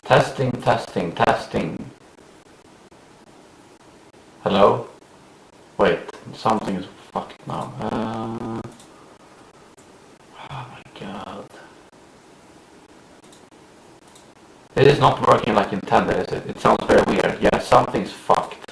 Testing, testing, testing. Hello? Wait, something is fucked now. Oh my god. It is not working like intended, is it? It sounds very weird. Yeah, something's fucked.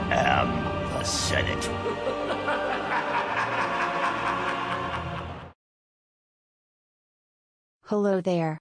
Am the Senate. Hello there.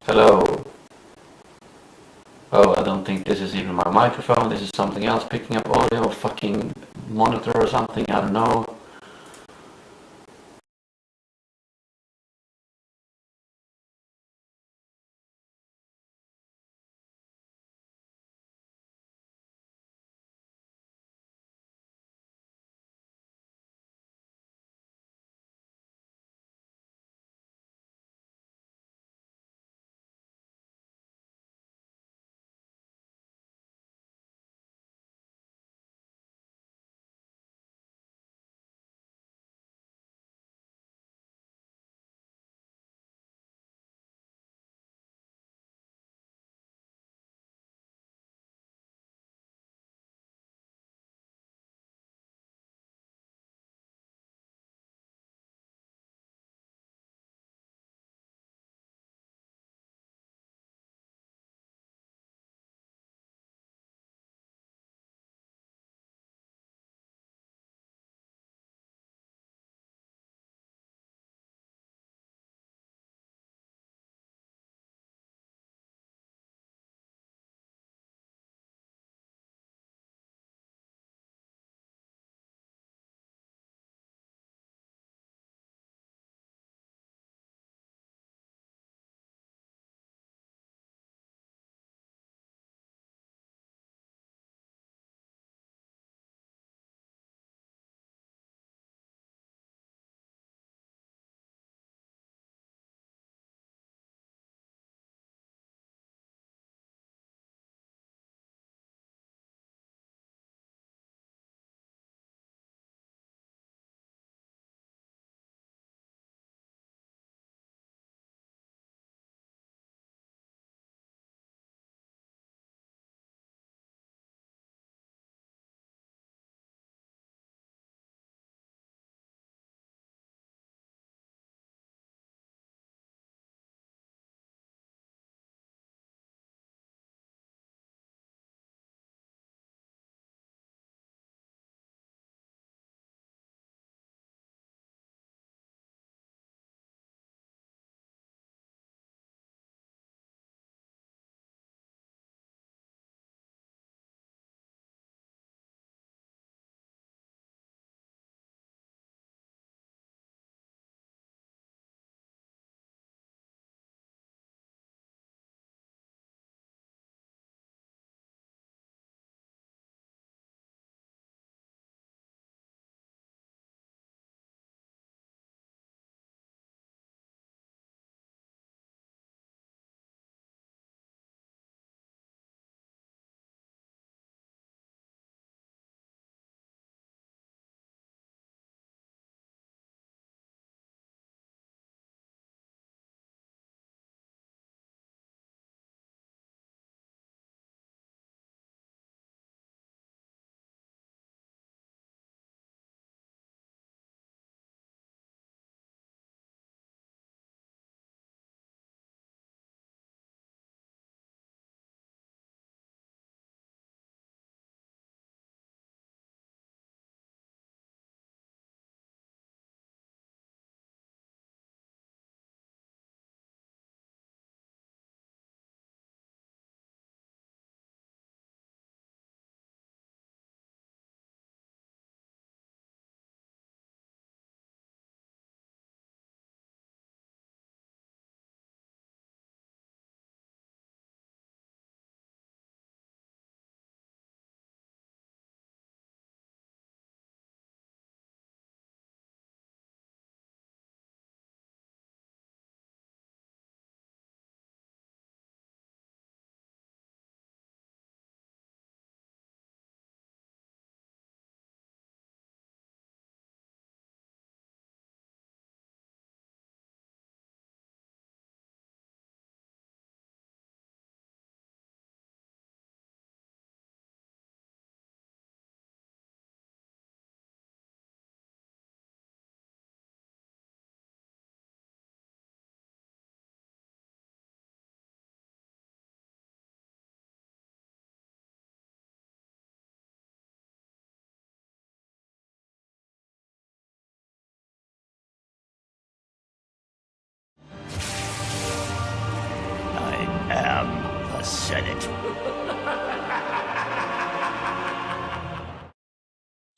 Hello. Oh, I don't think this is even my microphone. This is something else picking up audio. Fucking monitor or something. I don't know.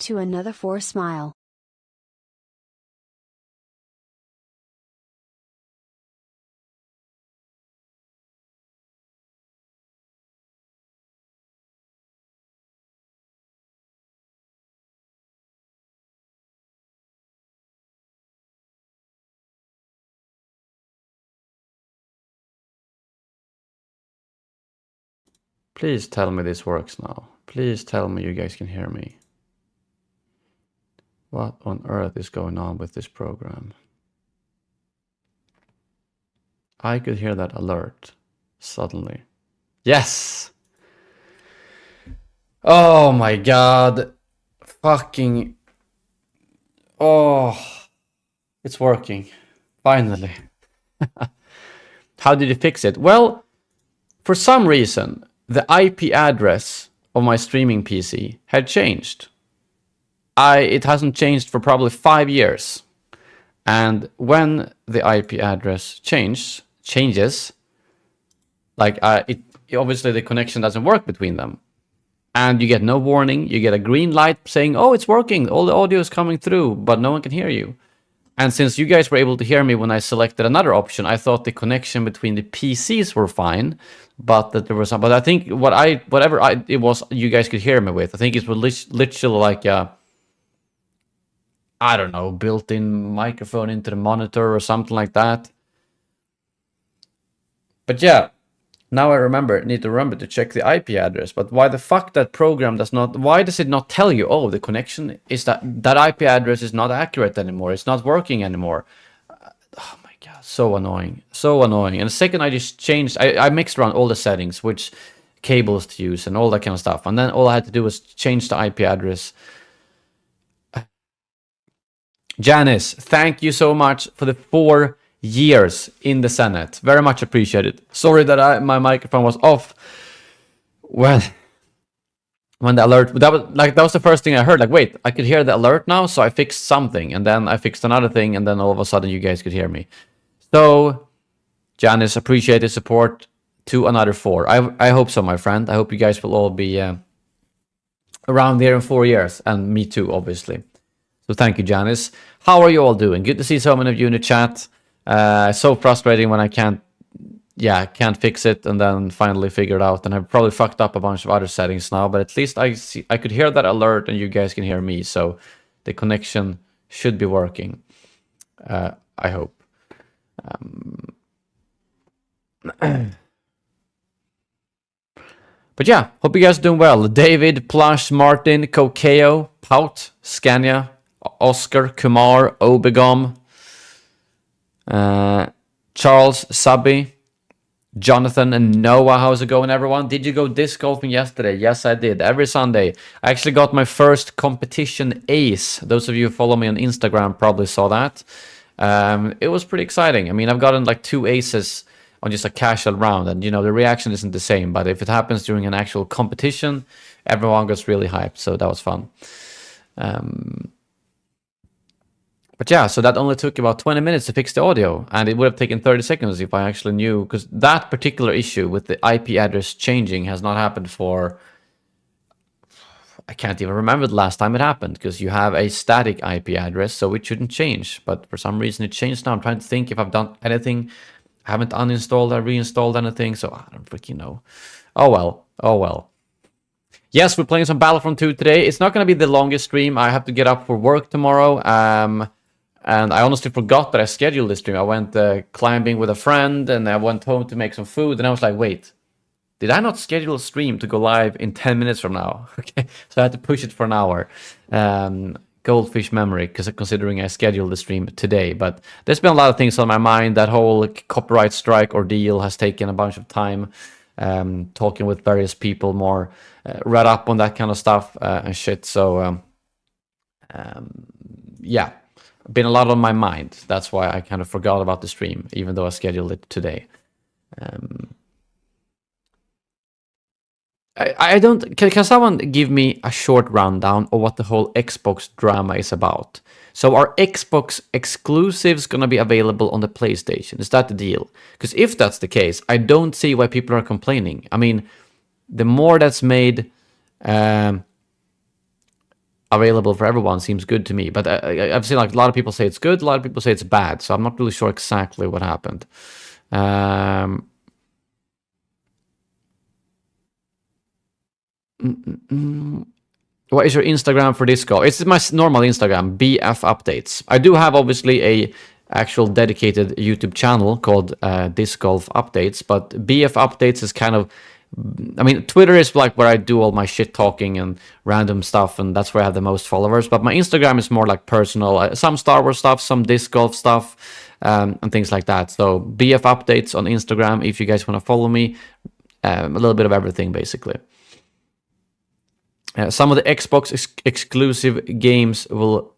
to another 4 smile. Please tell me this works now. Please tell me you guys can hear me. What on earth is going on with this program? I could hear that alert suddenly. Yes! Oh my god. Fucking... Oh. It's working. Finally. How did you fix it? Well, for some reason, the IP address of my streaming PC had changed. It hasn't changed for probably 5 years. And when the IP address changes, like obviously the connection doesn't work between them. And you get no warning, you get a green light saying, oh, it's working, all the audio is coming through, but no one can hear you. And since you guys were able to hear me when I selected another option, I thought the connection between the PCs were fine, but that there was some. But I think whatever it was, you guys could hear me with. I think it was literally like a, I don't know, built-in microphone into the monitor or something like that. But yeah, now I need to remember to check the IP address. But why the fuck that program does not, why does it not tell you, oh, the connection is that IP address is not accurate anymore, it's not working anymore. Oh my god, so annoying, so annoying. And the second I just changed, I mixed around all the settings, which cables to use and all that kind of stuff. And then all I had to do was change the IP address. Janice, thank you so much for the 4 years in the Senate. Very much appreciated. Sorry that my microphone was off. Well, when the alert, that was the first thing I heard. Like, wait, I could hear the alert now, so I fixed something, and then I fixed another thing, and then all of a sudden you guys could hear me. So, Janice, appreciate the support to another 4. I hope so, my friend. I hope you guys will all be around here in 4 years, and me too, obviously. So thank you, Janice. How are you all doing? Good to see so many of you in the chat. So frustrating when I can't fix it and then finally figure it out. And I've probably fucked up a bunch of other settings now, but at least I could hear that alert and you guys can hear me. So the connection should be working. I hope. But yeah, hope you guys are doing well. David, Plush, Martin, Kokeo, Pout, Scania, Oscar, Kumar, Obegom, Charles, Subby, Jonathan, and Noah. How's it going, everyone? Did you go disc golfing yesterday? Yes, I did. Every Sunday. I actually got my first competition ace. Those of you who follow me on Instagram probably saw that. It was pretty exciting. I mean, I've gotten like 2 aces on just a casual round, and you know, the reaction isn't the same, but if it happens during an actual competition, everyone gets really hyped, so that was fun. But yeah, so that only took about 20 minutes to fix the audio, and it would have taken 30 seconds if I actually knew, because that particular issue with the IP address changing has not happened for, I can't even remember the last time it happened, because you have a static IP address, so it shouldn't change, but for some reason it changed now. I'm trying to think if I've done anything. I haven't uninstalled or reinstalled anything, so I don't freaking know. Oh well, oh well. Yes, we're playing some Battlefront 2 today. It's not going to be the longest stream. I have to get up for work tomorrow. And I honestly forgot that I scheduled this stream. I went climbing with a friend, and I went home to make some food, and I was like, wait, did I not schedule a stream to go live in 10 minutes from now? Okay, so I had to push it for an hour. Goldfish memory, because considering I scheduled the stream today. But there's been a lot of things on my mind. That whole copyright strike ordeal has taken a bunch of time. Talking with various people more, read up on that kind of stuff and shit. So, yeah. Been a lot on my mind. That's why I kind of forgot about the stream, even though I scheduled it today. I don't. Can someone give me a short rundown of what the whole Xbox drama is about? So are Xbox exclusives gonna be available on the PlayStation? Is that the deal? Because if that's the case, I don't see why people are complaining. I mean, the more that's made available for everyone seems good to me. But I've seen like a lot of people say it's good, a lot of people say it's bad. So I'm not really sure exactly what happened. What is your Instagram for disc golf? It's my normal Instagram, BF Updates. I do have obviously a actual dedicated YouTube channel called Disc Golf Updates, but BF Updates is kind of, I mean, Twitter is like where I do all my shit talking and random stuff, and that's where I have the most followers. But my Instagram is more like personal, some Star Wars stuff, some disc golf stuff, and things like that. So BF Updates on Instagram if you guys want to follow me. A little bit of everything, basically. Some of the Xbox exclusive games will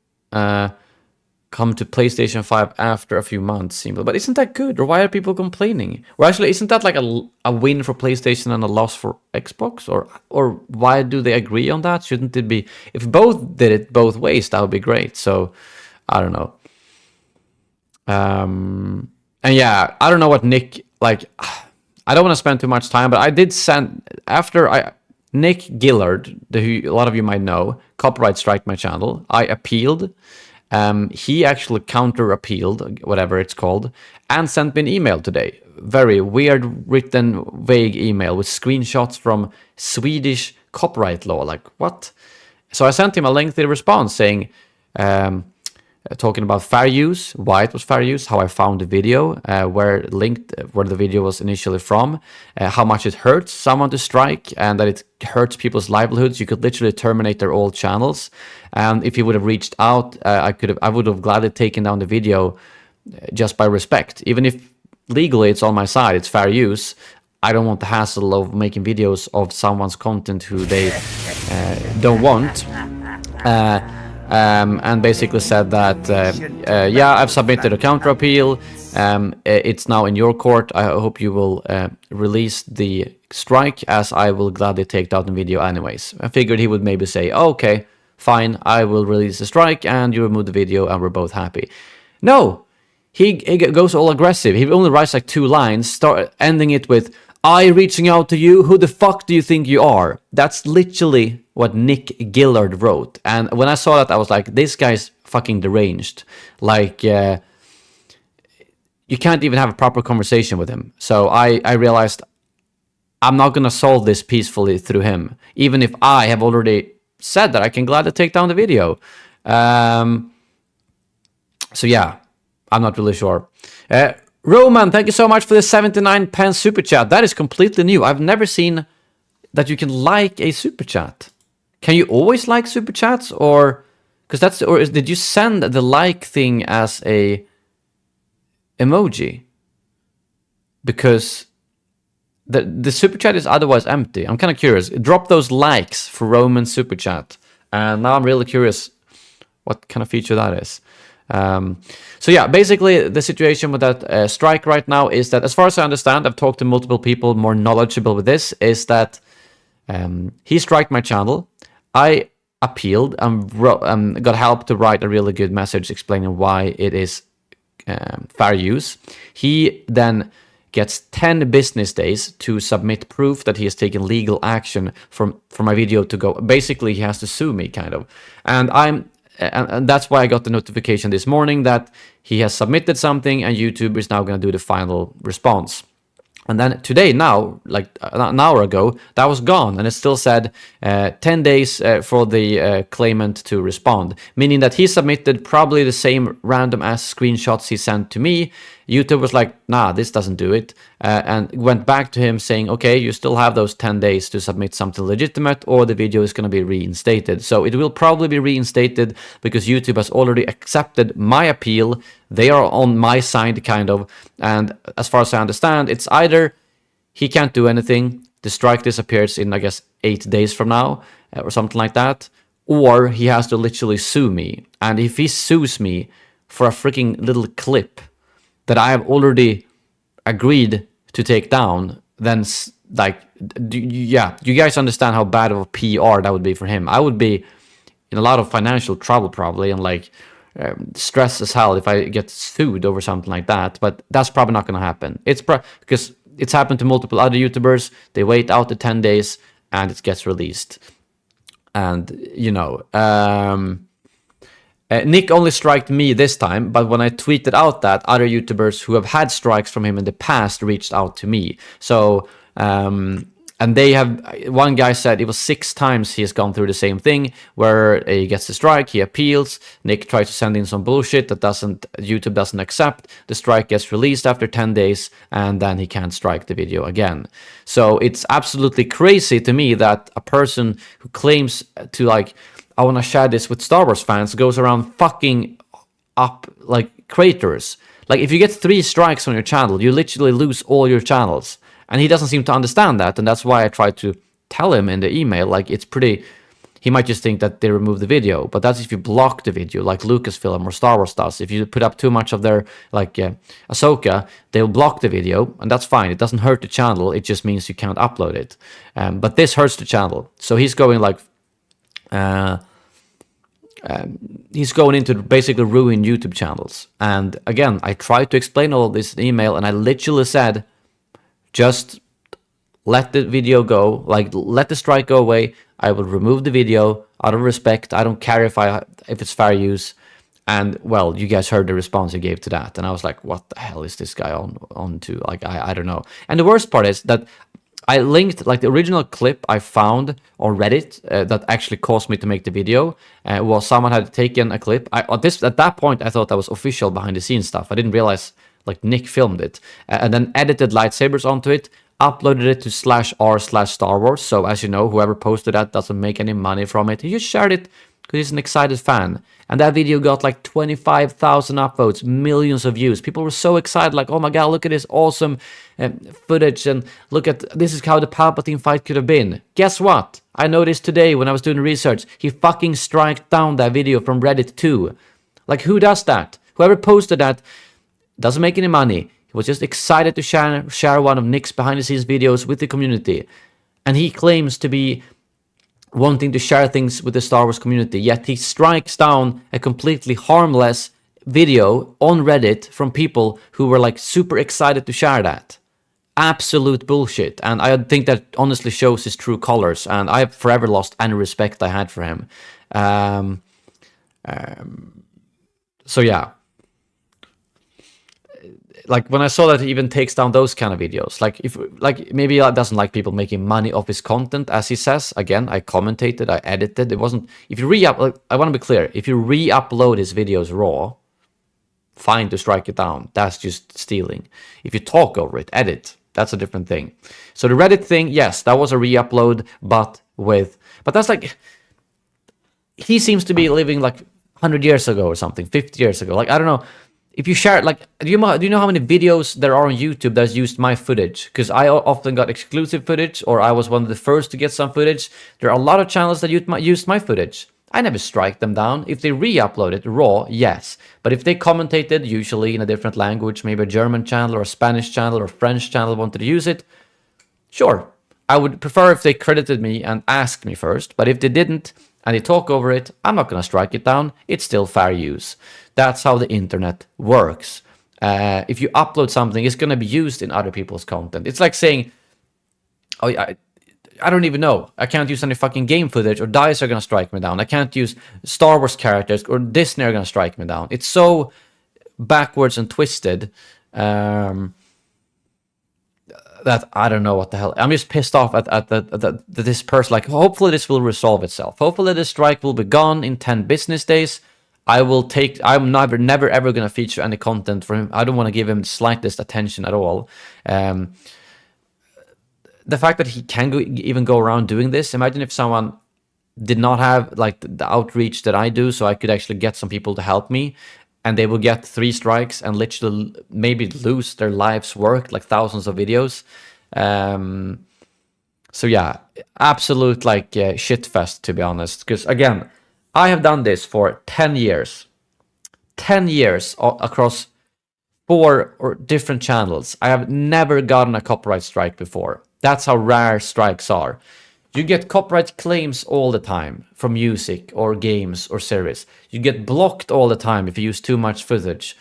come to PlayStation 5 after a few months, simply. But isn't that good? Or why are people complaining? Or actually, isn't that like a win for PlayStation and a loss for Xbox? Or why do they agree on that? Shouldn't it be... If both did it both ways, that would be great. So, I don't know. And yeah, I don't know what Nick... Like, I don't want to spend too much time, but I did send... Nick Gillard, who a lot of you might know, copyright strike my channel. I appealed. He actually counter-appealed, whatever it's called, and sent me an email today. Very weird, written, vague email with screenshots from Swedish copyright law. Like, what? So I sent him a lengthy response saying, talking about fair use, why it was fair use, how I found the video, where the video was initially from, how much it hurts someone to strike, and that it hurts people's livelihoods. You could literally terminate their old channels. And if he would have reached out, I would have gladly taken down the video just by respect. Even if legally it's on my side, it's fair use. I don't want the hassle of making videos of someone's content who they don't want. And basically said that, yeah, I've submitted a counter appeal. It's now in your court. I hope you will release the strike, as I will gladly take down the video anyways. I figured he would maybe say, oh, okay, fine, I will release the strike and you remove the video and we're both happy. No, he goes all aggressive. He only writes like 2 lines, ending it with, I reaching out to you, who the fuck do you think you are? That's literally what Nick Gillard wrote. And when I saw that, I was like, this guy's fucking deranged. Like, you can't even have a proper conversation with him. So I realized I'm not going to solve this peacefully through him. Even if I have already said that I can gladly take down the video. So yeah, I'm not really sure. Roman, thank you so much for the 79 pence super chat. That is completely new. I've never seen that you can like a super chat. Can you always like super chats, or because did you send the like thing as a emoji? Because the super chat is otherwise empty. I'm kind of curious. Drop those likes for Roman super chat. And now I'm really curious what kind of feature that is. So yeah, basically the situation with that strike right now is that, as far as I understand, I've talked to multiple people more knowledgeable with this, is that he striked my channel. I appealed and got help to write a really good message explaining why it is fair use. He then gets 10 business days to submit proof that he has taken legal action for my video to go. Basically, he has to sue me, kind of. And that's why I got the notification this morning that he has submitted something and YouTube is now going to do the final response. And then today, now, like an hour ago, that was gone. And it still said 10 days for the claimant to respond. Meaning that he submitted probably the same random ass screenshots he sent to me. YouTube was like, nah, this doesn't do it. And went back to him saying, okay, you still have those 10 days to submit something legitimate, or the video is going to be reinstated. So it will probably be reinstated because YouTube has already accepted my appeal. They are on my side, kind of. And as far as I understand, it's either he can't do anything, the strike disappears in, I guess, 8 days from now, or something like that, or he has to literally sue me. And if he sues me for a freaking little clip that I have already agreed to take down, then, like, yeah, you guys understand how bad of a PR that would be for him. I would be in a lot of financial trouble, probably, and, like, stress as hell if I get sued over something like that. But that's probably not going to happen. It's because it's happened to multiple other YouTubers. They wait out the 10 days and it gets released. And, Nick only striked me this time, but when I tweeted out that, other YouTubers who have had strikes from him in the past reached out to me. So, and they have, one guy said it was 6 times he has gone through the same thing, where he gets a strike, he appeals, Nick tries to send in some bullshit that YouTube doesn't accept, the strike gets released after 10 days, and then he can't strike the video again. So it's absolutely crazy to me that a person who claims to, like, I want to share this with Star Wars fans, goes around fucking up, like, creators. Like, if you get 3 strikes on your channel, you literally lose all your channels. And he doesn't seem to understand that, and that's why I tried to tell him in the email, like, it's pretty... He might just think that they remove the video, but that's if you block the video, like Lucasfilm or Star Wars does. If you put up too much of their, like, Ahsoka, they'll block the video, and that's fine. It doesn't hurt the channel, it just means you can't upload it. But this hurts the channel. So he's going, like... he's going into basically ruin YouTube channels. And again, I tried to explain all this in email, and I literally said, just let the video go, like, let the strike go away. I will remove the video out of respect. I don't care if it's fair use. And, well, you guys heard the response he gave to that. And I was like, what the hell is this guy on to? Like, I don't know. And the worst part is that I linked, like, the original clip I found on Reddit that actually caused me to make the video. Was someone had taken a clip. At that point, I thought that was official behind the scenes stuff. I didn't realize, like, Nick filmed it. And then edited lightsabers onto it, uploaded it to /r/Star Wars. So, as you know, whoever posted that doesn't make any money from it. He just shared it because he's an excited fan. And that video got like 25,000 upvotes, millions of views. People were so excited, like, oh my god, look at this awesome footage, and look at, this is how the Palpatine fight could have been. Guess what? I noticed today when I was doing research, he fucking striked down that video from Reddit too. Like, who does that? Whoever posted that doesn't make any money. He was just excited to share one of Nick's behind-the-scenes videos with the community. And he claims to be wanting to share things with the Star Wars community, yet he strikes down a completely harmless video on Reddit from people who were, like, super excited to share that. Absolute bullshit. And I think that honestly shows his true colors, and I've forever lost any respect I had for him. So yeah. Like, when I saw that he even takes down those kind of videos, like maybe he doesn't like people making money off his content, as he says. Again, I commentated, I edited. It wasn't, if you re-upload, I want to be clear, if you re-upload his videos raw, fine to strike it down. That's just stealing. If you talk over it, edit, that's a different thing. So the Reddit thing, yes, that was a re-upload, but that's like, he seems to be living like 100 years ago or something, 50 years ago. Like, I don't know. If you share, like, do you know how many videos there are on YouTube that's used my footage? Because I often got exclusive footage, or I was one of the first to get some footage. There are a lot of channels that used my footage. I never strike them down. If they re-upload it raw, yes. But if they commentated, usually in a different language, maybe a German channel or a Spanish channel or a French channel wanted to use it, sure. I would prefer if they credited me and asked me first. But if they didn't, and they talk over it, I'm not going to strike it down. It's still fair use. That's how the internet works. If you upload something, it's going to be used in other people's content. It's like saying, oh, I don't even know. I can't use any fucking game footage, or DICE are going to strike me down. I can't use Star Wars characters, or Disney are going to strike me down. It's so backwards and twisted that I don't know what the hell. I'm just pissed off at this person. Like, hopefully this will resolve itself. Hopefully this strike will be gone in 10 business days. I'm never ever going to feature any content for him. I don't want to give him the slightest attention at all. The fact that he can even go around doing this, imagine if someone did not have, like, the outreach that I do, so I could actually get some people to help me, and they will get 3 strikes and literally maybe lose their life's work, like thousands of videos. So yeah, absolute, like, shit fest, to be honest. Because again, I have done this for 10 years. 10 years across 4 different channels. I have never gotten a copyright strike before. That's how rare strikes are. You get copyright claims all the time from music or games or series. You get blocked all the time if you use too much footage.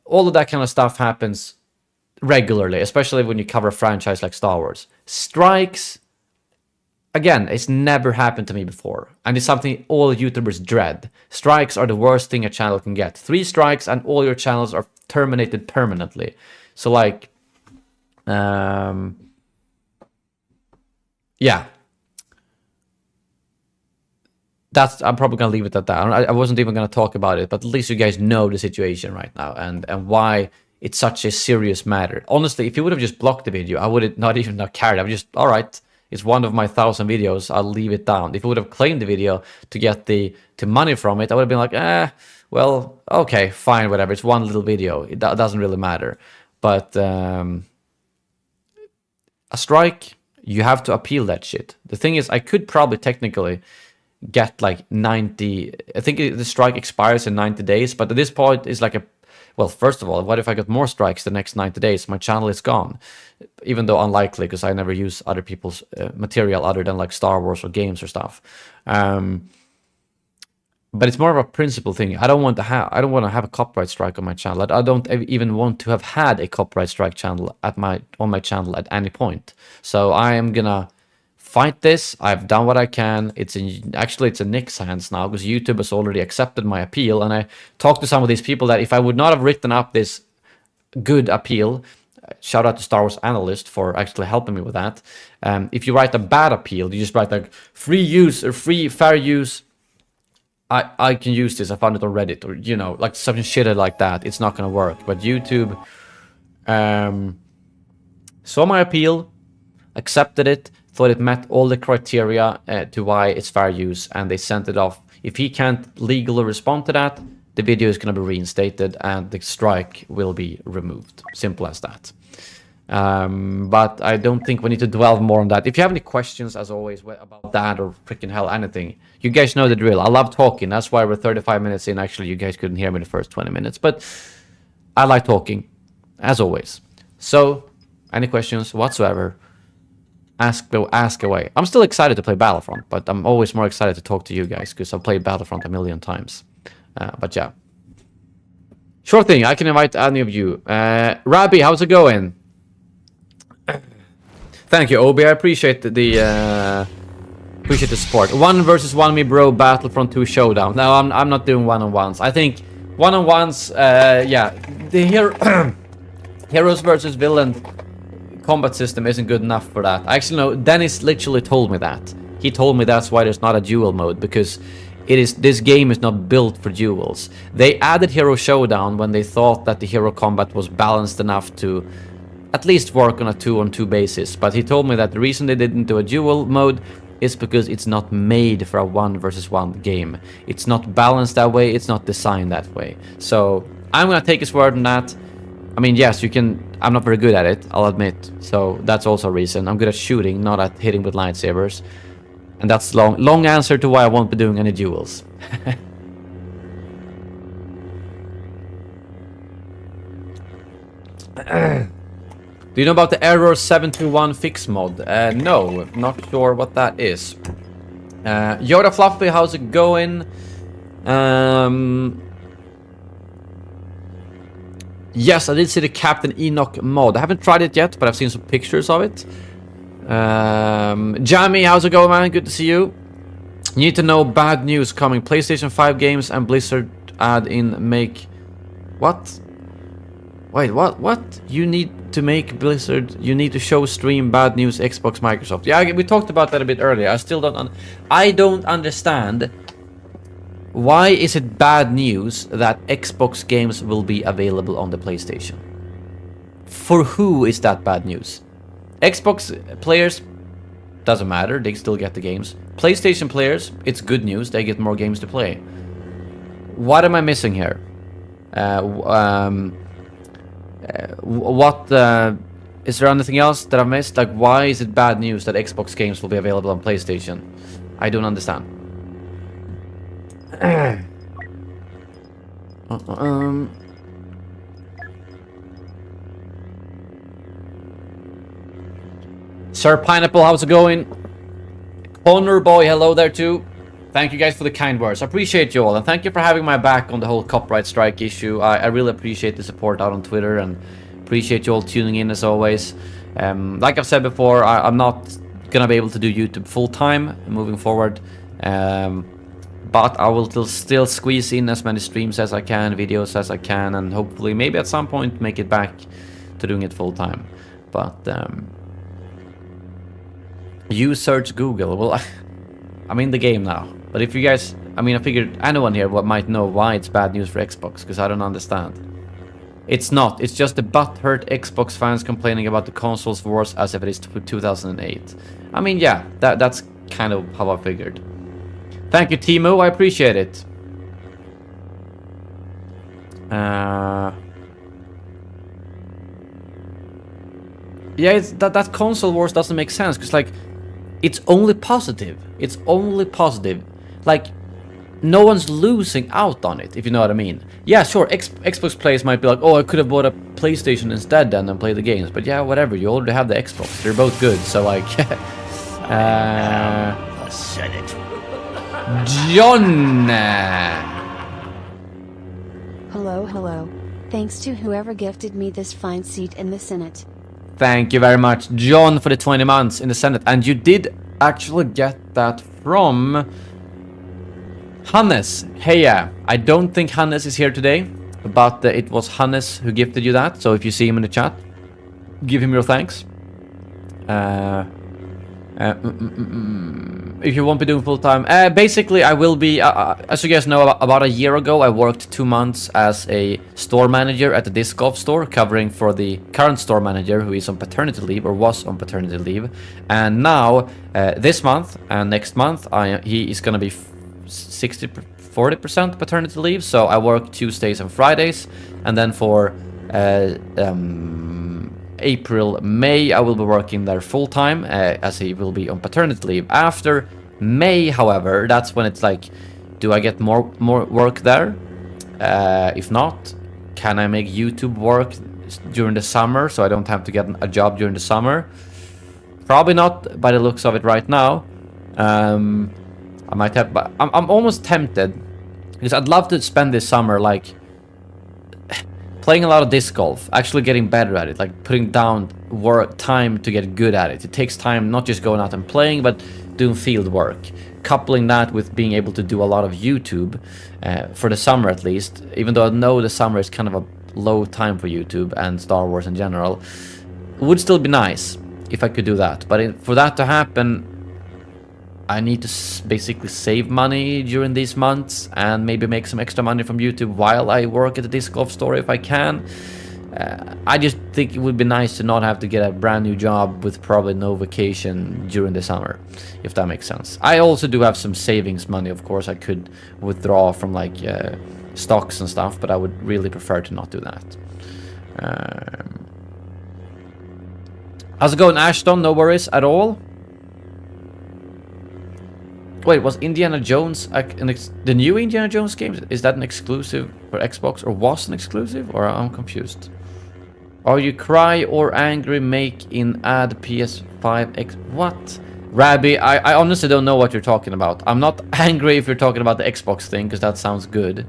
All of that kind of stuff happens regularly, especially when you cover a franchise like Star Wars. Strikes, again, it's never happened to me before, and it's something all YouTubers dread. Strikes are the worst thing a channel can get. 3 strikes and all your channels are terminated permanently. So like, yeah. I'm probably gonna leave it at that. I wasn't even gonna talk about it, but at least you guys know the situation right now and why it's such a serious matter. Honestly, if you would have just blocked the video, I would not even have cared. I would just, all right, it's one of my 1,000 videos, I'll leave it down. If you would have claimed the video to get the money from it, I would have been like, well, okay, fine, whatever. It's one little video. It doesn't really matter. But a strike, you have to appeal that shit. The thing is, I could probably technically get like 90, I think the strike expires in 90 days, but at this point is like well, first of all, what if I got more strikes the next 90 days? My channel is gone, even though unlikely because I never use other people's material other than like Star Wars or games or stuff. But it's more of a principle thing. I don't want to have a copyright strike on my channel. I don't even want to have had a copyright strike channel on my channel at any point. So I am gonna fight this. I've done what I can. Actually it's in Nick's hands now because YouTube has already accepted my appeal, and I talked to some of these people that if I would not have written up this good appeal, shout out to Star Wars Analyst for actually helping me with that. If you write a bad appeal, you just write like free use or free fair use, I can use this, I found it on Reddit, or you know, like something shitty like that, it's not gonna work. But YouTube saw my appeal, accepted it, thought it met all the criteria to why it's fair use, and they sent it off. If he can't legally respond to that, the video is going to be reinstated and the strike will be removed. Simple as that. But I don't think we need to dwell more on that. If you have any questions, as always, about that or freaking hell, anything, you guys know the drill. I love talking. That's why we're 35 minutes in. Actually, you guys couldn't hear me the first 20 minutes, but I like talking, as always. So, any questions whatsoever, ask away. I'm still excited to play Battlefront, but I'm always more excited to talk to you guys because I've played Battlefront a million times. But yeah. Sure thing, I can invite any of you. Rabbi, how's it going? Thank you, Obi. I appreciate the support. 1 versus 1 me bro, Battlefront 2 showdown. No, I'm not doing one-on-ones. I think one-on-ones, yeah, the heroes versus villain combat system isn't good enough for that. Actually, no, Dennis literally told me that. He told me that's why there's not a duel mode, because this game is not built for duels. They added Hero Showdown when they thought that the hero combat was balanced enough to at least work on a 2-on-2 basis. But he told me that the reason they didn't do a duel mode is because it's not made for a 1 versus 1 game. It's not balanced that way, it's not designed that way. So I'm gonna take his word on that. I mean, yes, you can. I'm not very good at it, I'll admit. So that's also a reason. I'm good at shooting, not at hitting with lightsabers. And that's long answer to why I won't be doing any duels. Do you know about the Error 721 fix mod? No, not sure what that is. Yoda Fluffy, how's it going? Yes, I did see the Captain Enoch mod. I haven't tried it yet, but I've seen some pictures of it. Jamie, how's it going, man? Good to see you. Need to know bad news coming. PlayStation 5 games and Blizzard add in make... What? Wait, what? You need to make Blizzard... You need to show stream bad news Xbox, Microsoft. Yeah, we talked about that a bit earlier. I still don't... I don't understand... Why is it bad news that Xbox games will be available on the PlayStation? For who is that bad news? Xbox players, doesn't matter, they still get the games. PlayStation players, it's good news, they get more games to play. What am I missing here? Is there anything else that I've missed? Like, why is it bad news that Xbox games will be available on PlayStation? I don't understand. Sir Pineapple, how's it going? Connor Boy, hello there too. Thank you guys for the kind words. I appreciate you all, and thank you for having my back on the whole copyright strike issue. I really appreciate the support out on Twitter, and appreciate you all tuning in as always. Like I've said before, I'm not gonna be able to do YouTube full time moving forward. But I will still squeeze in as many streams as I can, videos as I can, and hopefully maybe at some point make it back to doing it full time. But you search Google. Well, I'm in the game now. But if you guys, I mean, I figured anyone here might know why it's bad news for Xbox, because I don't understand. It's not. It's just the butthurt Xbox fans complaining about the consoles wars as if it is 2008. I mean, yeah, that's kind of how I figured. Thank you, Timo. I appreciate it. Yeah, it's that console wars doesn't make sense, because like it's only positive. It's only positive. Like no one's losing out on it, if you know what I mean. Yeah, sure, Xbox players might be like, oh, I could have bought a PlayStation instead then and play the games. But yeah, whatever, you already have the Xbox. They're both good, so like... The Senate. John! Hello. Thanks to whoever gifted me this fine seat in the Senate. Thank you very much, John, for the 20 months in the Senate. And you did actually get that from... Hannes. Hey, yeah. I don't think Hannes is here today, but it was Hannes who gifted you that. So if you see him in the chat, give him your thanks. If you won't be doing full time, basically I will be. As you guys know, about a year ago, I worked 2 months as a store manager at the disc golf store, covering for the current store manager who is on paternity leave or was on paternity leave, and now this month and next month, he is gonna be 40% paternity leave, so I work Tuesdays and Fridays, and then for April, May, I will be working there full time, as he will be on paternity leave. After May, however, that's when it's like, do I get more work there? If not, can I make YouTube work during the summer so I don't have to get a job during the summer? Probably not, by the looks of it right now. I might have, but I'm almost tempted, because I'd love to spend this summer like playing a lot of disc golf, actually getting better at it, like putting down work time to get good at it. It takes time, not just going out and playing, but doing field work. Coupling that with being able to do a lot of YouTube for the summer at least, even though I know the summer is kind of a low time for YouTube and Star Wars in general, it would still be nice if I could do that. But for that to happen, I need to basically save money during these months and maybe make some extra money from YouTube while I work at the disc golf store if I can. I just think it would be nice to not have to get a brand new job with probably no vacation during the summer, if that makes sense. I also do have some savings money, of course, I could withdraw from like stocks and stuff, but I would really prefer to not do that. How's it going, Ashton? No worries at all. Wait, was Indiana Jones the new Indiana Jones game? Is that an exclusive for Xbox, or was an exclusive, or I'm confused? Are you cry or angry? Make in add PS5X? What? Rabbi, I honestly don't know what you're talking about. I'm not angry if you're talking about the Xbox thing, because that sounds good.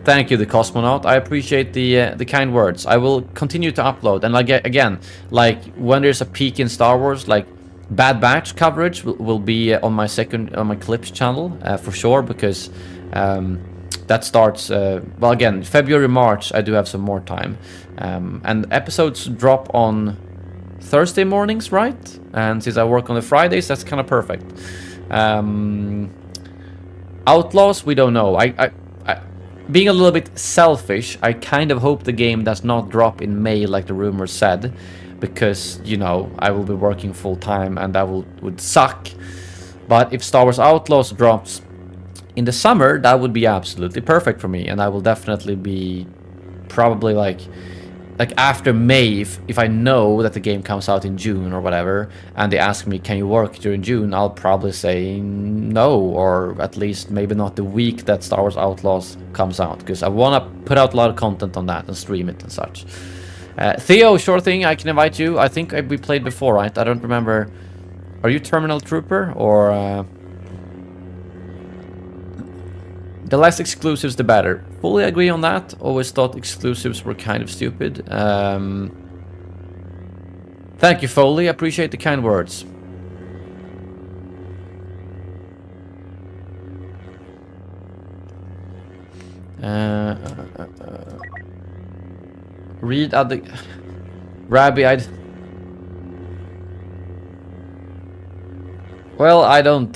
Thank you, the Cosmonaut. I appreciate the kind words. I will continue to upload, and like again, like when there's a peak in Star Wars, like Bad Batch coverage will be on my Clips channel for sure, because that starts well, again, February, March. I do have some more time, and episodes drop on Thursday mornings, right? And since I work on the Fridays, that's kind of perfect. Outlaws, we don't know. I being a little bit selfish, I kind of hope the game does not drop in May like the rumors said, because, you know, I will be working full time and that would suck. But if Star Wars Outlaws drops in the summer, that would be absolutely perfect for me, and I will definitely be probably like after May, if I know that the game comes out in June or whatever, and they ask me, can you work during June, I'll probably say no, or at least maybe not the week that Star Wars Outlaws comes out, because I want to put out a lot of content on that and stream it and such. Theo, sure thing, I can invite you. I think we played before, right? I don't remember. Are you Terminal Trooper, or... The less exclusives, the better. Fully agree on that. Always thought exclusives were kind of stupid. Thank you, Foley. Appreciate the kind words. Read other... Rabbi, Well, I don't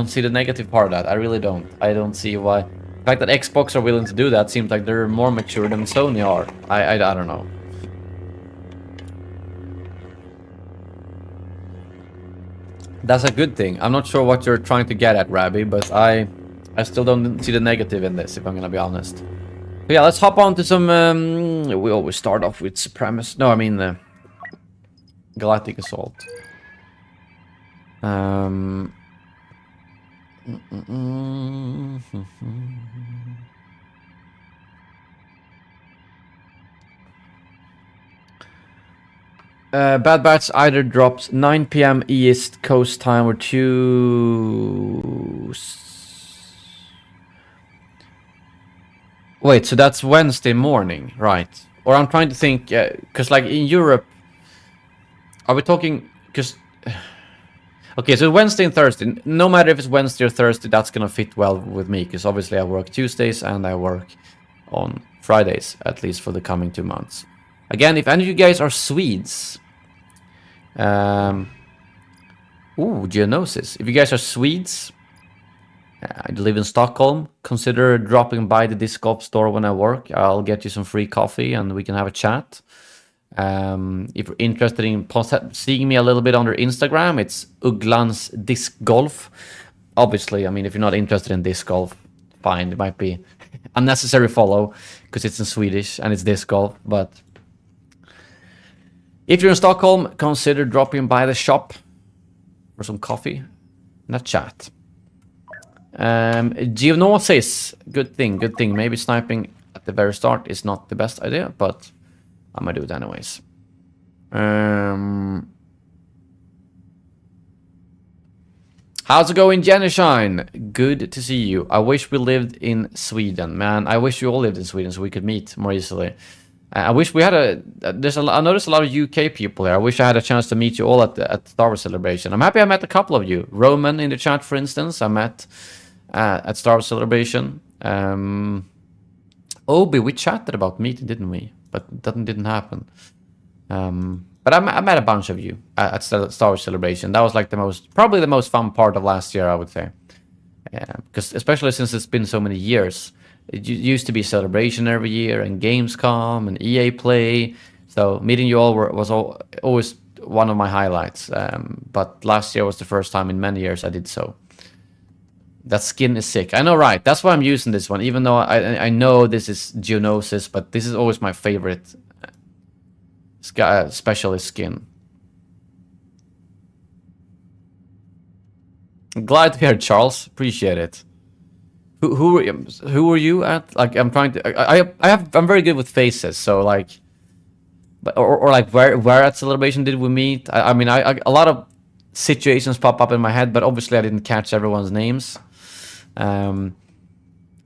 see the negative part of that. I really don't. I don't see why. The fact that Xbox are willing to do that seems like they're more mature than Sony are. I don't know. That's a good thing. I'm not sure what you're trying to get at, Rabbi, but I still don't see the negative in this, if I'm gonna be honest. But yeah, let's hop on to some... we always start off with Supremacy. No, I mean... Galactic Assault. Bad Batch either drops 9 PM East Coast time or 2... Wait, so that's Wednesday morning, right? Or I'm trying to think, because like in Europe... Are we talking... Because... Okay, so Wednesday and Thursday. No matter if it's Wednesday or Thursday, that's gonna fit well with me, because obviously I work Tuesdays and I work on Fridays, at least for the coming 2 months. Again, if any of you guys are Swedes, Geonosis. If you guys are Swedes, I live in Stockholm, consider dropping by the disc golf store when I work. I'll get you some free coffee and we can have a chat. If you're interested in seeing me a little bit on their Instagram, it's Ugglans Disc Golf. Obviously, I mean, if you're not interested in disc golf, fine, it might be unnecessary follow because it's in Swedish and it's disc golf. But if you're in Stockholm, consider dropping by the shop for some coffee and a chat. Geonosis, good thing. Maybe sniping at the very start is not the best idea, but I'm gonna do it anyways. How's it going, Jennyshine? Good to see you. I wish we lived in Sweden, man. I wish you all lived in Sweden so we could meet more easily. I wish we had I noticed a lot of UK people here. I wish I had a chance to meet you all at the Star Wars Celebration. I'm happy I met a couple of you. Roman in the chat, for instance, I met at Star Wars Celebration. Obi, we chatted about meeting, didn't we? But that didn't happen. But I met a bunch of you at Star Wars Celebration. That was like probably the most fun part of last year, I would say. Because especially since it's been so many years. It used to be Celebration every year, and Gamescom, and EA Play. So meeting you all was always one of my highlights. But last year was the first time in many years I did so. That skin is sick. I know, right? That's why I'm using this one, even though I know this is Geonosis, but this is always my favorite specialist skin. Glad to hear, Charles. Appreciate it. Who were you at? Like, I'm trying to. I'm very good with faces, so like, or like where at Celebration did we meet? I mean, a lot of situations pop up in my head, but obviously I didn't catch everyone's names. I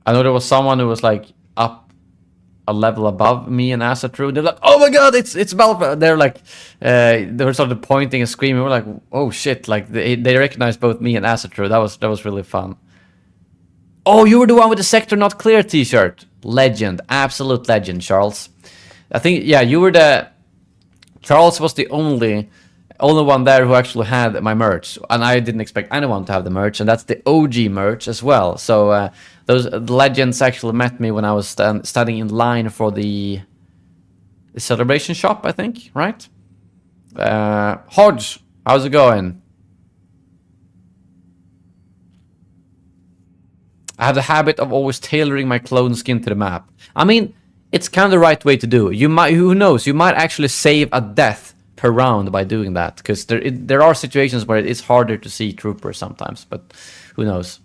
know there was someone who was like up a level above me and Asatru. They're like, "Oh my god, it's Battlefront!" They're like, they were sort of pointing and screaming. We're like, "Oh shit!" Like they recognized both me and Asatru. That was really fun. Oh, you were the one with the Sector Not Clear T-shirt. Legend, absolute legend, Charles. I think, yeah, you were Charles was the only one there who actually had my merch, and I didn't expect anyone to have the merch, and that's the OG merch as well. So those legends actually met me when I was standing in line for the Celebration shop, I think, right? Hodge, how's it going? I have the habit of always tailoring my clone skin to the map. I mean, it's kind of the right way to do. You might, who knows, you might actually save a death per round by doing that, because there are situations where it's harder to see troopers sometimes, but who knows.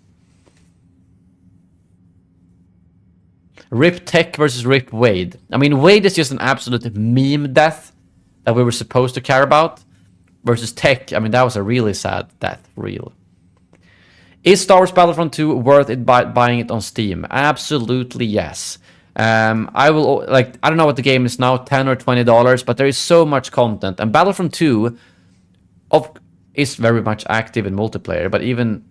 Rip Tech versus Rip Wade. I mean, Wade is just an absolute meme death that we were supposed to care about, versus Tech, I mean, that was a really sad death, real. Is Star Wars Battlefront 2 worth it buying it on Steam? Absolutely yes. I will, like, I don't know what the game is now, $10 or $20, but there is so much content. And Battlefront 2 is very much active in multiplayer, but even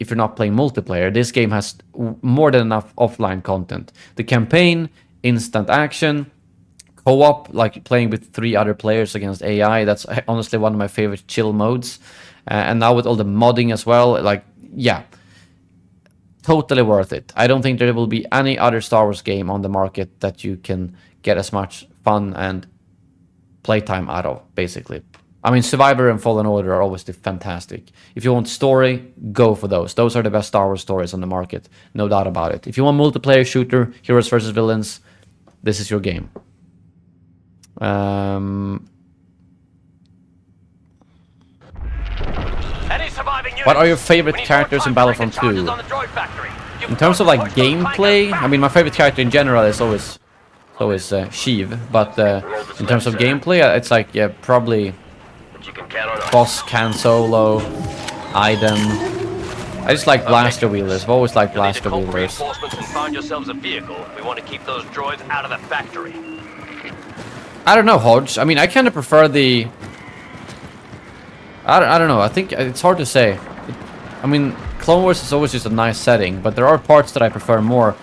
if you're not playing multiplayer, this game has more than enough offline content. The campaign, instant action, co-op, like playing with 3 other players against AI, that's honestly one of my favorite chill modes. And now with all the modding as well, like, yeah, totally worth it. I don't think there will be any other Star Wars game on the market that you can get as much fun and playtime out of, basically. I mean, Survivor and Fallen Order are always fantastic. If you want story, go for those. Those are the best Star Wars stories on the market, no doubt about it. If you want multiplayer shooter, heroes versus villains, this is your game. What are your favorite characters in Battlefront 2? In terms of like gameplay, I mean, my favorite character in general is always Sheev, but in terms of gameplay, it's like, yeah, probably Boss, Can Solo, Iden. I just like blaster wheelers. I've always liked blaster wheelers. I don't know, Hodge. I mean, I kind of prefer the... I don't know. I think it's hard to say. I mean, Clone Wars is always just a nice setting, but there are parts that I prefer more.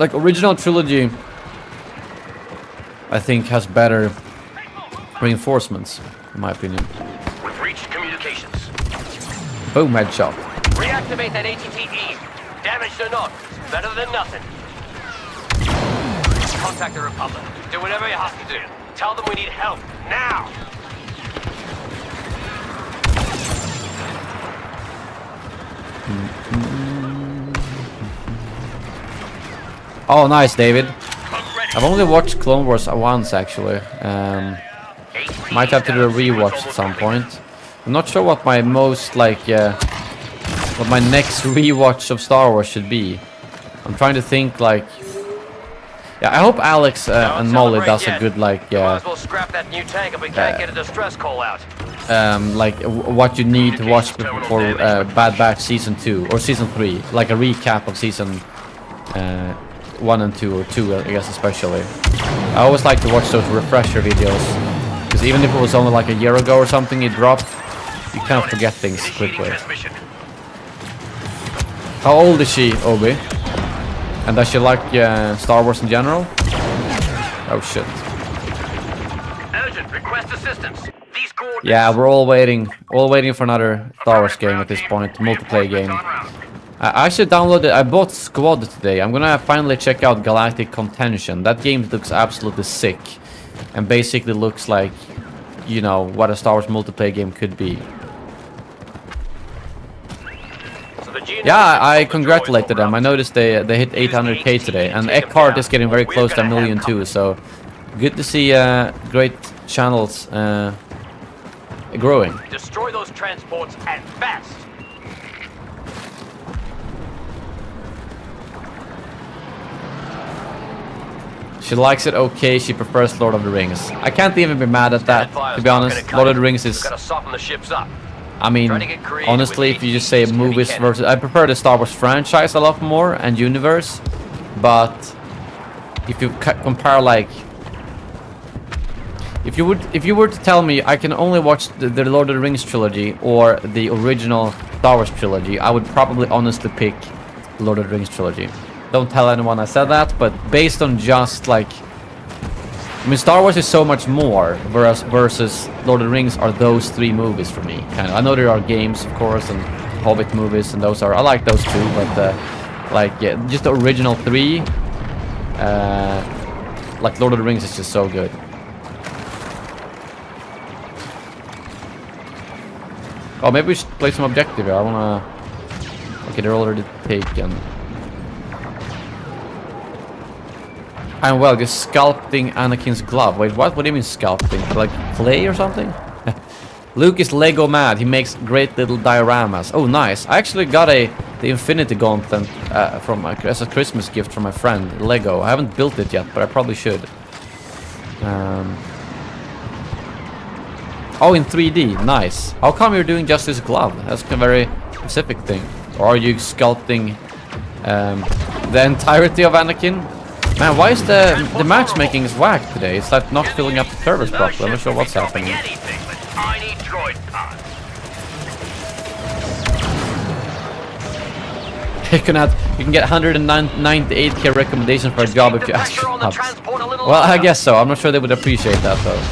Like, original trilogy, I think, has better reinforcements, in my opinion. We've reached communications. Boom, headshot. Reactivate that ATTE. Damage to Enoch. Better than nothing. Contact the Republic. Do whatever you have to do. Tell them we need help. Now! Oh, nice, David. I've only watched Clone Wars once, actually. Might have to do a rewatch at some point. I'm not sure what my most, like, what my next rewatch of Star Wars should be. I'm trying to think, like... Yeah, I hope Alex and Molly does a good, like, like, what you need to watch before Bad Batch Season 2, or Season 3. Like a recap of Season 1 and 2, or 2, I guess, especially. I always like to watch those refresher videos, because even if it was only like a year ago or something it dropped, you kind of forget things quickly. How old is she, Obi? And does she like Star Wars in general? Oh shit. Urgent, request assistance. These yeah, we're all waiting for another Star Wars game at this point, multiplayer game. I actually downloaded, I bought Squad today. I'm gonna finally check out Galactic Contention. That game looks absolutely sick. And basically looks like, you know, what a Star Wars multiplayer game could be. Yeah, I congratulated them. I noticed they hit 800k today. And Eckhart is getting very close to 1 million too, so... Good to see great channels growing. Destroy those transports and fast. She likes it okay, she prefers Lord of the Rings. I can't even be mad at that, to be honest. Lord of the Rings is... I mean, honestly, if you just say movies versus... I prefer the Star Wars franchise a lot more, and universe. But if you compare, like... If you were to tell me I can only watch the Lord of the Rings trilogy or the original Star Wars trilogy, I would probably honestly pick Lord of the Rings trilogy. Don't tell anyone I said that, but based on just like... I mean, Star Wars is so much more, versus Lord of the Rings are those 3 movies for me. Kind of. I know there are games, of course, and Hobbit movies, and those are... I like those too, but like, yeah, just the original 3, like Lord of the Rings is just so good. Oh, maybe we should play some objective here. I wanna... Okay, they're already taken. I'm well, just sculpting Anakin's glove. Wait, what? What do you mean sculpting? Like clay or something? Luke is Lego mad. He makes great little dioramas. Oh, nice. I actually got the Infinity Gauntlet as a Christmas gift from my friend, Lego. I haven't built it yet, but I probably should. Oh, in 3D. Nice. How come you're doing just this glove? That's a very specific thing. Or are you sculpting the entirety of Anakin? Man, why is the matchmaking is whack today? It's like not filling up the servers properly. I'm not sure what's happening. You can get 198k recommendations for a job if you ask for help. Well, I guess so. I'm not sure they would appreciate that though.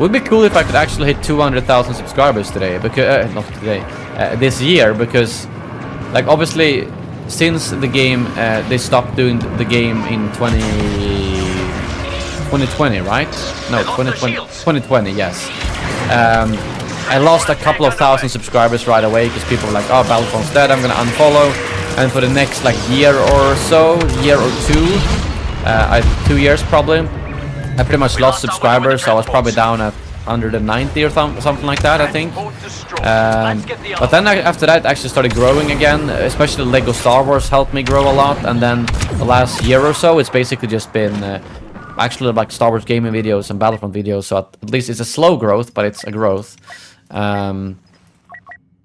Would be cool if I could actually hit 200,000 subscribers today, because not today, this year, because like obviously since the game they stopped doing the game in 2020, right? No, 2020, yes. I lost a couple of thousand subscribers right away because people were like, oh, Battlefront's dead, I'm gonna unfollow. And for the next like year or so, year or two, 2 years probably, I pretty much lost subscribers. So I was probably down at 190 or something like that, I think. But then after that, I actually started growing again. Especially Lego Star Wars helped me grow a lot. And then the last year or so, it's basically just been actually like Star Wars gaming videos and Battlefront videos. So at least it's a slow growth, but it's a growth.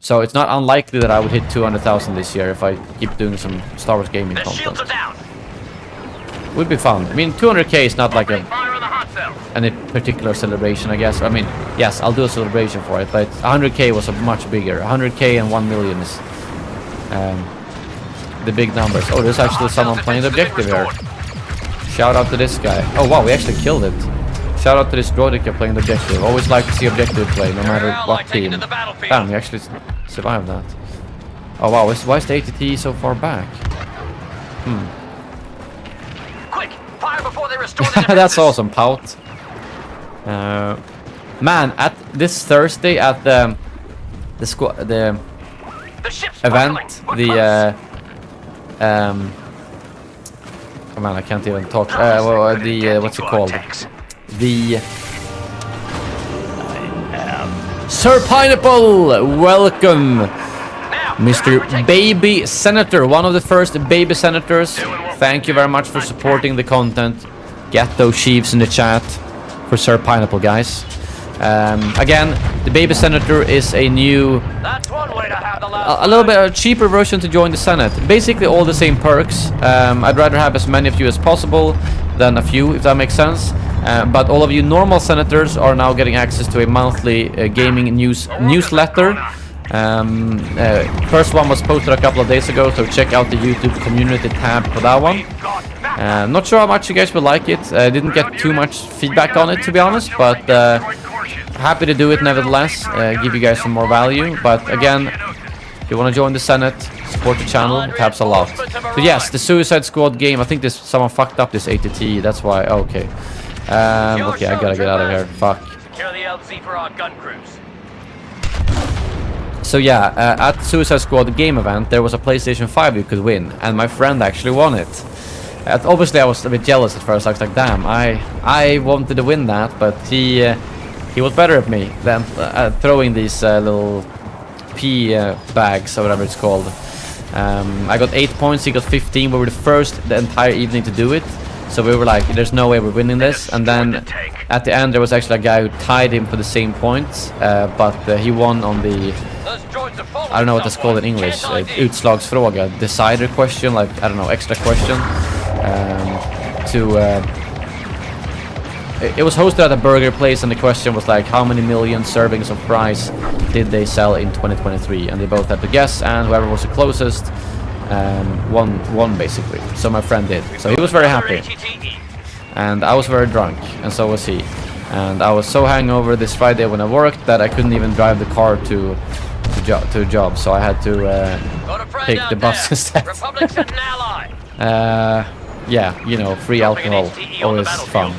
So it's not unlikely that I would hit 200,000 this year if I keep doing some Star Wars gaming content. Would be fun. I mean, 200k is not like any particular celebration, I guess. I mean, yes, I'll do a celebration for it, but 100k was a much bigger. 100k and 1 million is the big numbers. Oh, there's actually someone playing the objective here. Shout out to this guy. Oh wow, we actually killed it. Shout out to this Droidica playing the objective. Always like to see objective play, no matter what team. Damn, we actually survived that. Oh wow, why is the ATT so far back? Quick, fire before they restore the That's awesome, Pout. Man, at this Thursday at the event, come on, I can't even talk. What's it called? The Sir Pineapple, welcome, Mr. Baby Senator, one of the first baby senators. Thank you very much for supporting the content. Get those sheaves in the chat for Sir Pineapple, guys. Again, the Baby Senator is a new, a little bit a cheaper version to join the Senate. Basically all the same perks. I'd rather have as many of you as possible than a few, if that makes sense. But all of you normal senators are now getting access to a monthly gaming newsletter. First one was posted a couple of days ago, so check out the YouTube community tab for that one. Not sure how much you guys will like it. I didn't get too much feedback on it, to be honest, but happy to do it nevertheless, give you guys some more value. But again, if you want to join the Senate, support the channel, it helps a lot. So yes, the Suicide Squad game, I think someone fucked up this ATT, that's why. Oh, okay. Okay, I gotta get out of here. Fuck. Secure the LZ for our gun crews. So yeah, at Suicide Squad game event, there was a PlayStation 5 you could win, and my friend actually won it. Obviously, I was a bit jealous at first. I was like, "Damn, I wanted to win that," but he was better at me than throwing these little pea bags or whatever it's called. I got 8 points. He got 15. We were the first the entire evening to do it. So we were like, there's no way we're winning this. And then at the end, there was actually a guy who tied him for the same points. But he won on the, I don't know what that's called in English, utslagsfråga, decider question, like, I don't know, extra question. It was hosted at a burger place, and the question was like, how many million servings of fries did they sell in 2023? And they both had to guess, and whoever was the closest won basically. So my friend did. So he was very happy, and I was very drunk, and so was he. And I was so hungover this Friday when I worked that I couldn't even drive the car to a job. So I had to take the bus instead. Yeah, you know, free alcohol, always fun.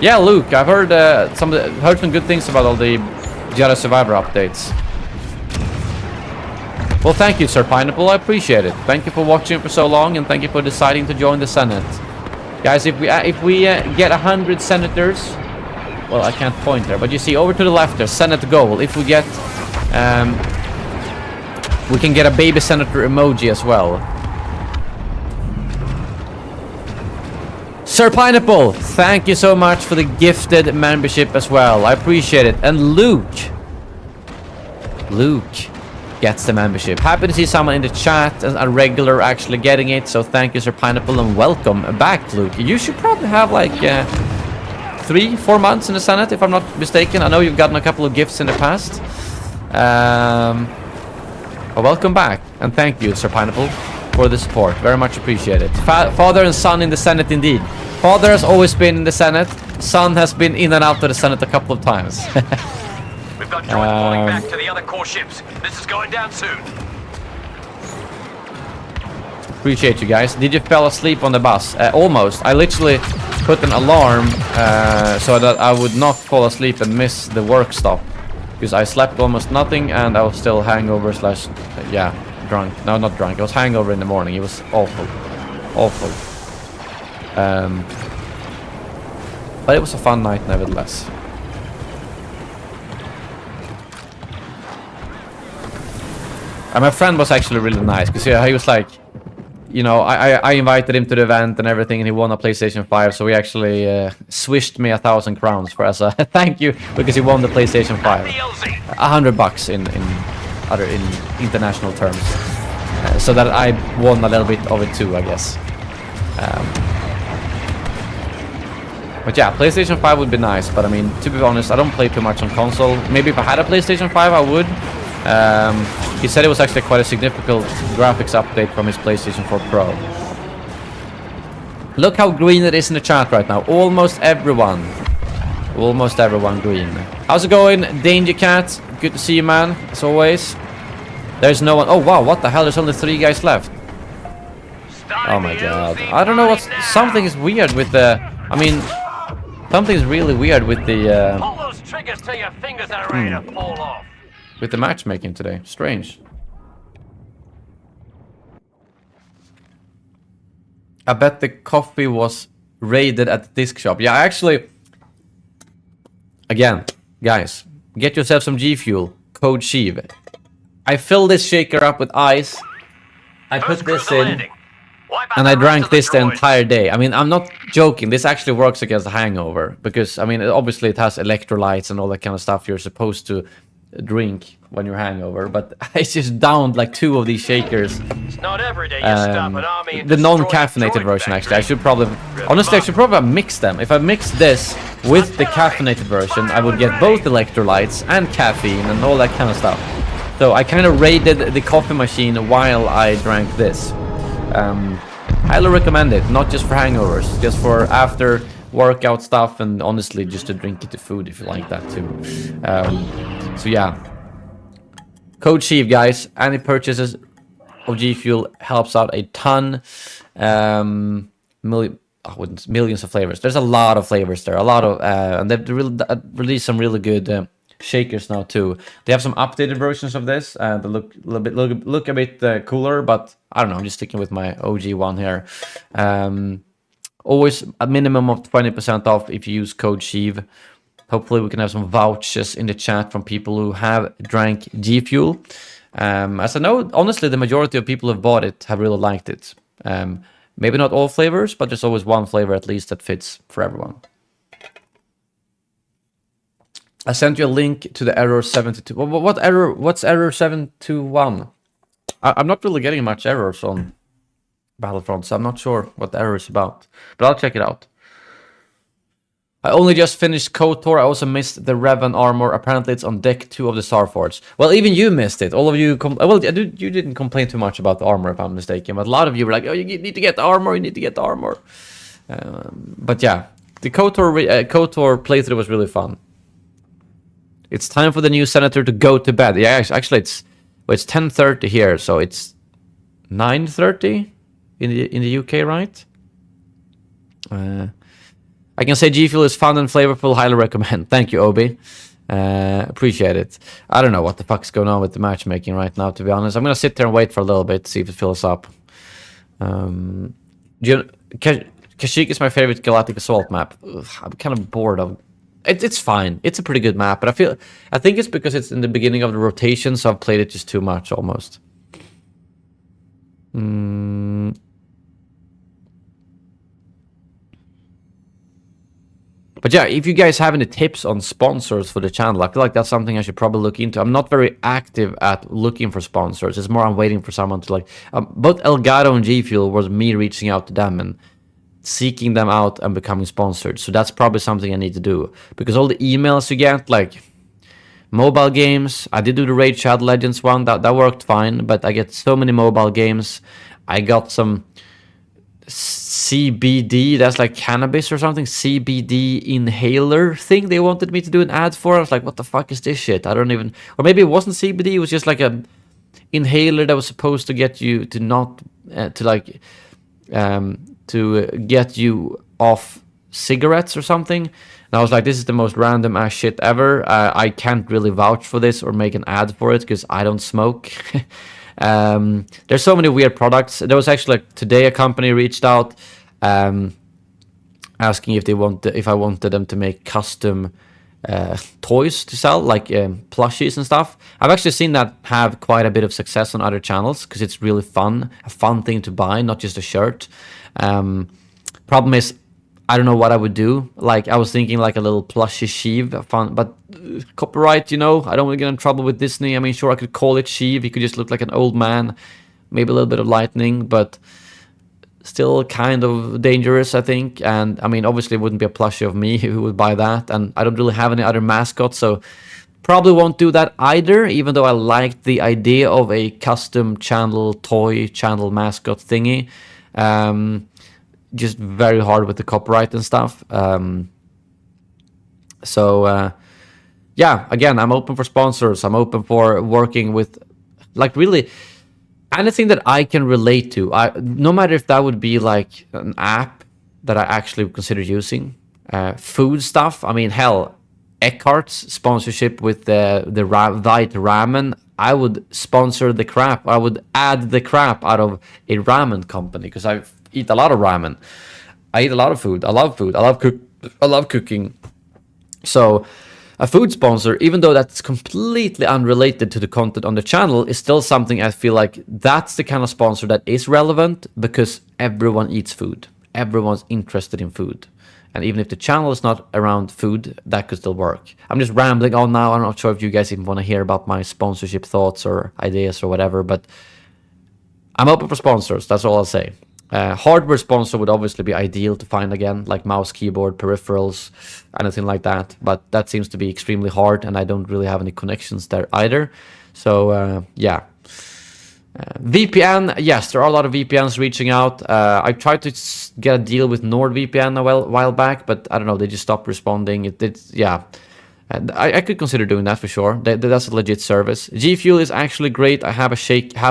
Yeah, Luke, I've heard some good things about all the Jedi Survivor updates. Well, thank you, Sir Pineapple. I appreciate it. Thank you for watching for so long, and thank you for deciding to join the Senate, guys. If we get 100 senators, well, I can't point there, but you see over to the left there, Senate goal. If we get, we can get a baby senator emoji as well. Sir Pineapple, thank you so much for the gifted membership as well. I appreciate it. And Luke gets the membership. Happy to see someone in the chat, a regular actually getting it. So thank you, Sir Pineapple, and welcome back, Luke. You should probably have like 3-4 months in the Senate, if I'm not mistaken. I know you've gotten a couple of gifts in the past. Well, welcome back, and thank you, Sir Pineapple, for the support. Very much appreciated. Father and son in the Senate, indeed. Father has always been in the Senate. Son has been in and out of the Senate a couple of times. We've got droids falling back to the other core ships. This is going down soon. Appreciate you guys. Did you fall asleep on the bus? Almost. I literally put an alarm so that I would not fall asleep and miss the work stop. Because I slept almost nothing and I was still hangover slash, yeah, drunk. No, not drunk. I was hangover in the morning. It was awful. Awful. But it was a fun night nevertheless. And my friend was actually really nice because he was like, you know, I invited him to the event and everything, and he won a PlayStation 5. So he actually swished me 1,000 crowns for as a thank you because he won the PlayStation 5. $100 in international terms, so that I won a little bit of it too, I guess. But yeah, PlayStation 5 would be nice. But I mean, to be honest, I don't play too much on console. Maybe if I had a PlayStation 5, I would. He said it was actually quite a significant graphics update from his PlayStation 4 Pro. Look how green it is in the chat right now. Almost everyone green. How's it going, Danger Cat? Good to see you, man, as always. There's no one. Oh wow, what the hell? There's only 3 guys left. Oh my god. I don't know what's... Something is weird with the... I mean, something's really weird with the... Pull those triggers till your fingers are ready to fall off. With the matchmaking today. Strange. I bet the coffee was raided at the disc shop. Yeah, actually... Again, guys, get yourself some G Fuel. Code Sheev. I filled this shaker up with ice. I put this in. And I drank this the entire day. I mean, I'm not joking. This actually works against a hangover. Because, I mean, obviously it has electrolytes and all that kind of stuff you're supposed to drink when you're hangover, but I just downed like 2 of these shakers. It's not every day you stop an army and the non-caffeinated version, actually. I should probably mix them. If I mix this with the caffeinated version, I would get both electrolytes and caffeine and all that kind of stuff. So I kind of raided the coffee machine while I drank this. Highly recommend it, not just for hangovers, just for after workout stuff, and honestly just to drink it to food if you like that too. So yeah, code Sheev, guys. Any purchases of G Fuel helps out a ton. Millions of flavors. There's a lot of flavors there, a lot of and they've released some really good shakers now too. They have some updated versions of this that look a bit cooler, but I don't know, I'm just sticking with my OG one here. Always a minimum of 20% off if you use code Sheev. Hopefully we can have some vouchers in the chat from people who have drank G Fuel. As I know, honestly, the majority of people who have bought it have really liked it. Maybe not all flavors, but there's always one flavor at least that fits for everyone. I sent you a link to the error 72. What error? What's error 721? I'm not really getting much errors on Battlefront, so I'm not sure what the error is about, but I'll check it out. I only just finished KOTOR. I also missed the Revan armor. Apparently it's on deck 2 of the Starforge. Well, even you missed it. All of you well, you didn't complain too much about the armor, if I'm mistaken, but a lot of you were like, oh, you need to get the armor, you need to get the armor. But yeah, the KOTOR playthrough was really fun. It's time for the new senator to go to bed. Yeah, actually it's 10:30 here, so it's 9:30 in the UK, right? I can say G Fuel is fun and flavorful. Highly recommend. Thank you, Obi. Appreciate it. I don't know what the fuck's going on with the matchmaking right now, to be honest. I'm gonna sit there and wait for a little bit, see if it fills up. Kashyyyk is my favorite Galactic Assault map. Ugh, I'm kind of bored of. It's fine. It's a pretty good map, but I think it's because it's in the beginning of the rotation, so I've played it just too much almost. But yeah, if you guys have any tips on sponsors for the channel, I feel like that's something I should probably look into. I'm not very active at looking for sponsors. It's more I'm waiting for someone to like... both Elgato and G Fuel was me reaching out to them and seeking them out and becoming sponsored. So that's probably something I need to do. Because all the emails you get, like... mobile games, I did do the Raid Shadow Legends one, that worked fine. But I get so many mobile games. I got some... CBD, that's like cannabis or something, CBD inhaler thing they wanted me to do an ad for. I was like, what the fuck is this shit? I don't even... Or maybe it wasn't CBD, it was just like a inhaler that was supposed to get you to not... to get you off cigarettes or something. And I was like, this is the most random ass shit ever. I can't really vouch for this or make an ad for it because I don't smoke. There's so many weird products. There was actually like today a company reached out asking if I wanted them to make custom toys to sell, like plushies and stuff. I've actually seen that have quite a bit of success on other channels because it's really fun, a fun thing to buy, not just a shirt. Problem is, I don't know what I would do. Like, I was thinking like a little plushie sheave, fun, but copyright, you know, I don't want to get in trouble with Disney. I mean, sure, I could call it sheave. He could just look like an old man, maybe a little bit of lightning, but still kind of dangerous, I think. And I mean, obviously, it wouldn't be a plushie of me who would buy that. And I don't really have any other mascots, so probably won't do that either, even though I liked the idea of a custom channel, toy channel mascot thingy. Just very hard with the copyright and stuff. Yeah, again, I'm open for sponsors. I'm open for working with, like, really anything that I can relate to. No matter if that would be like an app that I actually consider using, food stuff. I mean, hell, Eckhart's sponsorship with the Vite Ramen. I would sponsor the crap. I would add the crap out of a ramen company because I eat a lot of ramen. I eat a lot of food. I love food. I love cooking. So a food sponsor, even though that's completely unrelated to the content on the channel, is still something I feel like that's the kind of sponsor that is relevant because everyone eats food. Everyone's interested in food. And even if the channel is not around food, that could still work. I'm just rambling on now. I'm not sure if you guys even want to hear about my sponsorship thoughts or ideas or whatever, but I'm open for sponsors. That's all I'll say. Hardware sponsor would obviously be ideal to find again, like mouse, keyboard, peripherals, anything like that. But that seems to be extremely hard, and I don't really have any connections there either. So, yeah. VPN, yes, there are a lot of VPNs reaching out. I tried to get a deal with NordVPN a while back, but I don't know, they just stopped responding. Yeah. I could consider doing that for sure. That's a legit service. G Fuel is actually great. I have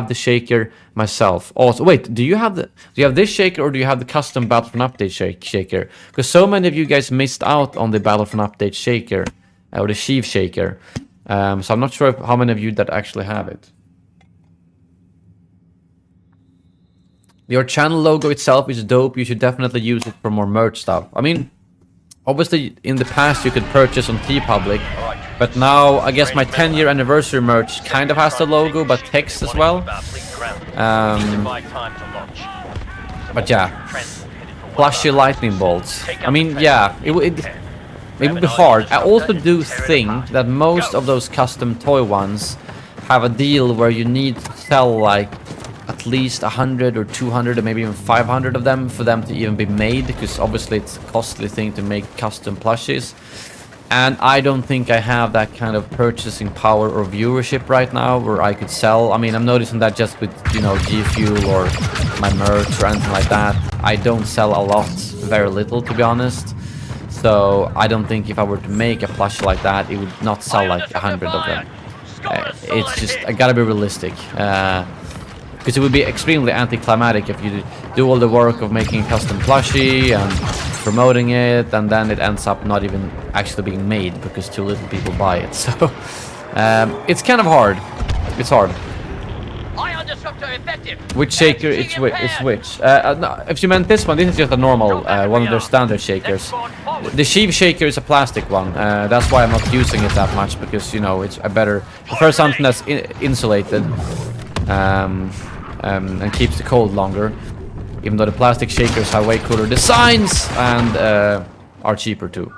the shaker myself. Also, wait, do you have this shaker or do you have the custom Battlefront update shaker? Because so many of you guys missed out on the Battlefront update shaker or the sheave shaker. So I'm not sure how many of you that actually have it. Your channel logo itself is dope. You should definitely use it for more merch stuff. I mean, obviously, in the past, you could purchase on TeePublic, but now, I guess my 10-year anniversary merch kind of has the logo, but text as well. But yeah, plushy lightning bolts. I mean, yeah, it would be hard. I also do think that most of those custom toy ones have a deal where you need to sell, like, at least 100 or 200 or maybe even 500 of them for them to even be made, because obviously it's a costly thing to make custom plushies. And I don't think I have that kind of purchasing power or viewership right now where I could sell. I mean, I'm noticing that just with, you know, G Fuel or my merch or anything like that. I don't sell a lot, very little, to be honest. So I don't think if I were to make a plushie like that, it would not sell like 100 of them. It's just, I gotta be realistic. Because it would be extremely anticlimactic if you do all the work of making a custom plushie and promoting it, and then it ends up not even actually being made because too little people buy it. So it's kind of hard. It's hard. Which shaker is which? No, if you meant this one, this is just a normal one of their standard shakers. The sheave shaker is a plastic one. That's why I'm not using it that much, because, you know, it's a better, prefer something that's insulated. And keeps the cold longer, even though the plastic shakers have way cooler designs and are cheaper too.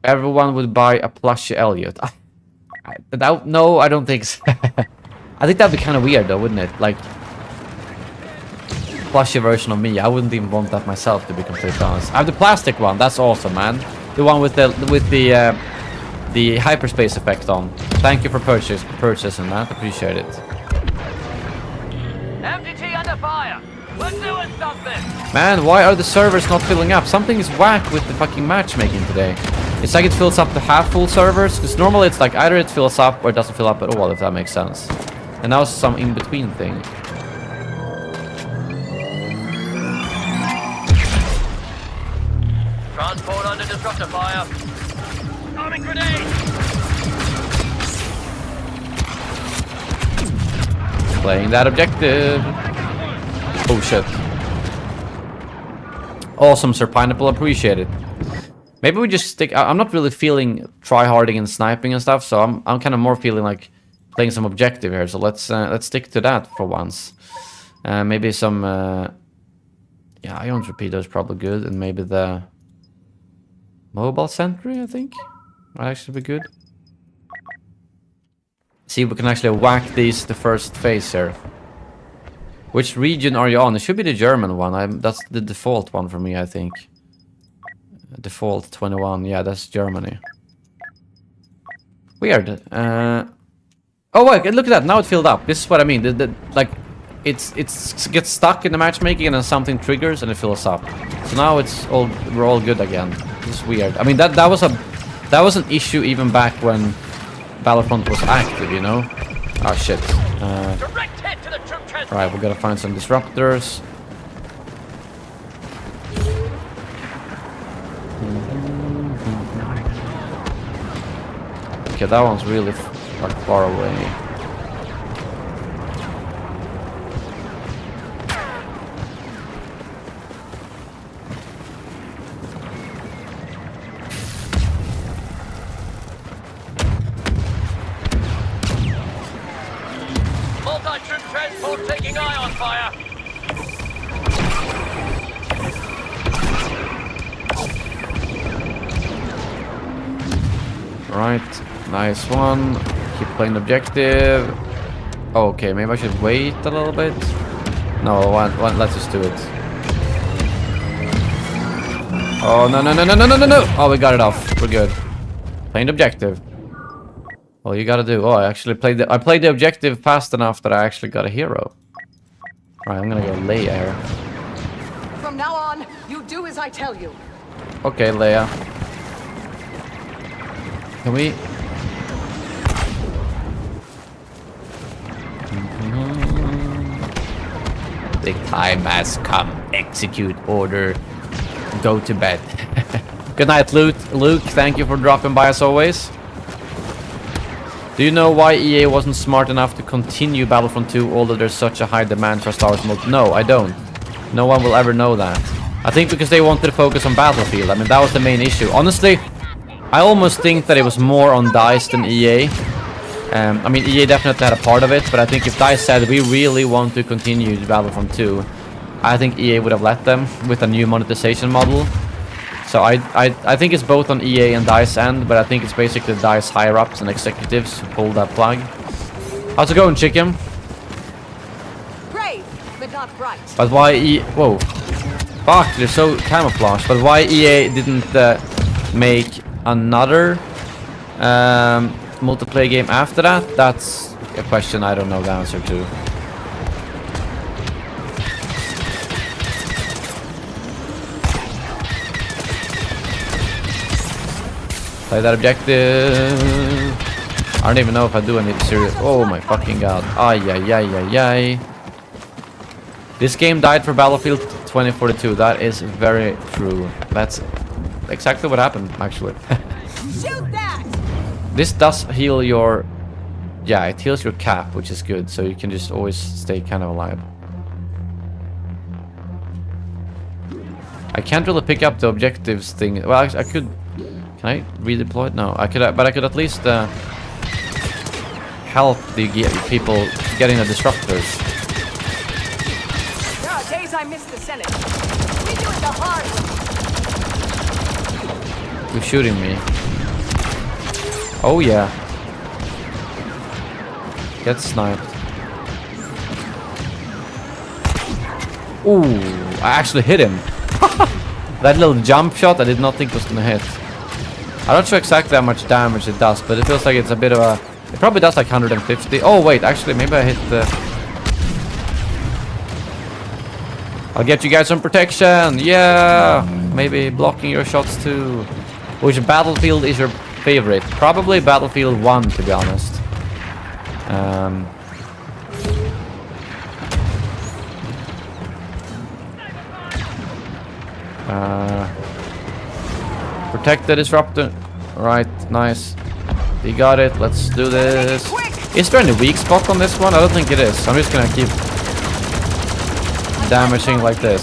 Everyone would buy a plushie Elliot. No, I don't think so. I think that'd be kind of weird though, wouldn't it? Like, plushie version of me. I wouldn't even want that myself, to be completely honest. I have the plastic one. That's awesome, man. The one with the hyperspace effect on. Thank you for purchasing that. Appreciate it. MTT under fire. We're doing something. Man, why are the servers not filling up? Something is whack with the fucking matchmaking today. It's like it fills up to half full servers, because normally it's like either it fills up or it doesn't fill up at all, if that makes sense. And now it's some in-between thing. Transport under disruptor fire. Arming grenade. Playing that objective. Oh shit. Awesome, Sir Pineapple, appreciate it. Maybe we just stick. I'm not really feeling try-harding and sniping and stuff, so I'm kind of more feeling like playing some objective here. So let's stick to that for once. Maybe some yeah, ion torpedo is probably good, and maybe the mobile sentry, I think, might actually be good. See if we can actually whack these the first phase here. Which region are you on? It should be the German one. That's the default one for me, I think. Default 21. Yeah, that's Germany. Weird. Oh wait, look at that. Now it filled up. This is what I mean. Like, it gets stuck in the matchmaking and then something triggers and it fills up. So now we're all good again. This is weird. I mean, that was an issue even back when Battlefront was active, you know. Oh shit. Direct hit to the troop transport. Right, we gotta find some disruptors. Okay, that one's really far away. Multi-troop transport taking ion fire. Right, nice one. Keep playing objective. Okay, maybe I should wait a little bit. No, let's just do it. Oh, no. Oh, we got it off. We're good. Playing the objective. All you gotta do. Oh, I actually played the objective fast enough that I actually got a hero. Alright, I'm gonna go Leia here. From now on, you do as I tell you. Okay, Leia. Can we? The time has come. Execute order. Go to bed. Good night, Luke. Thank you for dropping by as always. Do you know why EA wasn't smart enough to continue Battlefront 2 although there's such a high demand for Star Wars mode? No, I don't. No one will ever know that. I think because they wanted to focus on Battlefield. I mean, that was the main issue. Honestly, I almost think that it was more on DICE than EA. I mean, EA definitely had a part of it, but I think if DICE said we really want to continue Battlefront 2, I think EA would have let them with a new monetization model. So I think it's both on EA and DICE end, but I think it's basically DICE higher-ups and executives who pulled that plug. How's it going, chicken? Brave, but not bright. But why EA... Whoa. Fuck, they're so camouflaged. But why EA didn't make another multiplayer game after that? That's a question I don't know the answer to. Play that objective. I don't even know if I do any serious... Oh my fucking god. Ay. This game died for Battlefield 2042. That is very true. That's exactly what happened, actually. Shoot that! This does heal your... Yeah, it heals your cap, which is good. So you can just always stay kind of alive. I can't really pick up the objectives thing. Well, I could... Can I redeploy it? No, I could, but I could at least help the people getting the disruptors. There are days I miss the Senate. We do it the hard way. You're shooting me. Oh yeah. Get sniped. Ooh, I actually hit him. That little jump shot I did not think was gonna hit. I'm not sure exactly how much damage it does, but it feels like it's a bit of a... It probably does like 150. Oh wait, actually maybe I hit the... I'll get you guys some protection. Yeah, maybe blocking your shots too. Which battlefield is your favorite? Probably Battlefield 1, to be honest. Protect the disruptor. Right, nice. You got it. Let's do this. Is there any weak spot on this one? I don't think it is. I'm just gonna keep damaging like this.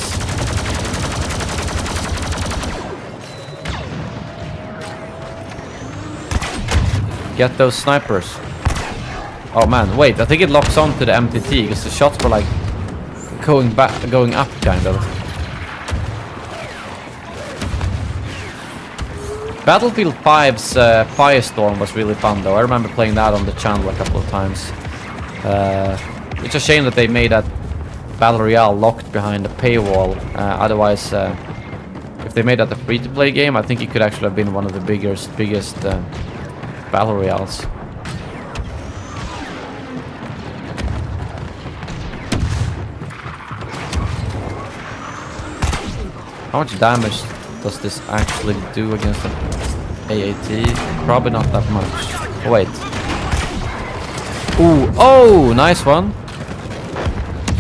Get those snipers. Oh man, wait, I think it locks on to the MTT because the shots were like going up kind of. Battlefield 5's Firestorm was really fun though. I remember playing that on the channel a couple of times. It's a shame that they made that Battle Royale locked behind a paywall. Otherwise, if they made that a free-to-play game, I think it could actually have been one of the biggest Battle Royales. How much damage does this actually do against an AAT? Probably not that much. Oh, wait. Ooh, oh, nice one.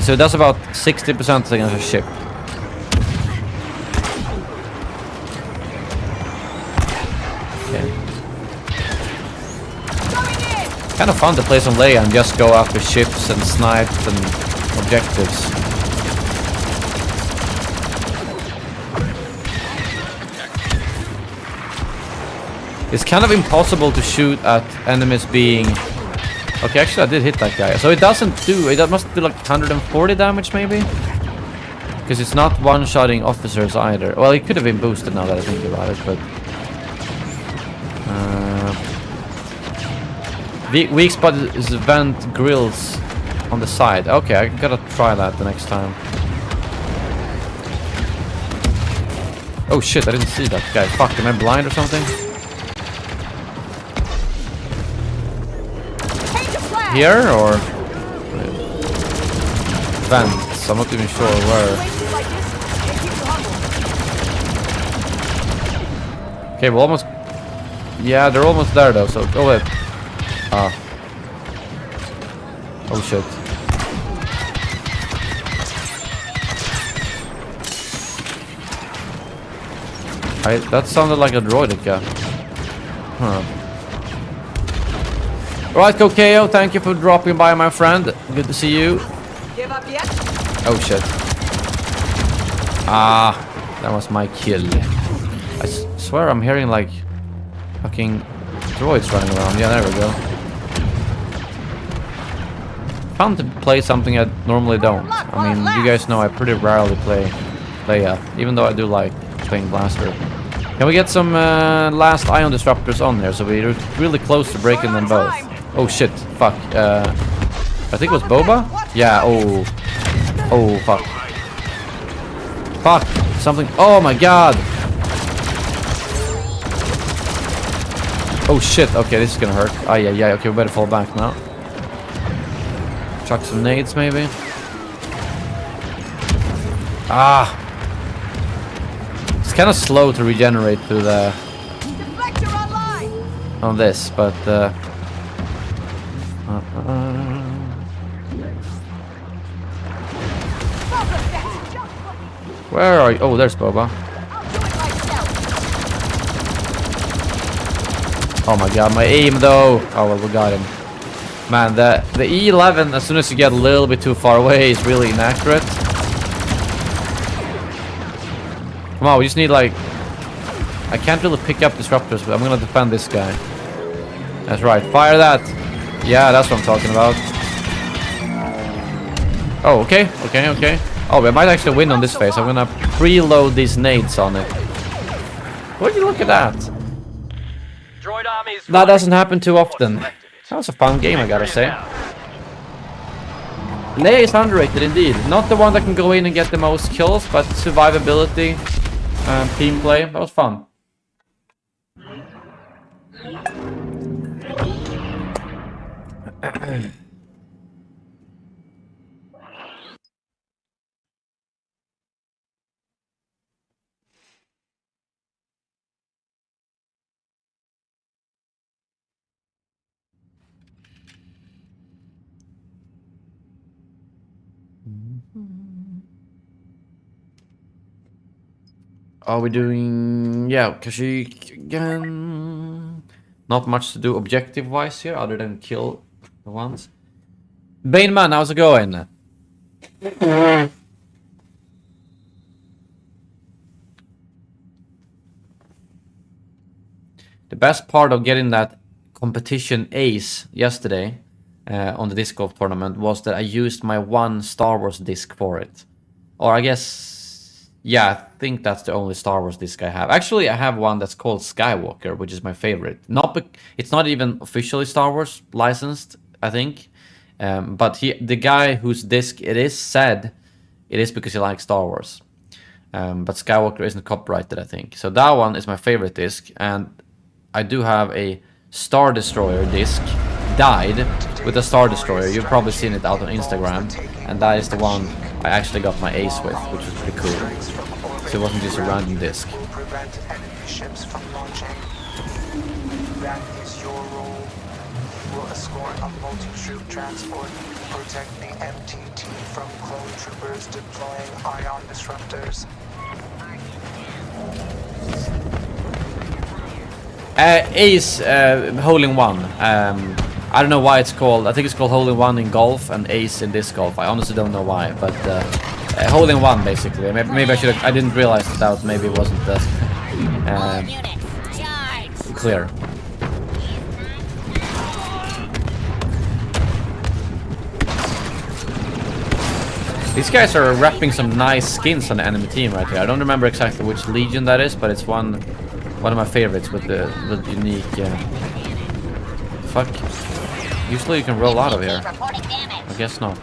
So it does about 60% against a ship. Okay. Kind of fun to play some Leia and just go after ships and snipes and objectives. It's kind of impossible to shoot at enemies being... Okay, actually I did hit that guy. So it doesn't do... It must do like 140 damage maybe? Because it's not one-shotting officers either. Well, it could have been boosted now that I think about it, but... weak spot is vent grills on the side. Okay, I gotta try that the next time. Oh shit, I didn't see that guy. Fuck, am I blind or something? Here or vents? I'm not even sure where. Okay, we're almost. Yeah, they're almost there though. So go ahead. Ah. Oh shit. That sounded like a droidica. Huh. Right, Kokeo, thank you for dropping by, my friend. Good to see you. Give up yet? Oh shit. Ah, that was my kill. I swear I'm hearing like fucking droids running around. Yeah, there we go. Fun to play something I normally don't. I mean, you guys know I pretty rarely play Leia, even though I do like playing Blaster. Can we get some last ion disruptors on there so we're really close to breaking them both? Oh shit, fuck. I think it was Boba? Yeah, oh. Oh, fuck. Fuck, something. Oh my god. Oh shit, okay, this is gonna hurt. Ah, yeah, okay, we better fall back now. Chuck some nades maybe. Ah. It's kind of slow to regenerate through the... on this, but... Where are you? Oh, there's Boba. Oh my god, my aim though. Oh well, we got him. Man, the E11, as soon as you get a little bit too far away, is really inaccurate. Come on, we just need like... I can't really pick up disruptors, but I'm gonna defend this guy. That's right, fire that. Yeah, that's what I'm talking about. Oh, okay. Oh, we might actually win on this phase. I'm gonna preload these nades on it. Would you look at that? Droid army enemy's That doesn't happen too often. That was a fun game, I gotta say. Leia is underrated indeed. Not the one that can go in and get the most kills, but survivability, team play, that was fun. Are we doing... Yeah, Kashyyyk again. Not much to do objective-wise here, other than kill the ones. Bane Man, how's it going? The best part of getting that competition ace yesterday on the disc golf tournament was that I used my one Star Wars disc for it. Or I guess... Yeah, I think that's the only Star Wars disc I have. Actually, I have one that's called Skywalker, which is my favorite. It's not even officially Star Wars licensed, I think. But the guy whose disc it is said it is because he likes Star Wars. But Skywalker isn't copyrighted, I think. So that one is my favorite disc. And I do have a Star Destroyer disc, dyed with a Star Destroyer. You've probably seen it out on Instagram. And that is the one I actually got my ace with, which was pretty cool. So it wasn't just a random disc. Prevent enemy ships from launching. That is your role. You will escort a multi-troop transport, protect the MTT from clone troopers deploying ion disruptors. Ace, hole-in-one. I don't know why it's called. I think it's called hole-in-one in golf and ace in disc golf. I honestly don't know why, but hole-in-one basically. Maybe I didn't realize that maybe it wasn't clear. These guys are wrapping some nice skins on the enemy team right here. I don't remember exactly which legion that is, but it's one of my favorites with the unique. Fuck. Usually you can roll out of here. I guess not.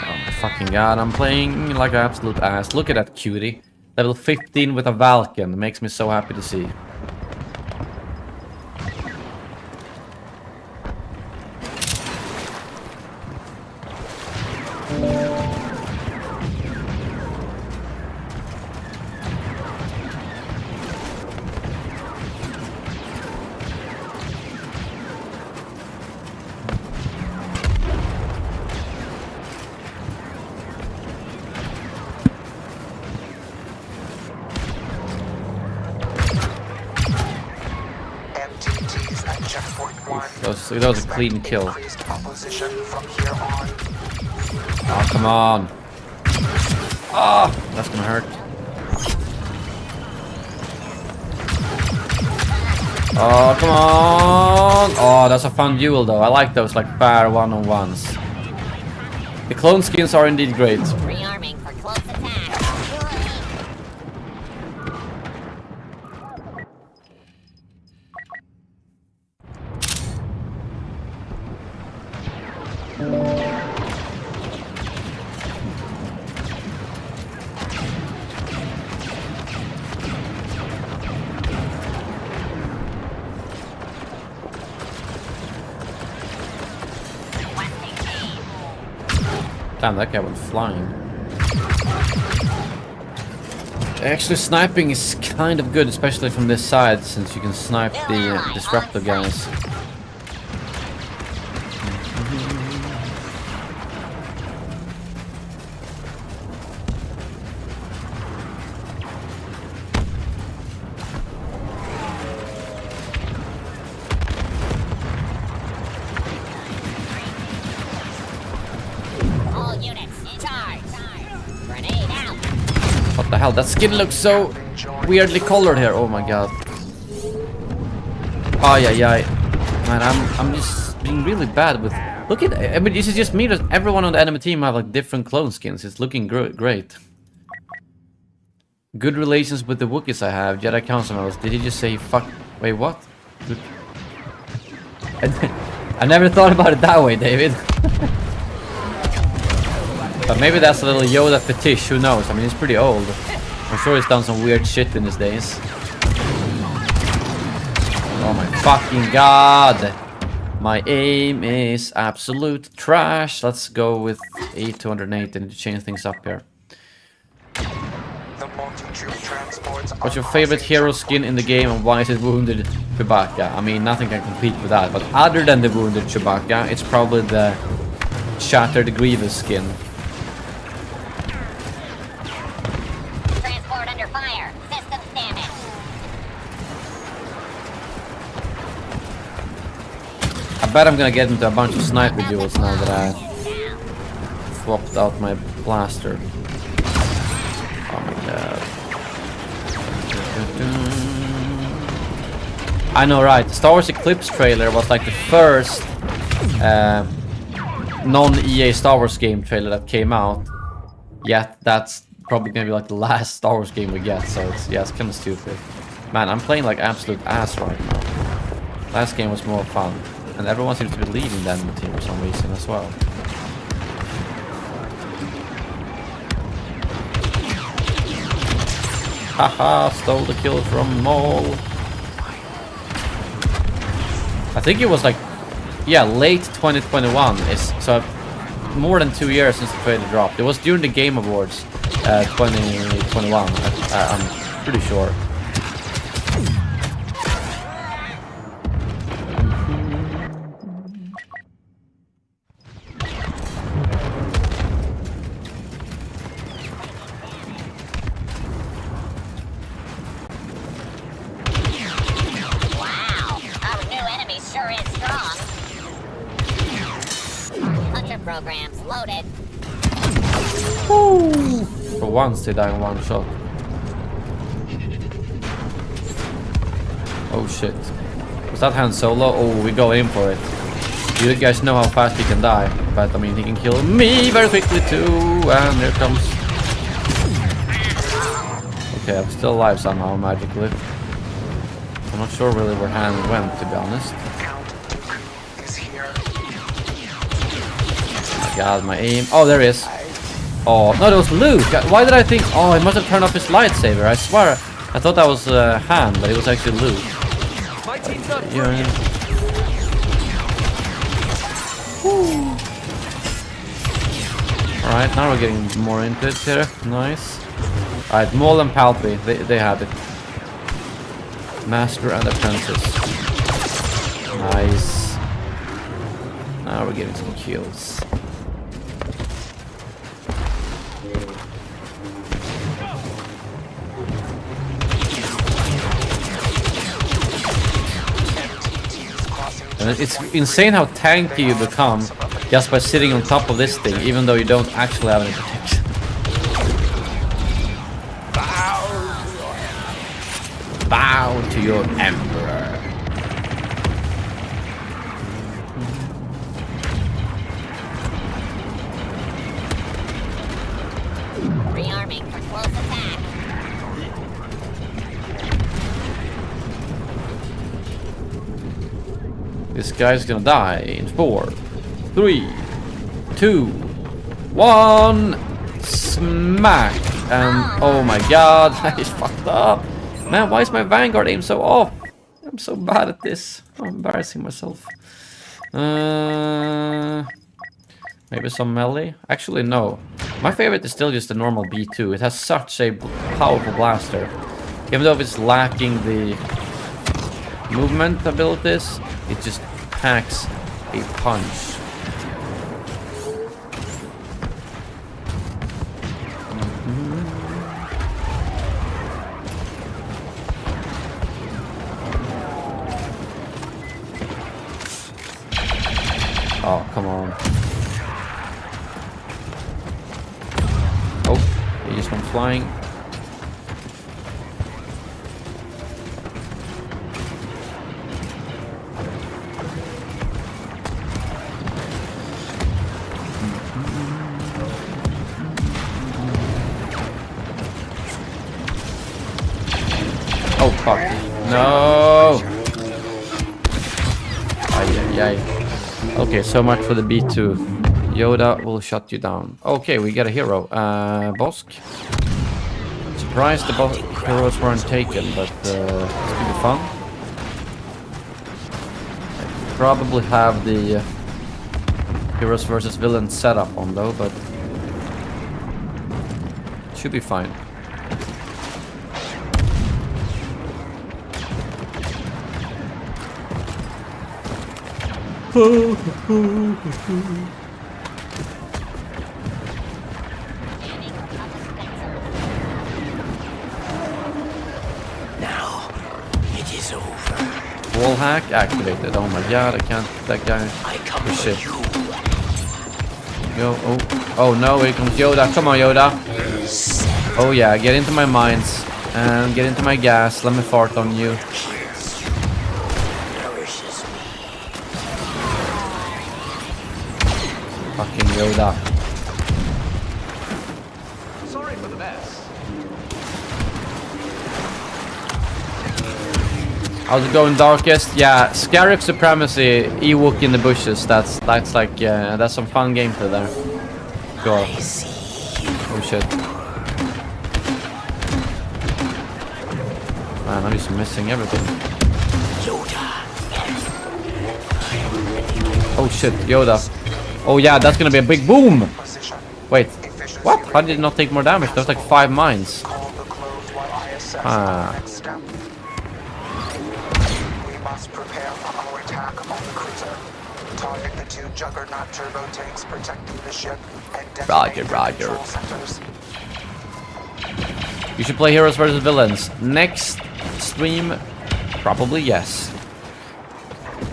Oh my fucking god, I'm playing like an absolute ass. Look at that cutie. Level 15 with a Valken. Makes me so happy to see. That was a clean kill. Oh, come on. Oh, that's gonna hurt. Oh, come on. Oh, that's a fun duel though. I like those like fair one-on-ones. The clone skins are indeed great. Rearming for close attack. Damn, that guy went flying. Actually, sniping is kind of good, especially from this side, since you can snipe the disruptor guys. What the hell? That skin looks so weirdly colored here. Oh my god. Ay ay ay. Man, I'm just being really bad with. Look at. I mean, this is just me. Everyone on the enemy team have like different clone skins. It's looking great. Good relations with the Wookiees I have. Jedi Council members. Did he just say fuck? Wait, what? I never thought about it that way, David. But maybe that's a little Yoda fetish. Who knows? I mean, he's pretty old. I'm sure he's done some weird shit in his days. Oh my fucking god. My aim is absolute trash. Let's go with 8208 and change things up here. The multi-troop transports What's your favorite hero skin in the game and why is it Wounded Chewbacca? I mean, nothing can compete with that. But other than the Wounded Chewbacca, it's probably the Shattered Grievous skin. Transport under fire. Systems damaged. I bet I'm gonna get into a bunch of sniper duels now that I swapped out my blaster. Oh my god. I know, right? The Star Wars Eclipse trailer was like the first non-EA Star Wars game trailer that came out. Yet that's probably gonna be like the last Star Wars game we get, so it's, yeah, it's kind of stupid. Man, I'm playing like absolute ass right now. Last game was more fun. And everyone seems to be leaving that team for some reason as well. Haha, stole the kill from Maul. I think it was like, yeah, late 2021. So more than 2 years since the trailer dropped. It was during the Game Awards 2021. I'm pretty sure. Programs loaded. Woo! For once they die in one shot. Oh shit. Was that Han Solo? Oh, we go in for it. You guys know how fast he can die. But I mean, he can kill me very quickly too. And there comes... Okay, I'm still alive somehow, magically. I'm not sure really where Han went, to be honest. God, my aim. Oh, there he is. Oh, no, that was Luke. Why did I think... Oh, he must have turned off his lightsaber. I swear. I thought that was Han, but it was actually Luke. My team's not Alright, now we're getting more into it here. Nice. Alright, Maul and Palpy. They have it. Master and Apprentice. Nice. Now we're getting some kills. And it's insane how tanky you become just by sitting on top of this thing, even though you don't actually have any protection. Bow to your emperor. Rearming for close attack. This guy's gonna die in 4, 3, 2, 1. Smack! And oh my god, I fucked up. Man, why is my Vanguard aim so off? I'm so bad at this. I'm embarrassing myself. Maybe some melee? Actually, no. My favorite is still just the normal B2. It has such a powerful blaster. Even though it's lacking the movement abilities, it just packs a punch. Oh, come on. Oh, he just went flying. Ay. Okay, so much for the B2. Yoda will shut you down. Okay, we get a hero. Bosk. Surprised the heroes weren't taken, but this could be fun. I probably have the heroes versus villains setup on though, but should be fine. Now, it is over. Wall hack activated. Oh my god, I can't. That guy. I come Oh, for shit. you. Yo, oh no, here comes Yoda. Come on, Yoda. Oh yeah, get into my mines and get into my gas. Let me fart on you. Nourishes me. Fucking Yoda. Sorry for the mess. How's it going, Darkest? Yeah, Scarif Supremacy, Ewok in the bushes. That's like that's some fun gameplay there. Go. Oh shit. Man, I'm just missing everything. Oh shit, Yoda. Oh yeah, that's gonna be a big boom! Position. Wait, Efficiency what? How rate. did it not take more damage? That was like 5 mines. Call the close while I assess Ah. the next step. We must prepare for our attack on the cruiser. Target the 2 Juggernaut turbo tanks protecting the ship and detonate the Roger. control centers. You should play heroes versus villains. Next stream, probably yes.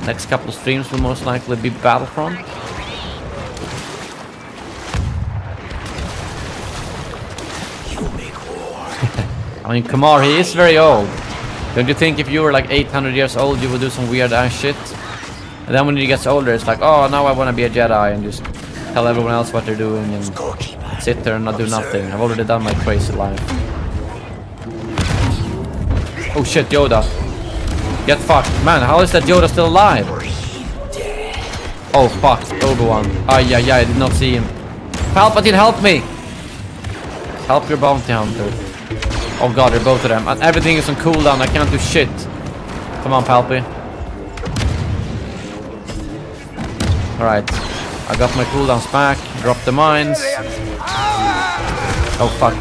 Next couple of streams will most likely be Battlefront. I mean, Kamar, he is very old. Don't you think if you were like 800 years old, you would do some weird ass shit? And then when he gets older, it's like, oh, now I want to be a Jedi and just tell everyone else what they're doing and sit there and not do nothing. I've already done my crazy life. Oh shit, Yoda. Get fucked. Man, how is that Yoda still alive? Oh fuck, Obi-Wan. Yeah, I did not see him. Palpatine, help me! Help your bounty hunter. Oh god, they're both of them. And everything is on cooldown, I can't do shit. Come on, Palpy. Alright. I got my cooldowns back. Drop the mines. Oh fuck.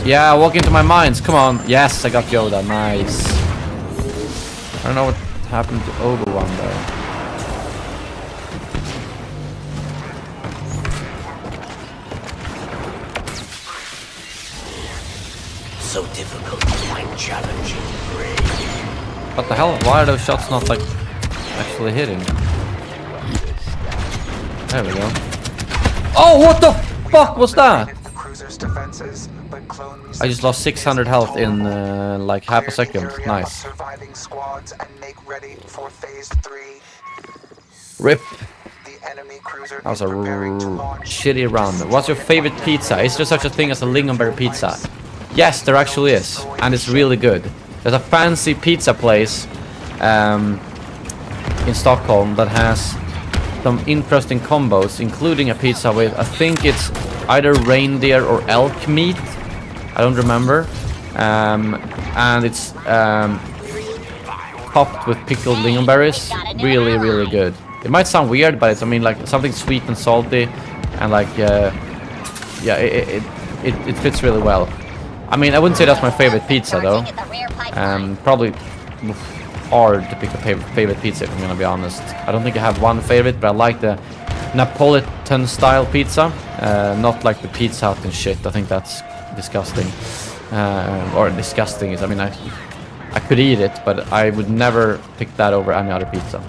Yeah, walk into my mines. Come on. Yes, I got Yoda. Nice. I don't know what happened to Obi-Wan there. So difficult to find challenging prey. What the hell? Why are those shots not like actually hitting? There we go. Oh, what the fuck was that? The cruiser's defenses, but clone I just lost 600 health in like half a second. Area of Nice. surviving squads and make ready for phase 3. Rip. The enemy cruiser That was is a preparing to launch. shitty round. What's your favorite pizza? Is there such a thing as a lingonberry pizza? Yes, there actually is, and it's really good. There's a fancy pizza place in Stockholm that has some interesting combos, including a pizza with, I think it's either reindeer or elk meat. I don't remember. And it's topped with pickled lingonberries. Really, really good. It might sound weird, but it's, I mean, like something sweet and salty, and like, yeah, it fits really well. I mean, I wouldn't say that's my favorite pizza though. Probably hard to pick a favorite pizza if I'm gonna be honest. I don't think I have one favorite, but I like the Napolitan style pizza, not like the Pizza Hut and shit. I think that's disgusting. Or disgusting is, I mean, I could eat it, but I would never pick that over any other pizza.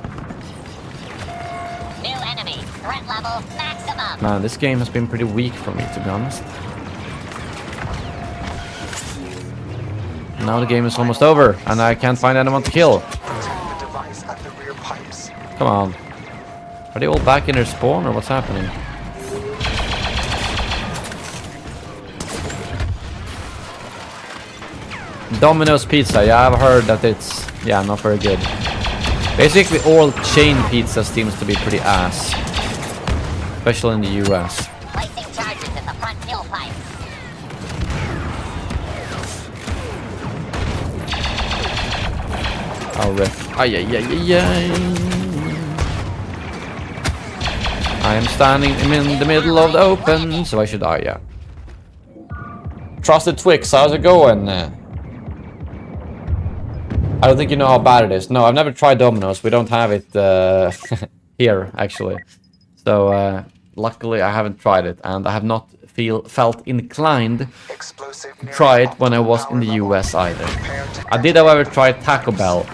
New enemy. Threat level maximum. Man, this game has been pretty weak for me, to be honest. Now the game is almost over, and I can't find anyone to kill. Protect the device at the rear pipes. Come on. Are they all back in their spawn, or what's happening? Domino's Pizza, yeah, I've heard that it's, yeah, not very good. Basically, all chain pizza seems to be pretty ass, especially in the US. Placing charges in the front kill pipe. I'll rip. Ay, ay, ay, ay, ay. I am standing in the middle of the open, so I should die, yeah. Trusted Twix, how's it going? I don't think you know how bad it is. No, I've never tried Domino's. We don't have it here, actually. So, luckily I haven't tried it, and I have not felt inclined to try it when I was in the US either. I did, however, try Taco Bell.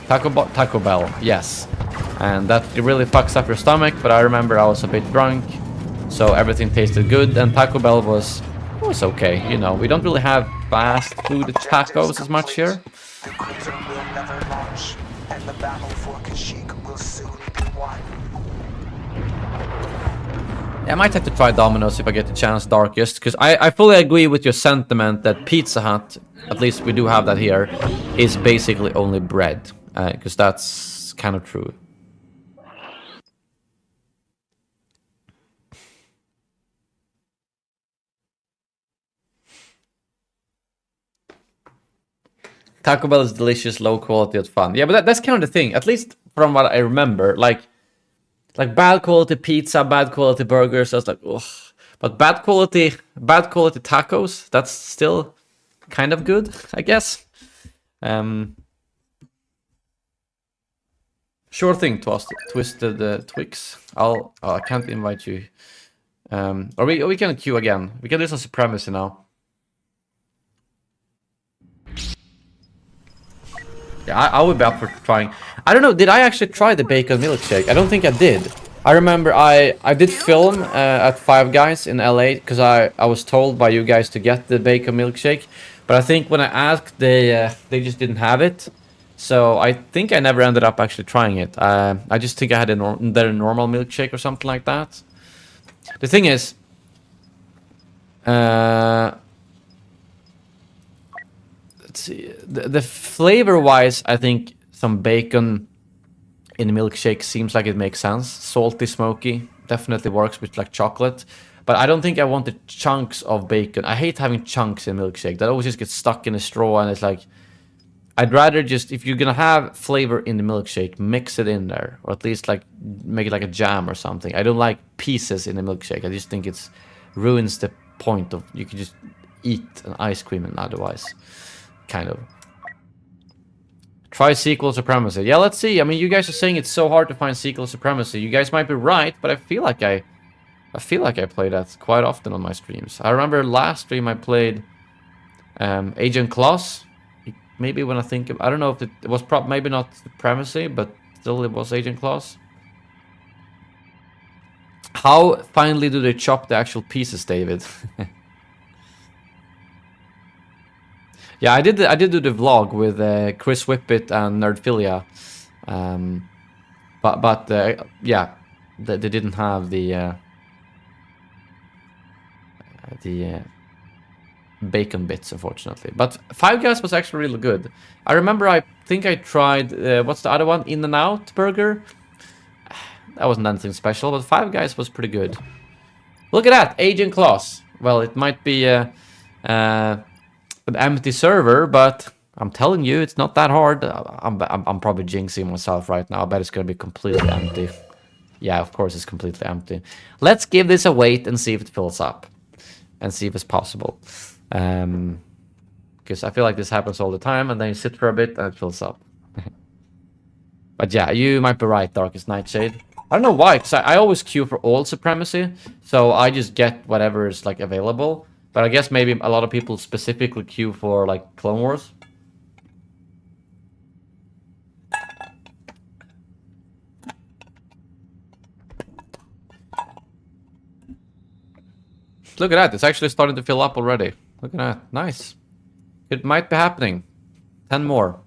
Taco Bell, yes. And that really fucks up your stomach, but I remember I was a bit drunk, so everything tasted good, and Taco Bell was okay. You know, we don't really have fast food tacos as much here. The cruiser will never launch, and the battle for Kashyyyk will soon be won. Yeah, I might have to try Domino's if I get the chance, Darkest, because I fully agree with your sentiment that Pizza Hut, at least we do have that here, is basically only bread, because that's kind of true. Taco Bell is delicious, low quality, and fun. Yeah, but that's kind of the thing. At least from what I remember, like bad quality pizza, bad quality burgers. I was like, ugh. But bad quality tacos. That's still kind of good, I guess. Sure thing, Twisted Twix. I can't invite you. Or we can queue again. We can do some supremacy now. Yeah, I would be up for trying. I don't know, did I actually try the bacon milkshake? I don't think I did. I remember I did film at Five Guys in LA because I was told by you guys to get the bacon milkshake. But I think when I asked, they just didn't have it. So I think I never ended up actually trying it. I just think I had their normal milkshake or something like that. The thing is, let's see, the flavor-wise, I think some bacon in a milkshake seems like it makes sense. Salty, smoky, definitely works with like chocolate. But I don't think I want the chunks of bacon. I hate having chunks in milkshake. That always just gets stuck in a straw, and it's like, I'd rather just, if you're gonna have flavor in the milkshake, mix it in there, or at least like make it like a jam or something. I don't like pieces in the milkshake. I just think it's ruins the point of, you can just eat an ice cream and otherwise, kind of. Try sequel supremacy. Yeah, let's see. I mean, you guys are saying it's so hard to find sequel supremacy. You guys might be right, but I feel like I play that quite often on my streams. I remember last stream I played Agent Claus. Maybe when I think of, I don't know if it was maybe not supremacy, but still it was Agent Claus. How finally do they chop the actual pieces, David? Yeah, I did do the vlog with Chris Whippet and Nerdphilia, but yeah, they didn't have the bacon bits, unfortunately. But Five Guys was actually really good. I remember, I think I tried what's the other one, In-N-Out burger. That wasn't anything special, but Five Guys was pretty good. Look at that, Agent Claus. Well, it might be an empty server, but I'm telling you, it's not that hard. I'm probably jinxing myself right now. I bet it's gonna be completely empty. Yeah, of course it's completely empty. Let's give this a wait and see if it fills up, and see if it's possible. Because I feel like this happens all the time, and then you sit for a bit and it fills up. But yeah, you might be right, Darkest Nightshade. I don't know why, because I always queue for all supremacy, so I just get whatever is like available. But I guess maybe a lot of people specifically queue for like Clone Wars. Look at that, it's actually starting to fill up already. Look at that, nice. It might be happening. 10 more.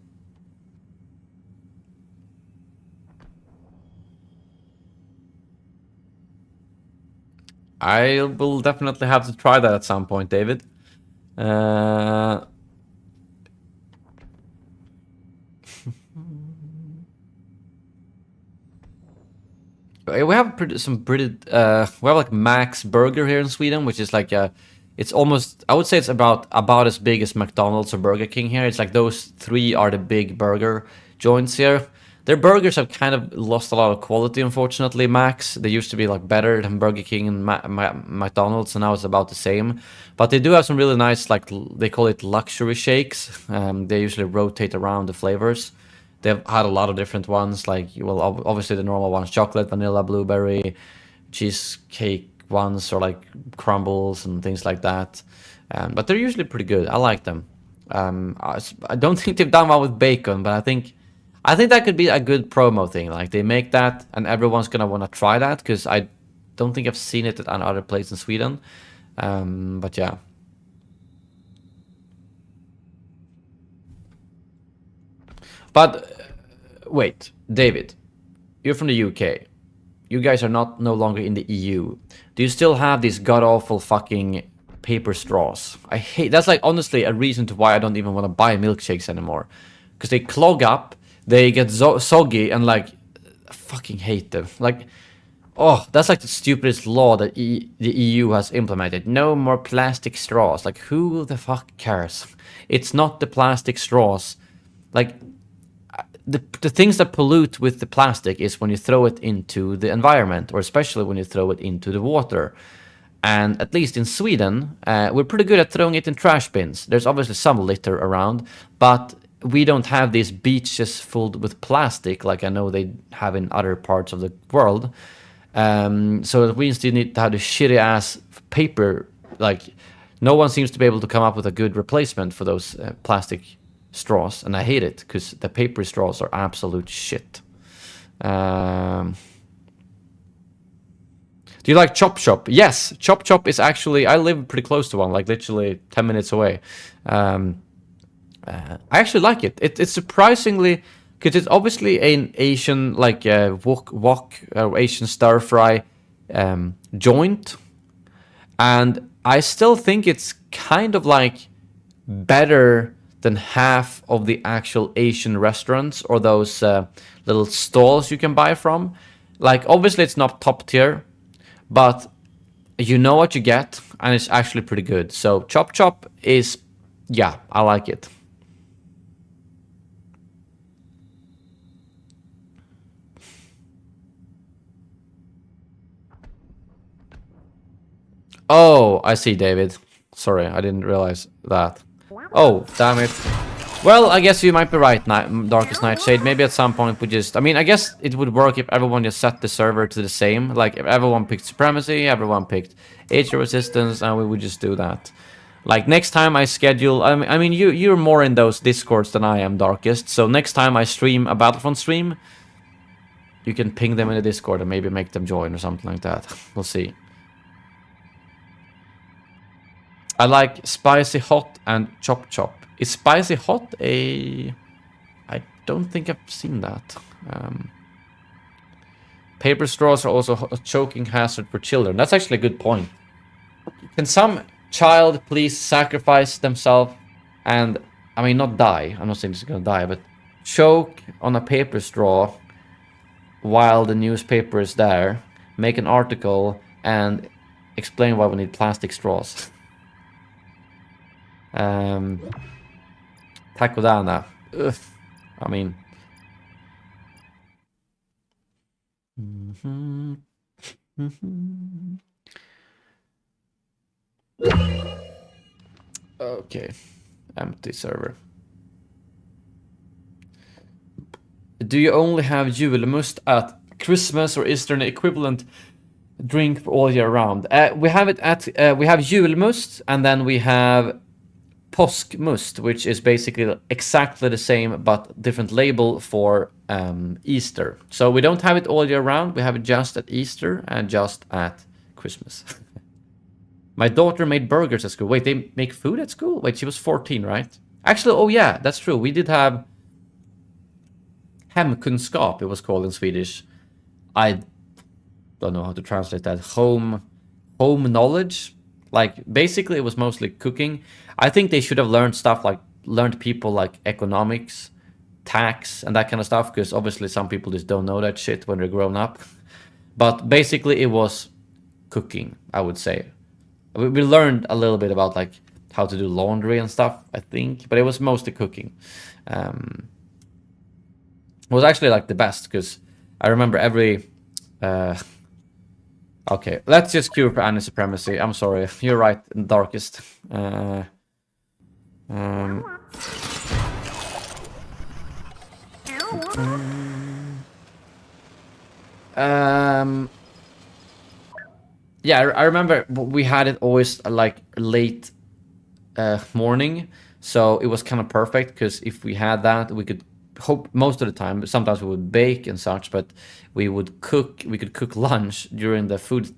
I will definitely have to try that at some point, David. We have some pretty. We have like Max Burger here in Sweden, which is like it's almost. I would say it's about as big as McDonald's or Burger King here. It's like those three are the big burger joints here. Their burgers have kind of lost a lot of quality, unfortunately. Max, they used to be like better than Burger King and McDonald's, and now it's about the same. But they do have some really nice, like they call it luxury shakes. They usually rotate around the flavors. They've had a lot of different ones, like, well, obviously the normal ones, chocolate, vanilla, blueberry, cheesecake ones, or like crumbles and things like that. But they're usually pretty good. I like them. I don't think they've done well with bacon, but I think that could be a good promo thing. Like they make that, and everyone's gonna want to try that because I don't think I've seen it at another place in Sweden. But yeah. But wait, David, you're from the UK. You guys are no longer in the EU. Do you still have these god awful fucking paper straws? I hate. That's like honestly a reason to why I don't even want to buy milkshakes anymore, because they clog up, they get soggy, and like I fucking hate them. Like, oh, that's like the stupidest law that the EU has implemented. No more plastic straws. Like, who the fuck cares? It's not the plastic straws. Like, the things that pollute with the plastic is when you throw it into the environment, or especially when you throw it into the water. And at least in Sweden, we're pretty good at throwing it in trash bins. There's obviously some litter around, but we don't have these beaches filled with plastic like I know they have in other parts of the world. So we instead need to have the shitty ass paper. Like, no one seems to be able to come up with a good replacement for those plastic straws, and I hate it because the paper straws are absolute shit. Do you like Chop Chop? Yes, Chop Chop is actually, I live pretty close to one, like literally 10 minutes away. I actually like it. It's surprisingly, because it's obviously an Asian, like wok or Asian stir fry joint, and I still think it's kind of like better than half of the actual Asian restaurants or those little stalls you can buy from. Like, obviously it's not top tier, but you know what you get, and it's actually pretty good. So Chop Chop is, yeah, I like it. Oh, I see, David. Sorry, I didn't realize that. Oh, damn it. Well, I guess you might be right, Darkest Nightshade. Maybe at some point we just... I mean, I guess it would work if everyone just set the server to the same. Like, if everyone picked Supremacy, everyone picked Age of Resistance, and we would just do that. Like, next time I schedule... I mean, you're more in those Discords than I am, Darkest. So next time I stream a Battlefront stream, you can ping them in the Discord and maybe make them join or something like that. We'll see. I like Spicy Hot and Chop Chop. Is Spicy Hot a... I don't think I've seen that. Paper straws are also a choking hazard for children. That's actually a good point. Can some child please sacrifice themselves and... I mean, not die. I'm not saying it's gonna die, but choke on a paper straw while the newspaper is there. Make an article and explain why we need plastic straws. Takodana. Ugh. I mean... Okay. Empty server. Do you only have julmust at Christmas, or is there an equivalent drink for all year round? We have it at... we have julmust, and then we have påskmust, which is basically exactly the same but different label for Easter. So we don't have it all year round. We have it just at Easter and just at Christmas. My daughter made burgers at school. Wait, they make food at school? Wait, she was 14, right? Actually, oh yeah, that's true. We did have hemkunskap, it was called in Swedish. I don't know how to translate that. Home knowledge. Like, basically, it was mostly cooking. I think they should have learned people like economics, tax, and that kind of stuff, because obviously some people just don't know that shit when they're grown up. But basically it was cooking, I would say. We learned a little bit about like how to do laundry and stuff, I think, but it was mostly cooking. It was actually like the best, because I remember every okay, let's just queue for anti-supremacy. I'm sorry, you're right, darkest. Yeah, I remember we had it always like late morning, so it was kind of perfect, because if we had that, we could hope most of the time, but sometimes we would bake and such, but we would cook, we could cook lunch during the food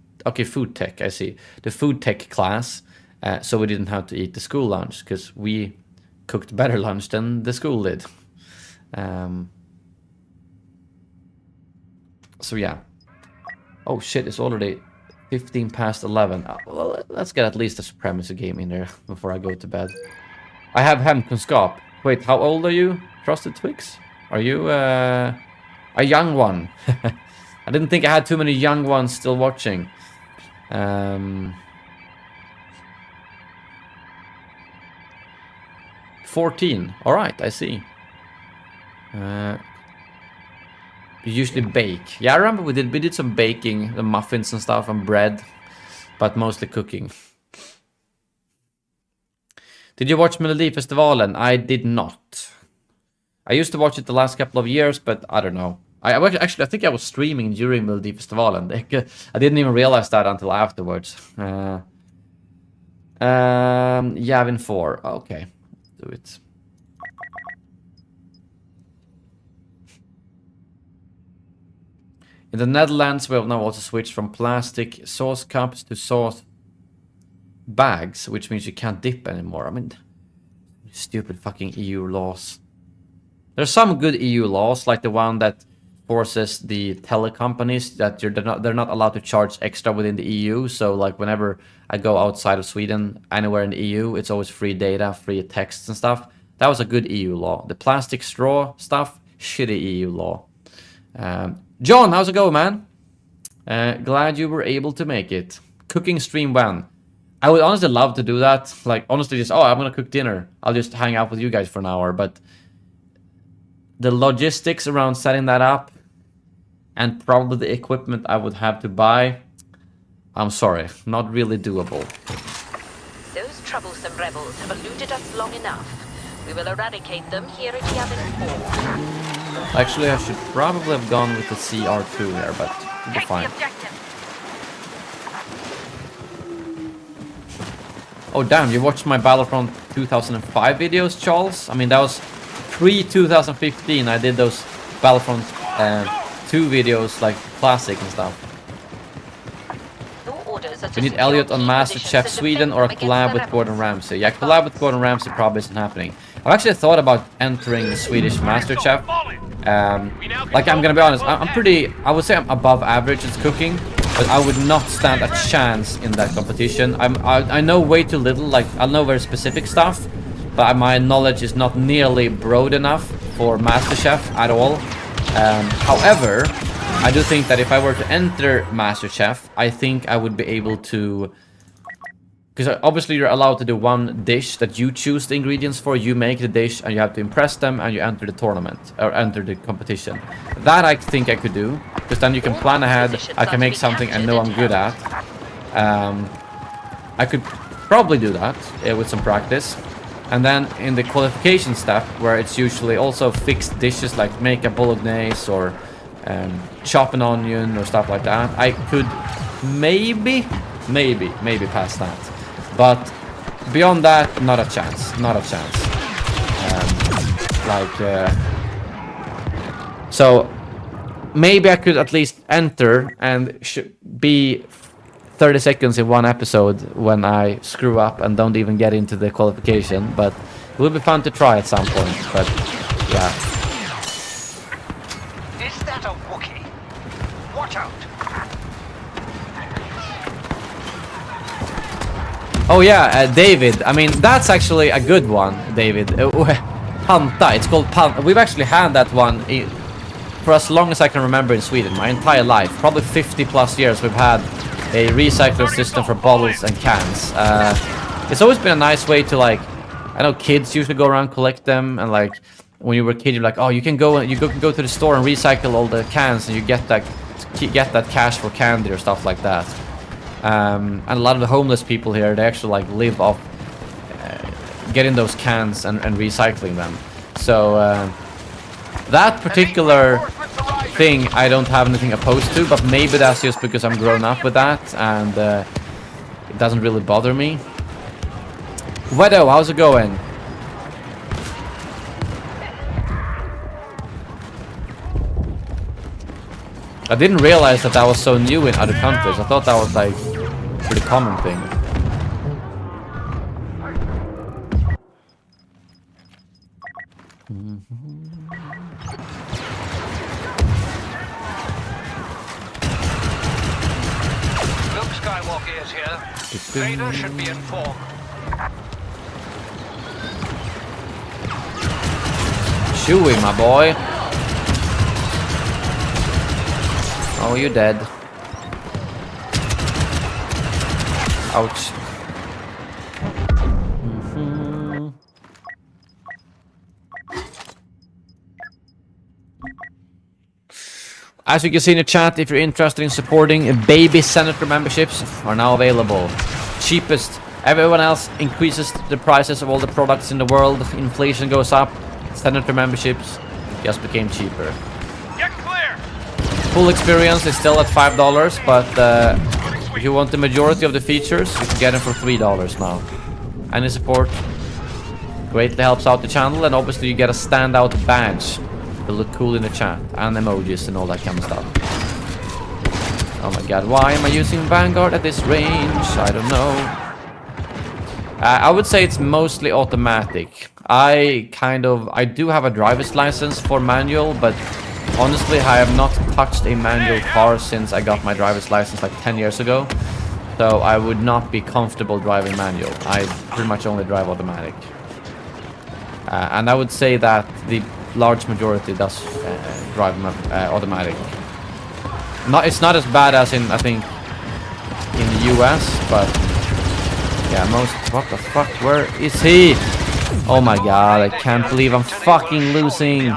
tech, I see, the food tech class, so we didn't have to eat the school lunch, because we cooked better lunch than the school did. So yeah. Oh shit, it's already 15 past 11. Well, let's get at least a supremacy game in there before I go to bed. I have hemkunskap. Wait, how old are you, Frosted Twix? Are you a young one? I didn't think I had too many young ones still watching. 14. All right, I see. You usually bake. Yeah, I remember we did some baking, the muffins and stuff, and bread, but mostly cooking. Did you watch Melodifestivalen? I did not. I used to watch it the last couple of years, but I don't know. I think I was streaming during Melodifestivalen. I didn't even realize that until afterwards. Yavin 4. Okay, do it. In the Netherlands, we have now also switched from plastic sauce cups to sauce bags, which means you can't dip anymore. I mean, stupid fucking EU laws. There's some good EU laws, like the one that forces the telecompanies that they're not allowed to charge extra within the EU. So like whenever I go outside of Sweden, anywhere in the EU, it's always free data, free texts and stuff. That was a good EU law. The plastic straw stuff, shitty EU law. John, how's it going, man? Glad you were able to make it. Cooking stream when? I would honestly love to do that. Like, honestly, just, I'm gonna cook dinner. I'll just hang out with you guys for an hour. But the logistics around setting that up, and probably the equipment I would have to buy, I'm sorry, not really doable. Those troublesome rebels have eluded us long enough. We will eradicate them here at Yavin 4. Actually, I should probably have gone with the CR2 there, but it'll be fine. Oh damn, you watched my Battlefront 2005 videos, Charles? I mean, that was pre-2015. I did those Battlefront 2 videos, like classic and stuff. We need Elliot on MasterChef Sweden or a collab with Gordon Ramsay. Yeah, collab with Gordon Ramsay probably isn't happening. I've actually thought about entering the Swedish MasterChef. Like, I'm gonna be honest, I would say I'm above average at cooking, but I would not stand a chance in that competition. I know way too little, like, I know very specific stuff, but my knowledge is not nearly broad enough for MasterChef at all. However, I do think that if I were to enter MasterChef, I think I would be able to... Because obviously you're allowed to do one dish that you choose the ingredients for, you make the dish, and you have to impress them, and you enter the tournament, or enter the competition. That I think I could do, because then you can plan ahead, I can make something I know I'm good at. I could probably do that with some practice. And then in the qualification step, where it's usually also fixed dishes, like make a bolognese, or chop an onion, or stuff like that, I could maybe pass that. But beyond that, not a chance. Not a chance. So maybe I could at least enter and be 30 seconds in one episode when I screw up and don't even get into the qualification. But it would be fun to try at some point. But yeah. Is that a Wookiee? Watch out! Oh yeah, David. I mean, that's actually a good one, David. Panta. It's called Panta. We've actually had that one for as long as I can remember in Sweden, my entire life, probably 50 plus years, we've had a recycling system for bottles and cans. It's always been a nice way to, like, I know kids usually go around collect them, and like when you were a kid, you're like, oh, you can go to the store and recycle all the cans, and you get that cash for candy or stuff like that. And a lot of the homeless people here, they actually like live off getting those cans and recycling them. So that particular thing I don't have anything opposed to, but maybe that's just because I'm grown up with that and it doesn't really bother me. Wedo, how's it going? I didn't realize that was so new in other countries. I thought that was like a pretty common thing. Luke Skywalker is here. Vader should be informed. Chewie, my boy. Oh, you're dead. Ouch. As you can see in the chat, if you're interested in supporting baby senator memberships are now available. Cheapest. Everyone else increases the prices of all the products in the world. Inflation goes up. Senator memberships just became cheaper. Get clear. Full experience is still at $5, but if you want the majority of the features, you can get them for $3 now. Any support greatly helps out the channel, and obviously you get a standout badge to look cool in the chat, and emojis and all that kind of stuff. Oh my god, why am I using Vanguard at this range? I don't know. I would say it's mostly automatic. I do have a driver's license for manual, but honestly, I have not touched a manual car since I got my driver's license like 10 years ago. So I would not be comfortable driving manual. I pretty much only drive automatic. And I would say that the large majority does drive automatic. It's not as bad as in, I think, in the US, but yeah, what the fuck, where is he? Oh my god, I can't believe I'm fucking losing.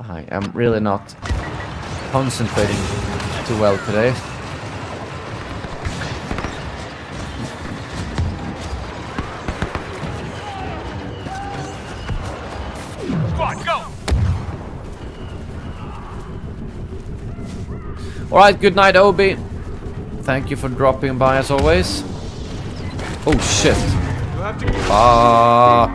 I am really not concentrating too well today. Squad, go. Alright, good night, Obi. Thank you for dropping by as always. Oh shit. Fuck.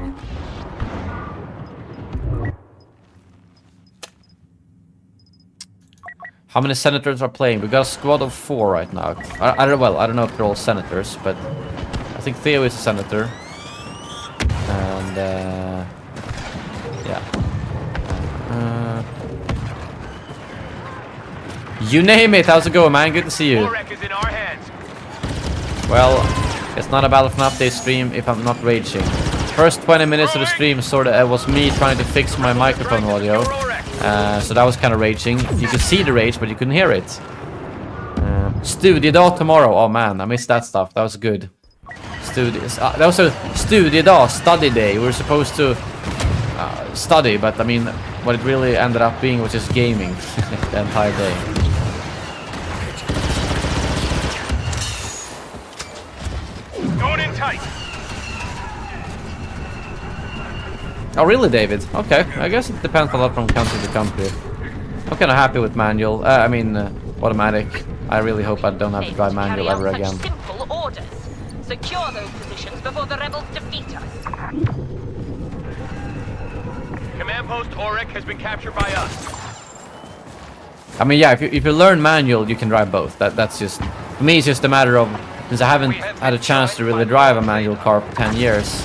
How many senators are playing? We got a squad of 4 right now. I don't know if they're all senators, but I think Theo is a senator. And yeah. You name it. How's it going, man? Good to see you. Well, it's not a Battlefront update stream if I'm not raging. First 20 minutes of the stream was me trying to fix my microphone audio. So that was kind of raging. You could see the rage, but you couldn't hear it. Studiedag tomorrow. Oh man, I missed that stuff. That was good. That was a studiedag, study day. We were supposed to study, but I mean, what it really ended up being was just gaming the entire day. Going in tight. Oh really, David? Okay, I guess it depends a lot from country to country. I'm kind of happy with manual. Automatic. I really hope I don't have to drive manual ever again. Simple orders. Secure those positions before the rebels defeat us. Command post Auric has been captured by us. I mean, yeah, if you learn manual, you can drive both. That's just, for me, it's just a matter of, since I haven't had a chance to really drive a manual car for 10 years,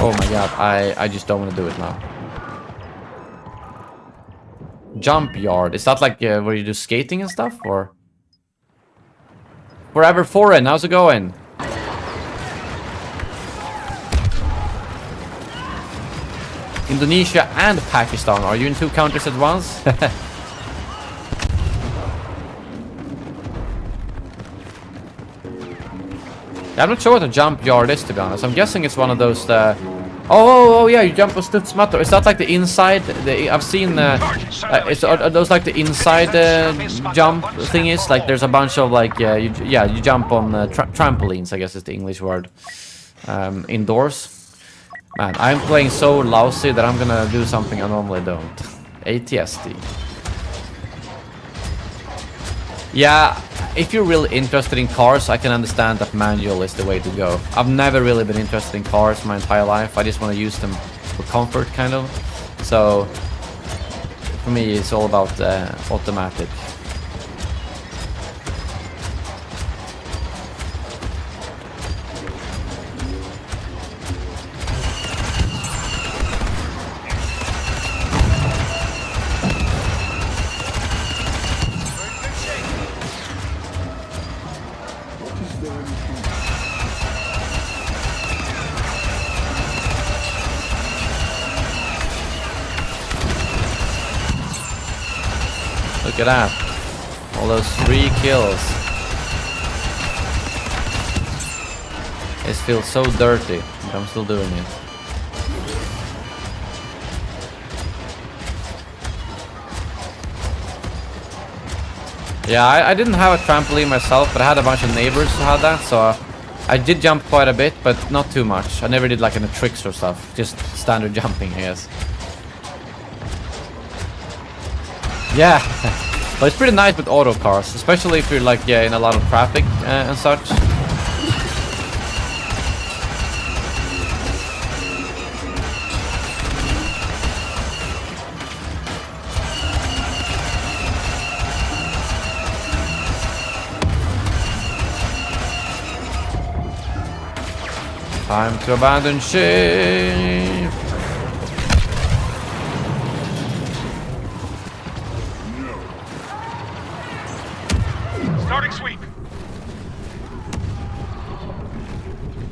oh my god, I just don't want to do it now. Jump yard, is that like where you do skating and stuff, or? Forever Foreign, how's it going? Indonesia and Pakistan. Are you in 2 countries at once? I'm not sure what a jump yard is, to be honest. I'm guessing it's one of those... Oh, yeah, you jump on Stutzmatter. Is that like the inside? I've seen... are those like the inside jump thingies? Like there's a bunch of like... you jump on trampolines, I guess is the English word. Indoors. Man, I'm playing so lousy that I'm gonna do something I normally don't. ATSD. Yeah, if you're really interested in cars, I can understand that manual is the way to go. I've never really been interested in cars my entire life. I just want to use them for comfort, kind of. So, for me, it's all about automatic. Look at that. All those 3 kills. It feels so dirty, but I'm still doing it. Yeah, I didn't have a trampoline myself, but I had a bunch of neighbors who had that, so I did jump quite a bit, but not too much. I never did like any tricks or stuff, just standard jumping, I guess. Yeah, but it's pretty nice with auto cars, especially if you're like in a lot of traffic and such. Time to abandon ship. Starting sweep.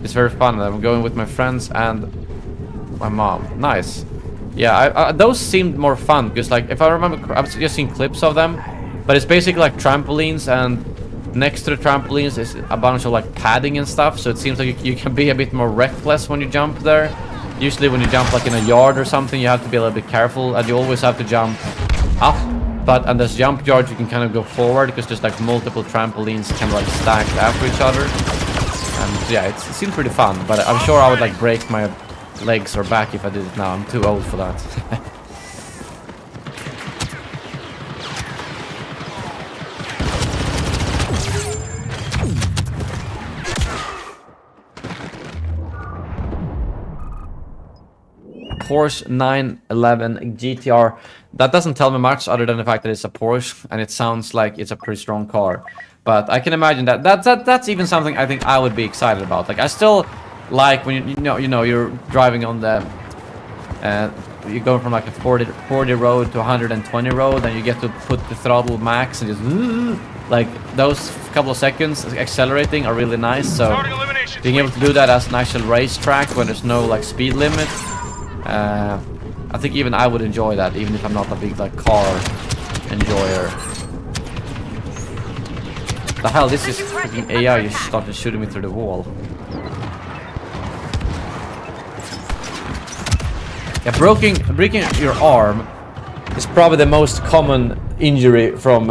It's very fun. I'm going with my friends and my mom. Nice. Yeah, those seemed more fun because, like, if I remember, I've just seen clips of them, but it's basically like trampolines, and next to the trampolines is a bunch of like padding and stuff. So it seems like you can be a bit more reckless when you jump there. Usually, when you jump like in a yard or something, you have to be a little bit careful, and you always have to jump up. But on this jump yard, you can kind of go forward because there's like multiple trampolines kind of like stacked after each other. And yeah, it seemed pretty fun. But I'm sure I would like break my legs or back if I did it now. I'm too old for that. Porsche 911 GTR. That doesn't tell me much other than the fact that it's a Porsche and it sounds like it's a pretty strong car. But I can imagine that's even something I think I would be excited about. Like I still like when you know you're driving on the you go from like a 40 road to 120 road, and you get to put the throttle max and just like those couple of seconds accelerating are really nice. So being able to do that as an actual racetrack when there's no like speed limit, I think even I would enjoy that, even if I'm not a big like car enjoyer. The hell, this is freaking AI just started shooting me through the wall. Yeah, breaking your arm is probably the most common injury from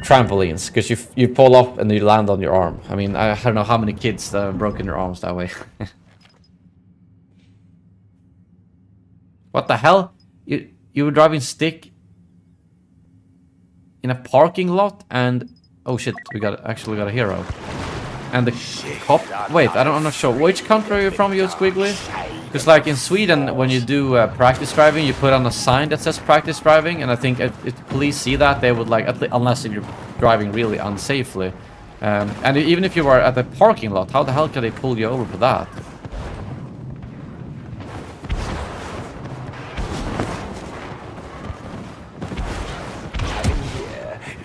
trampolines, because you fall up and you land on your arm. I mean, I don't know how many kids have broken their arms that way. What the hell? You were driving stick in a parking lot and oh shit, we actually got a hero. And the cop. Wait, I'm not sure. Which country are you from, you squiggly? Because like in Sweden, when you do practice driving, you put on a sign that says practice driving, and I think if the police see that, they would like, unless if you're driving really unsafely. And even if you were at the parking lot, how the hell can they pull you over for that?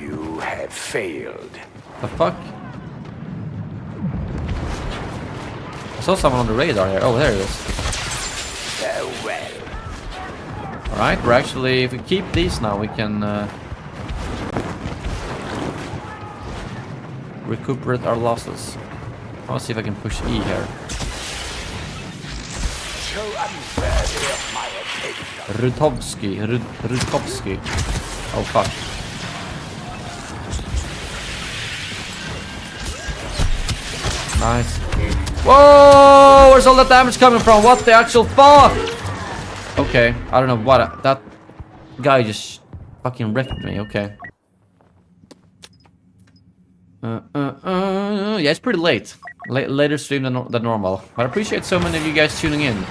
You have failed. The fuck? saw someone on the radar here. Oh, there he is. Farewell. Alright, we're actually, if we keep these now, we can recuperate our losses. I'll see if I can push E here. So unworthy of my attention. Rutovsky. Oh fuck. Nice. Whoa! Where's all that damage coming from? What the actual fuck? Okay, I don't know what that guy just fucking wrecked me. Okay. Yeah, it's pretty late. Later stream than normal. But I appreciate so many of you guys tuning in.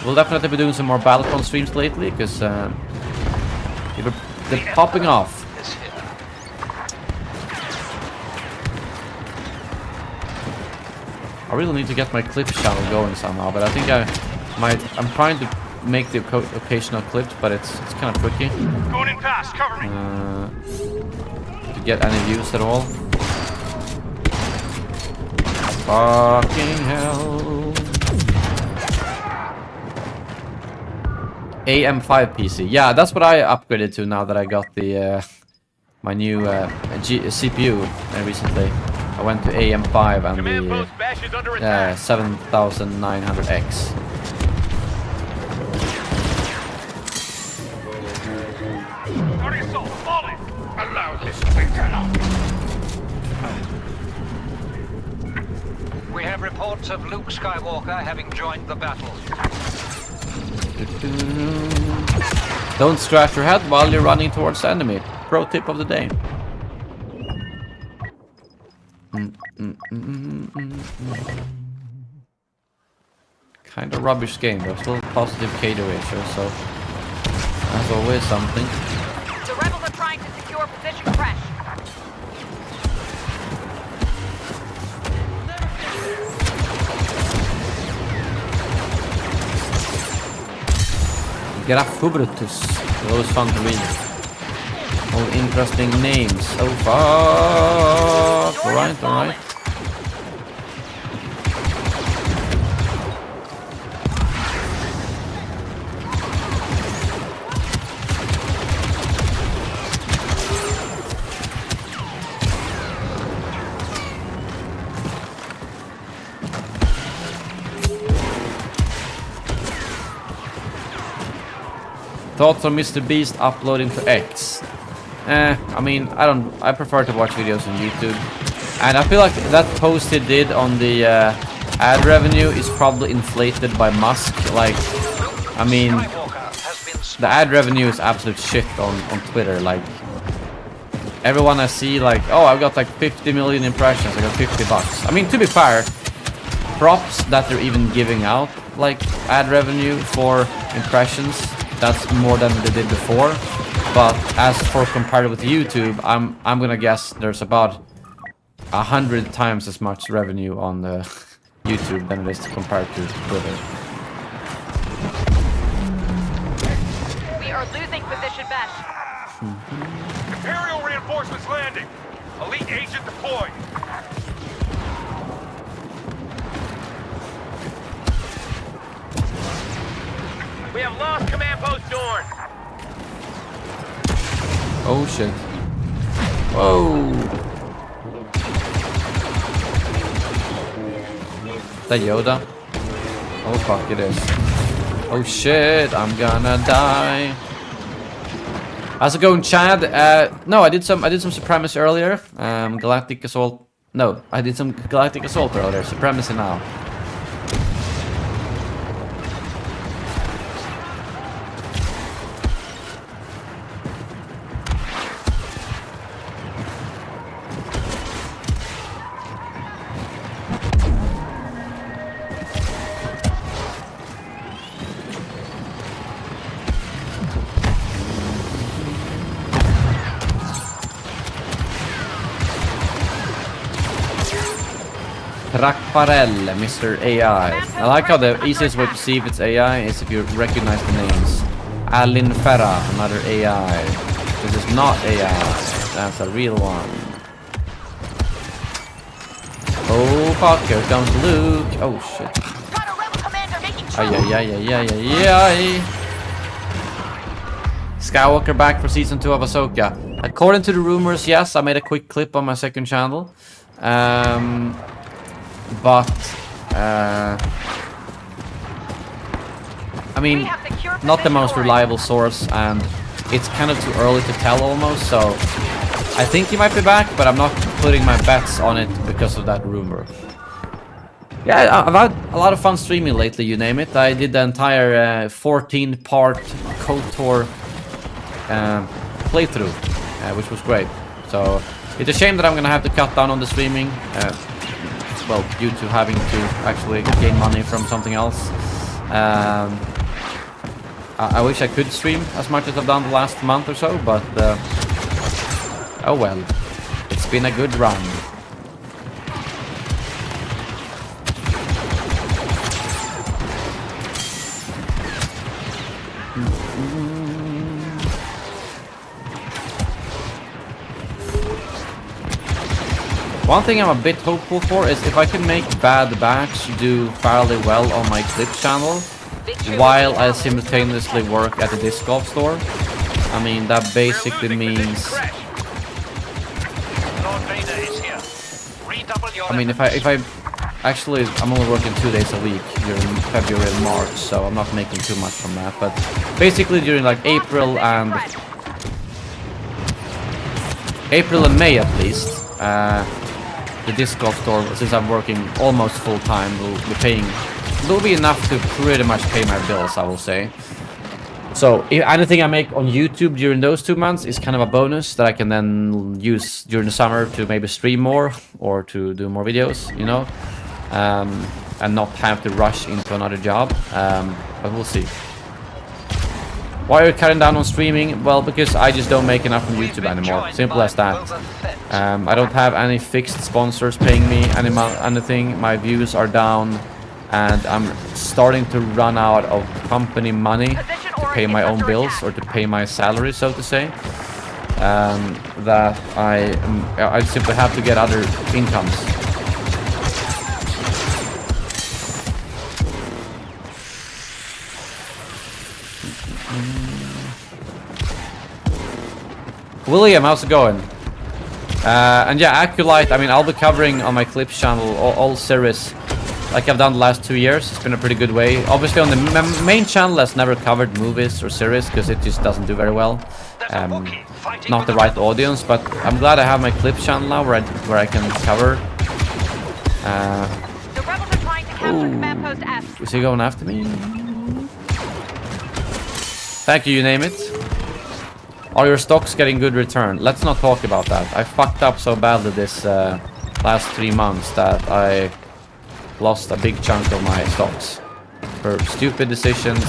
We'll definitely be doing some more Battlefront streams lately because they're popping off. I really need to get my clips channel going somehow, but I think I'm trying to make the occasional clips, but it's kind of tricky. Going in fast, cover me. To get any views at all. Fucking hell. AM5 PC. Yeah, that's what I upgraded to now that I got the my new CPU recently. I went to AM5 and the 7900X. Galactic Assault, fall in. Allow this to be done. We have reports of Luke Skywalker having joined the battle. Don't scratch your head while you're running towards the enemy. Pro tip of the day. Kind of rubbish game, but still positive KD ratio, so that's always something. The rebels are trying to secure position fresh. Grafubrutus. Always fun to read. All interesting names. Oh fuck! Alright, alright. Thoughts on Mr. Beast uploading to X? I mean, I prefer to watch videos on YouTube. And I feel like that post he did on the ad revenue is probably inflated by Musk. Like, I mean, the ad revenue is absolute shit on Twitter. Like, everyone I see, like, oh, I've got like 50 million impressions, I got $50. I mean, to be fair, props that they're even giving out, like, ad revenue for impressions. That's more than they did before. But as for compared with YouTube, I'm gonna guess there's about 100 times as much revenue on YouTube than it is compared to Twitter. We are losing position back. Imperial reinforcements landing. Elite agent deployed. We have lost command post Dorn. Oh shit. Whoa. Is that Yoda? Oh fuck, it is. Oh shit, I'm gonna die. How's it going, Chad? No, I did some Supremacy earlier. Galactic Assault. No, I did some Galactic Assault earlier. Supremacy now. Rakparel, Mr. AI. I like how the easiest way to see if it's AI is if you recognize the names. Alin Farah, another AI. This is not AI. That's a real one. Oh fuck, here comes Luke. Oh shit. Ay. Skywalker back for season 2 of Ahsoka. According to the rumors, yes, I made a quick clip on my second channel. I mean, not the most reliable source, and it's kind of too early to tell almost, so I think he might be back, but I'm not putting my bets on it because of that rumor. Yeah, I've had a lot of fun streaming lately, you name it. I did the entire 14-part KOTOR playthrough, which was great. So it's a shame that I'm gonna have to cut down on the streaming, well, due to having to actually gain money from something else. I wish I could stream as much as I've done the last month or so, but oh well, it's been a good run. One thing I'm a bit hopeful for is if I can make Bad Batch do fairly well on my clip channel while I simultaneously work at the disc golf store. I mean, that basically means... I mean, if I actually, I'm only working 2 days a week during February and March, so I'm not making too much from that. But basically during like April and May at least, the disc golf store, since I'm working almost full time, will be enough to pretty much pay my bills, I will say. So if anything I make on YouTube during those 2 months is kind of a bonus that I can then use during the summer to maybe stream more or to do more videos, you know, and not have to rush into another job. But we'll see. Why are you cutting down on streaming? Well, because I just don't make enough on YouTube anymore. Simple as that. I don't have any fixed sponsors paying me anything. My views are down, and I'm starting to run out of company money to pay my own bills or to pay my salary, so to say. That I simply have to get other incomes. William, how's it going? And yeah, Acolyte, I mean, I'll be covering on my Clips channel all series like I've done the last 2 years. It's been a pretty good way. Obviously on the main channel has never covered movies or series because it just doesn't do very well. Not the right audience, but I'm glad I have my Clips channel now where I can cover. Is he going after me? Thank you, you name it. Are your stocks getting good return? Let's not talk about that. I fucked up so badly this last 3 months that I lost a big chunk of my stocks for stupid decisions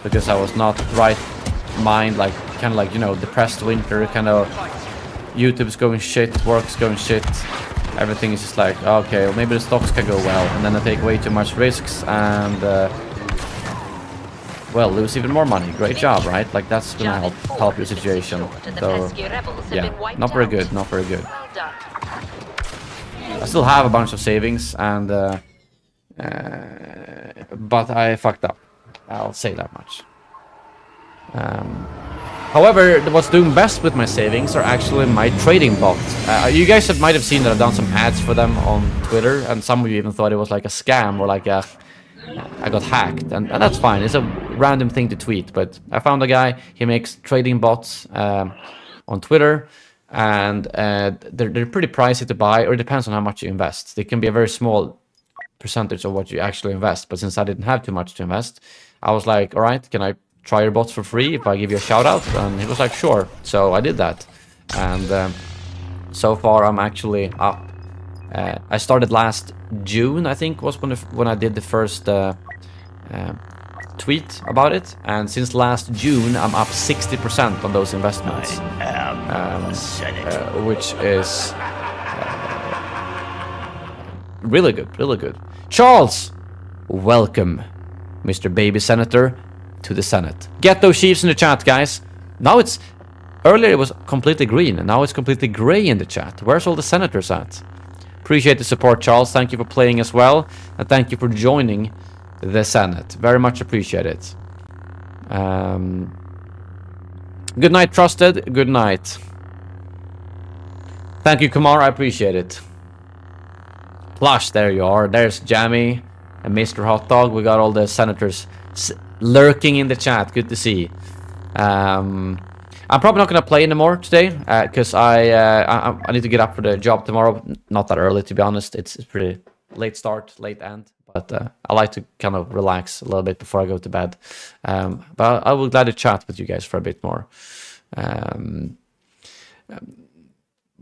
because I was not right mind, like kind of like, you know, depressed winter, kind of YouTube's going shit, work's going shit, everything is just like, okay, well, maybe the stocks can go well, and then I take way too much risks and well, lose even more money. Great job, right? like that's gonna help your situation. So yeah, not very good, not very good. I still have a bunch of savings, and but I fucked up, I'll say that much. However, what's doing best with my savings are actually my trading bots. You guys might have seen that I've done some ads for them on Twitter, and some of you even thought it was like a scam or like I got hacked, and that's fine. It's a random thing to tweet, but I found a guy. He makes trading bots on Twitter, and they're pretty pricey to buy, or it depends on how much you invest. They can be a very small percentage of what you actually invest, but since I didn't have too much to invest, I was like, all right, can I try your bots for free if I give you a shout out? And he was like, sure. So I did that, and so far I'm actually up. I started last June, I think, was when I did the first tweet about it, and since last June I'm up 60% on those investments, which is really good, really good. Charles, welcome, Mr. Baby Senator, to the Senate. Get those chiefs in the chat, guys. Now it's earlier it was completely green, and now it's completely gray in the chat. Where's all the senators at? Appreciate the support, Charles. Thank you for playing as well, and thank you for joining the Senate. Very much appreciate it. Good night, Trusted. Good night. Thank you, Kumar. I appreciate it. Plush, there you are. There's Jammy and Mr. Hot Dog. We got all the senators lurking in the chat. Good to see. I'm probably not going to play anymore today because I need to get up for the job tomorrow. Not that early, to be honest. It's pretty late start, late end. But I like to kind of relax a little bit before I go to bed. But I will gladly chat with you guys for a bit more.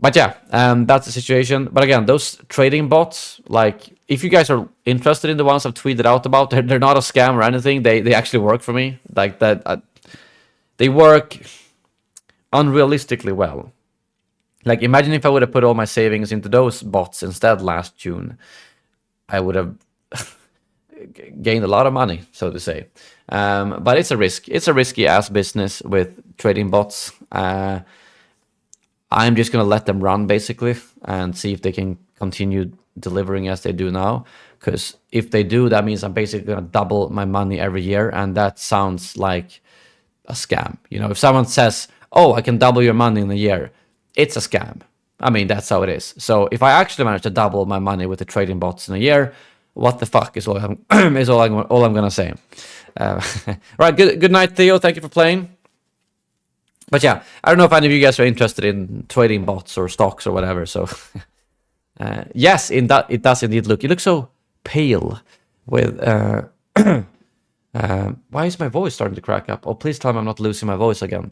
But yeah, that's the situation. But again, those trading bots, like, if you guys are interested in the ones I've tweeted out about, they're not a scam or anything. They actually work for me. Like that, they work unrealistically well. Like, imagine if I would have put all my savings into those bots instead last June. I would have gained a lot of money, so to say. But it's a risk. It's a risky ass business with trading bots. I'm just going to let them run, basically, and see if they can continue delivering as they do now. Because if they do, that means I'm basically going to double my money every year, and that sounds like a scam. You know, if someone says, oh, I can double your money in a year, it's a scam. I mean, that's how it is. So if I actually manage to double my money with the trading bots in a year, what the fuck is all I'm going to say. Right, good night, Theo. Thank you for playing. But yeah, I don't know if any of you guys are interested in trading bots or stocks or whatever. So yes, it does indeed look. It looks so pale. With why is my voice starting to crack up? Oh, please tell me I'm not losing my voice again.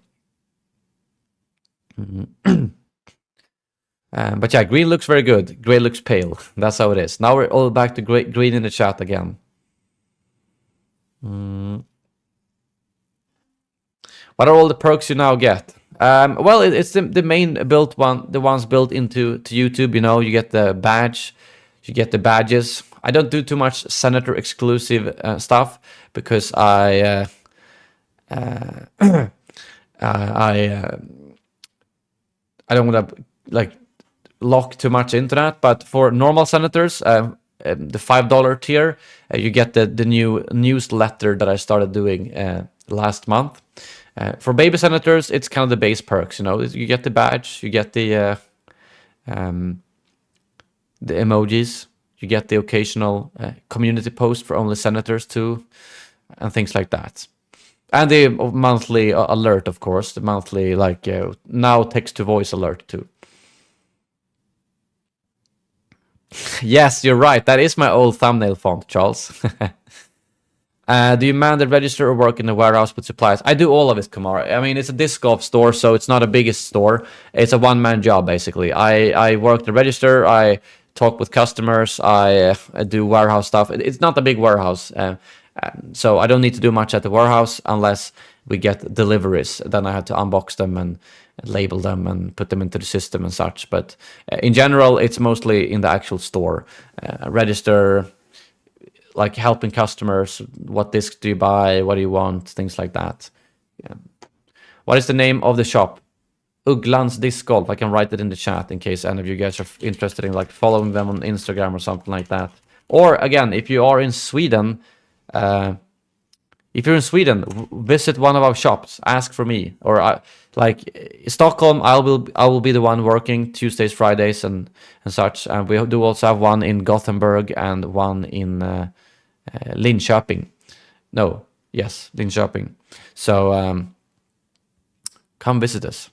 But yeah, green looks very good. Gray looks pale. That's how it is. Now we're all back to green in the chat again. What are all the perks you now get? Well, it's the main built one, the ones built into YouTube. You know, you get the badge, you get the badges. I don't do too much Senator exclusive stuff because I don't want to like lock too much into that. But for normal senators, the $5 tier, you get the new newsletter that I started doing last month. For baby senators, it's kind of the base perks. You know, you get the badge, you get the emojis, you get the occasional community post for only senators too, and things like that. And the monthly alert, of course, the monthly like now text to voice alert too. Yes, you're right. That is my old thumbnail font, Charles. Do you man the register or work in the warehouse with supplies? I do all of it, Kumar. I mean, it's a disc golf store, so it's not a biggest store. It's a one-man job, basically. I work the register, I talk with customers, I do warehouse stuff. It's not a big warehouse, so I don't need to do much at the warehouse unless we get deliveries. Then I have to unbox them and label them and put them into the system and such. But in general, it's mostly in the actual store. Register, like helping customers, what discs do you buy, what do you want, things like that. Yeah. What is the name of the shop? Ugglan's Disc Golf. I can write it in the chat in case any of you guys are interested in like following them on Instagram or something like that. Or again, if you are in Sweden, visit one of our shops. Ask for me. Or like Stockholm, I will be the one working Tuesdays, Fridays, and such. And we do also have one in Gothenburg and one in Linköping. Linköping. So come visit us.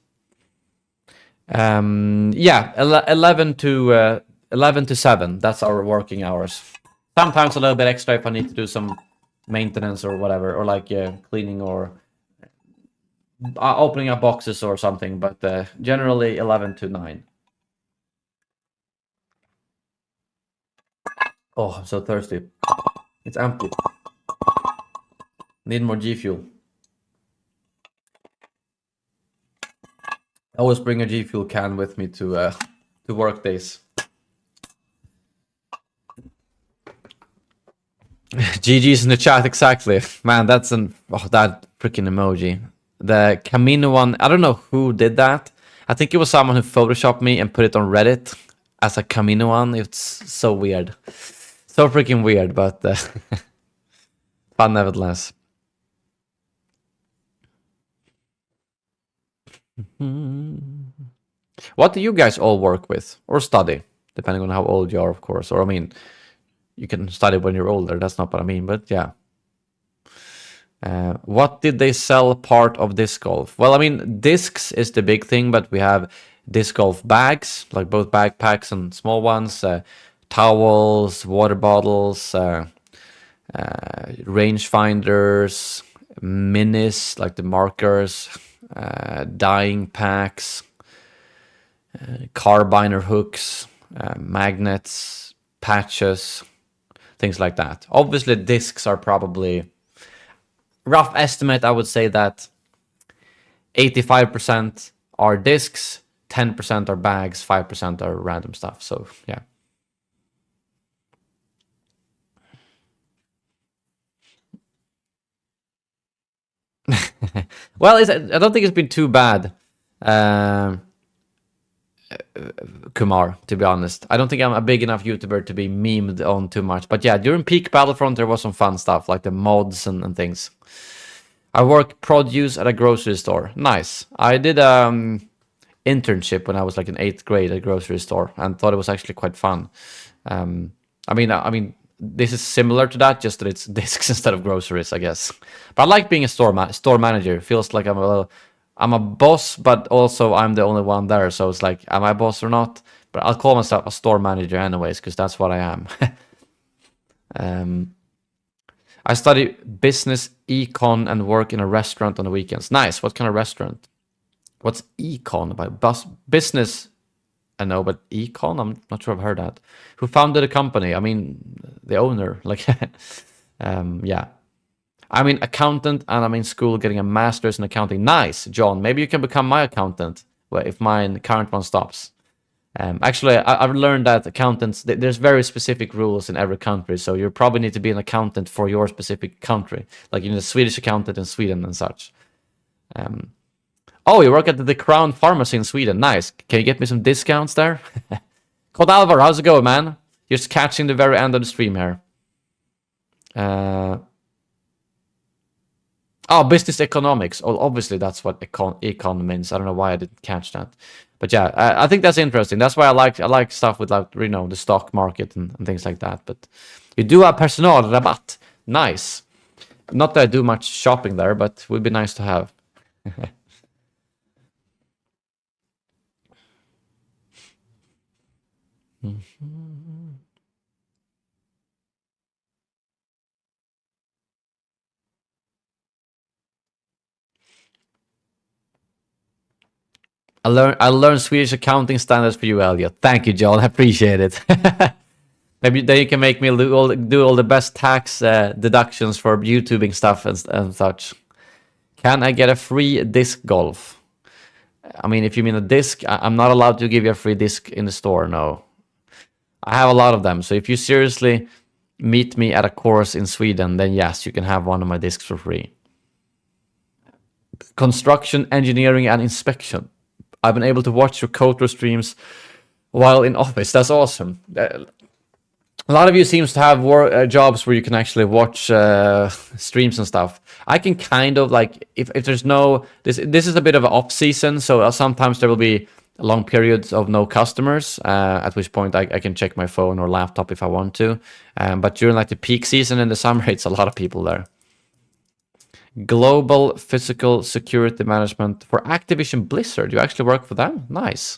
11 to 7. That's our working hours. Sometimes a little bit extra if I need to do some maintenance or whatever, or like cleaning or opening up boxes or something. But generally 11 to 9. Oh, I'm so thirsty. It's empty. Need more G Fuel. I always bring a G Fuel can with me to work days. GG's in the chat, exactly. Man, that's that freaking emoji. The Camino one, I don't know who did that. I think it was someone who photoshopped me and put it on Reddit as a Camino one. It's so weird. So freaking weird, but fun nevertheless. What do you guys all work with or study? Depending on how old you are, of course. Or I mean, you can study when you're older. That's not what I mean, but yeah. What did they sell part of disc golf? Well, I mean, discs is the big thing, but we have disc golf bags, like both backpacks and small ones, towels, water bottles, rangefinders, minis, like the markers, dyeing packs, carbiner hooks, magnets, patches, things like that. Obviously, discs are probably... Rough estimate, I would say that 85% are discs, 10% are bags, 5% are random stuff. So, yeah. Well, I don't think it's been too bad, Kumar, to be honest. I don't think I'm a big enough YouTuber to be memed on too much. But yeah, during peak Battlefront, there was some fun stuff, like the mods and things. I work produce at a grocery store. Nice. I did internship when I was like in 8th grade at a grocery store and thought it was actually quite fun. I mean, this is similar to that, just that it's discs instead of groceries, I guess. But I like being a store manager. It feels like I'm a boss, but also I'm the only one there. So it's like, am I a boss or not? But I'll call myself a store manager anyways, because that's what I am. I study business, econ, and work in a restaurant on the weekends. Nice. What kind of restaurant? What's econ about? Business, I know, but econ? I'm not sure I've heard that. Who founded the company? I mean, the owner. Like, yeah. I'm an accountant, and I'm in school getting a master's in accounting. Nice, John. Maybe you can become my accountant if my current one stops. Actually, I've learned that accountants, there's very specific rules in every country, so you probably need to be an accountant for your specific country. Like, you need a Swedish accountant in Sweden and such. Oh, you work at the Crown Pharmacy in Sweden. Nice. Can you get me some discounts there? Called Alvar, how's it going, man? Just catching the very end of the stream here. Oh, business economics. Oh, obviously, that's what econ means. I don't know why I didn't catch that. But yeah, I think that's interesting. That's why I like stuff with, like, you know, the stock market and things like that. But you do have personalrabatt. Nice. Not that I do much shopping there, but it would be nice to have. I learned Swedish accounting standards for you, Elliot. Thank you, John. I appreciate it. Maybe then you can make me do all the best tax deductions for YouTubing stuff and such. Can I get a free disc golf? I mean, if you mean a disc, I'm not allowed to give you a free disc in the store, no. I have a lot of them, so if you seriously meet me at a course in Sweden, then yes, you can have one of my discs for free. Construction, engineering, and inspection. I've been able to watch your KOTOR streams while in office. That's awesome. A lot of you seems to have jobs where you can actually watch streams and stuff. I can kind of, like, if there's no... This is a bit of an off-season, so sometimes there will be long periods of no customers, at which point I can check my phone or laptop if I want to. But during, like, the peak season in the summer, it's a lot of people there. Global Physical Security Management for Activision Blizzard. You actually work for them? Nice.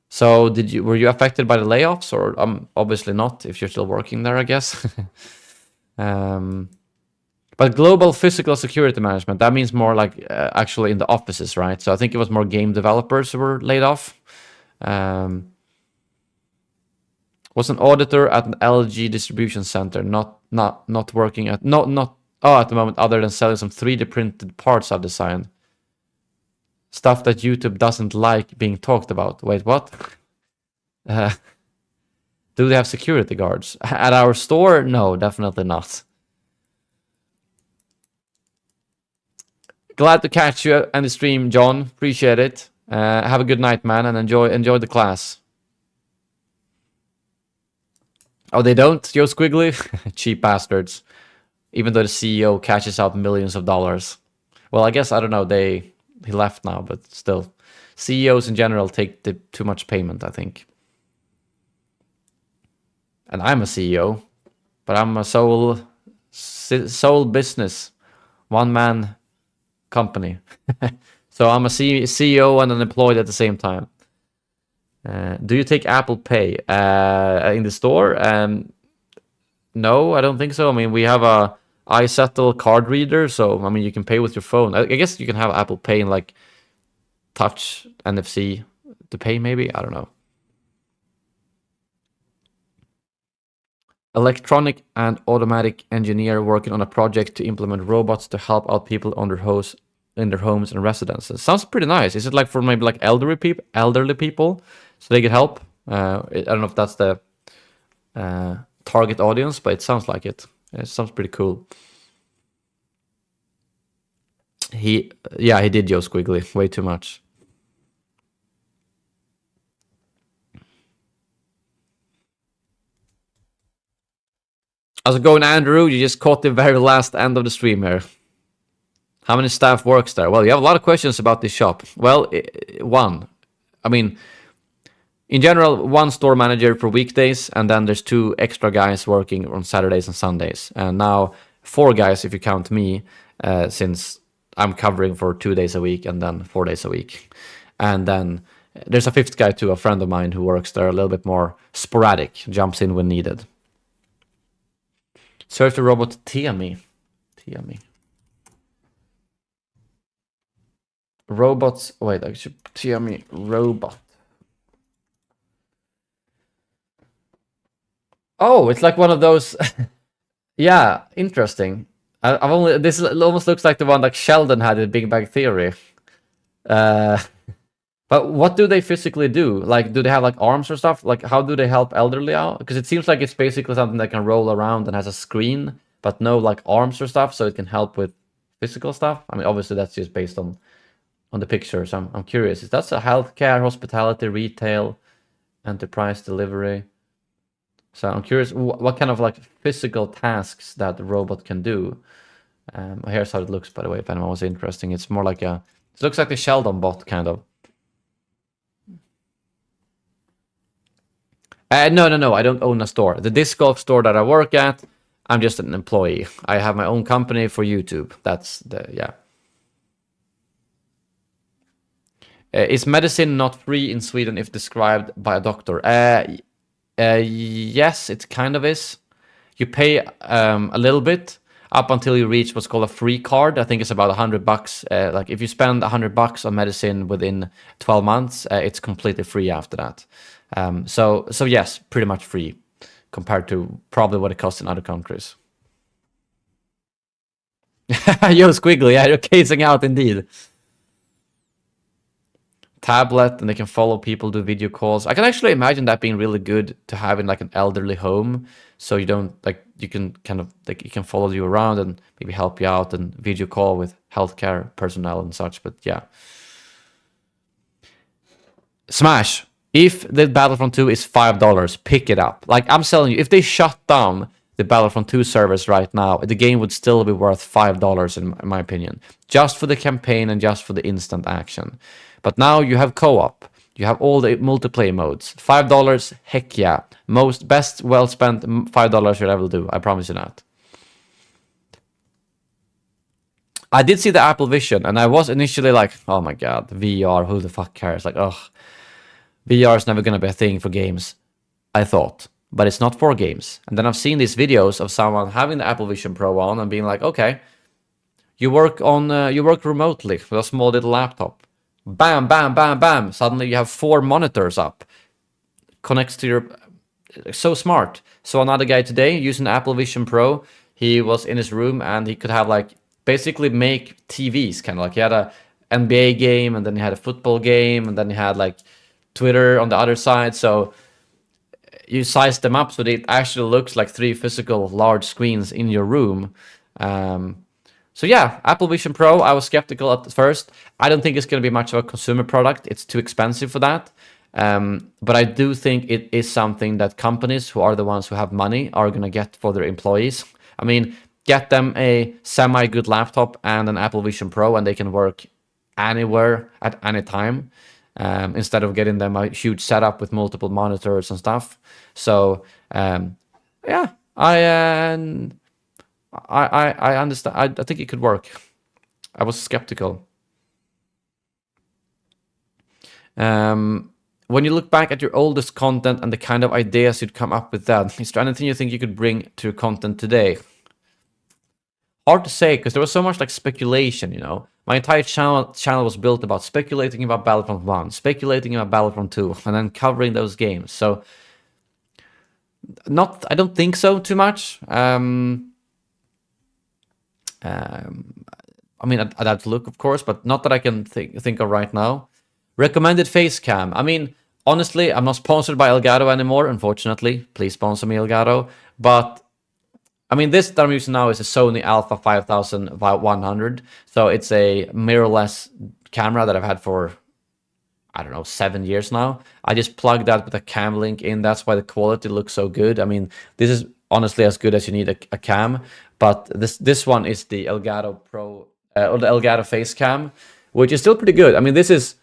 So were you affected by the layoffs, or obviously not if you're still working there, I guess. But Global Physical Security Management, that means more like actually in the offices, right? So I think it was more game developers who were laid off. Was an auditor at an LG distribution center, not working at at the moment, other than selling some 3D printed parts I've designed. Stuff that YouTube doesn't like being talked about. Wait, what? Do they have security guards? At our store? No, definitely not. Glad to catch you on the stream, John. Appreciate it. Have a good night, man, and enjoy the class. Oh, they don't? Joe Squiggly? Cheap bastards. even though the CEO cashes out millions of dollars. Well, I guess, I don't know, he left now, but still. CEOs in general take too much payment, I think. And I'm a CEO, but I'm a sole business, one-man company. So I'm a CEO and an employee at the same time. Do you take Apple Pay in the store? No, I don't think so. I mean, we have a iSettle card reader, so I mean, you can pay with your phone. I guess you can have Apple Pay and like touch NFC to pay, maybe. I don't know. Electronic and automatic engineer working on a project to implement robots to help out people on their in their homes and residences. Sounds pretty nice. Is it like for maybe like elderly people so they get help? I don't know if that's the target audience, but it sounds like it. It sounds pretty cool. He did Joe Squiggly way too much. How's it going, Andrew? You just caught the very last end of the stream here. How many staff works there? Well, you have a lot of questions about this shop. Well, one. I mean, in general, one store manager for weekdays, and then there's 2 extra guys working on Saturdays and Sundays. And now 4 guys if you count me, since I'm covering for 2 days a week and then 4 days a week. And then there's a 5th guy too, a friend of mine who works there a little bit more sporadic, jumps in when needed. Search the robot Tiami. Robots. Wait, I should Tiami robot. Oh, it's like one of those. Yeah, interesting. I've only. This almost looks like the one like Sheldon had in Big Bang Theory. But what do they physically do? Like, do they have like arms or stuff? Like, how do they help elderly out? Because it seems like it's basically something that can roll around and has a screen, but no like arms or stuff, so it can help with physical stuff. I mean, obviously that's just based on the picture. So I'm curious. Is that a healthcare, hospitality, retail, enterprise delivery? So I'm curious what kind of like physical tasks that the robot can do. Here's how it looks, by the way, if anyone was interested. It's more like it looks like the Sheldon bot kind of. No, I don't own a store. The disc golf store that I work at, I'm just an employee. I have my own company for YouTube. That's yeah. Is medicine not free in Sweden if described by a doctor? Yes, it kind of is. You pay a little bit up until you reach what's called a free card. I think it's about $100. Like if you spend $100 on medicine within 12 months, it's completely free after that. So yes, pretty much free compared to probably what it costs in other countries. Yo, Squiggly, yeah, you're casing out indeed. Tablet, and they can follow people, do video calls. I can actually imagine that being really good to have in like an elderly home, so you don't like you can kind of like you can follow you around and maybe help you out and video call with healthcare personnel and such. But yeah, Smash. If the Battlefront 2 is $5, pick it up. Like I'm telling you, if they shut down the Battlefront 2 servers right now, the game would still be worth $5 in my opinion, just for the campaign and just for the instant action. But now you have co-op, you have all the multiplayer modes. $5, heck yeah. Best well spent $5 you'll ever do. I promise you that. I did see the Apple Vision, and I was initially like, oh my god, VR, who the fuck cares? Like, ugh, VR is never gonna be a thing for games, I thought. But it's not for games. And then I've seen these videos of someone having the Apple Vision Pro on and being like, okay, you work remotely with a small little laptop. Bam, bam, bam, bam. Suddenly you have 4 monitors up. Connects to your... So smart. So another guy today using Apple Vision Pro, he was in his room and he could have like basically make TVs, kind of like he had a NBA game and then he had a football game and then he had like Twitter on the other side. So you size them up so that it actually looks like 3 physical large screens in your room. So yeah, Apple Vision Pro, I was skeptical at first. I don't think it's going to be much of a consumer product. It's too expensive for that. But I do think it is something that companies who are the ones who have money are going to get for their employees. I mean, get them a semi-good laptop and an Apple Vision Pro, and they can work anywhere at any time, instead of getting them a huge setup with multiple monitors and stuff. So yeah, I understand. I think it could work. I was skeptical. When you look back at your oldest content and the kind of ideas you'd come up with then, is there anything you think you could bring to your content today? Hard to say, because there was so much like speculation, you know. My entire channel was built about speculating about Battlefront 1, speculating about Battlefront 2, and then covering those games. So, I don't think so too much. I mean, I'd have to look, of course, but not that I can think of right now. Recommended face cam. I mean, honestly, I'm not sponsored by Elgato anymore, unfortunately. Please sponsor me, Elgato. But I mean, this that I'm using now is a Sony Alpha 5100. So it's a mirrorless camera that I've had for, I don't know, 7 years now. I just plugged that with a cam link in. That's why the quality looks so good. I mean, this is honestly as good as you need a cam. But this one is the Elgato Pro, or the Elgato face cam, which is still pretty good. I mean, this is,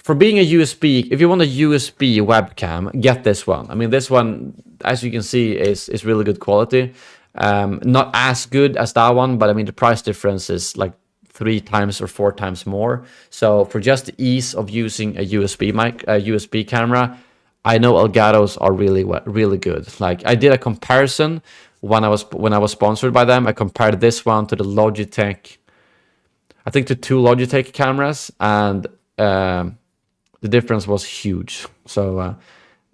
for being a USB, if you want a USB webcam, get this one. I mean, this one, as you can see, is really good quality. Not as good as that one, but I mean, the price difference is like 3 times or 4 times more. So for just the ease of using a USB camera, I know Elgatos are really good. Like, I did a comparison when I was sponsored by them. I compared this one to the Logitech, I think to 2 Logitech cameras, and the difference was huge. So,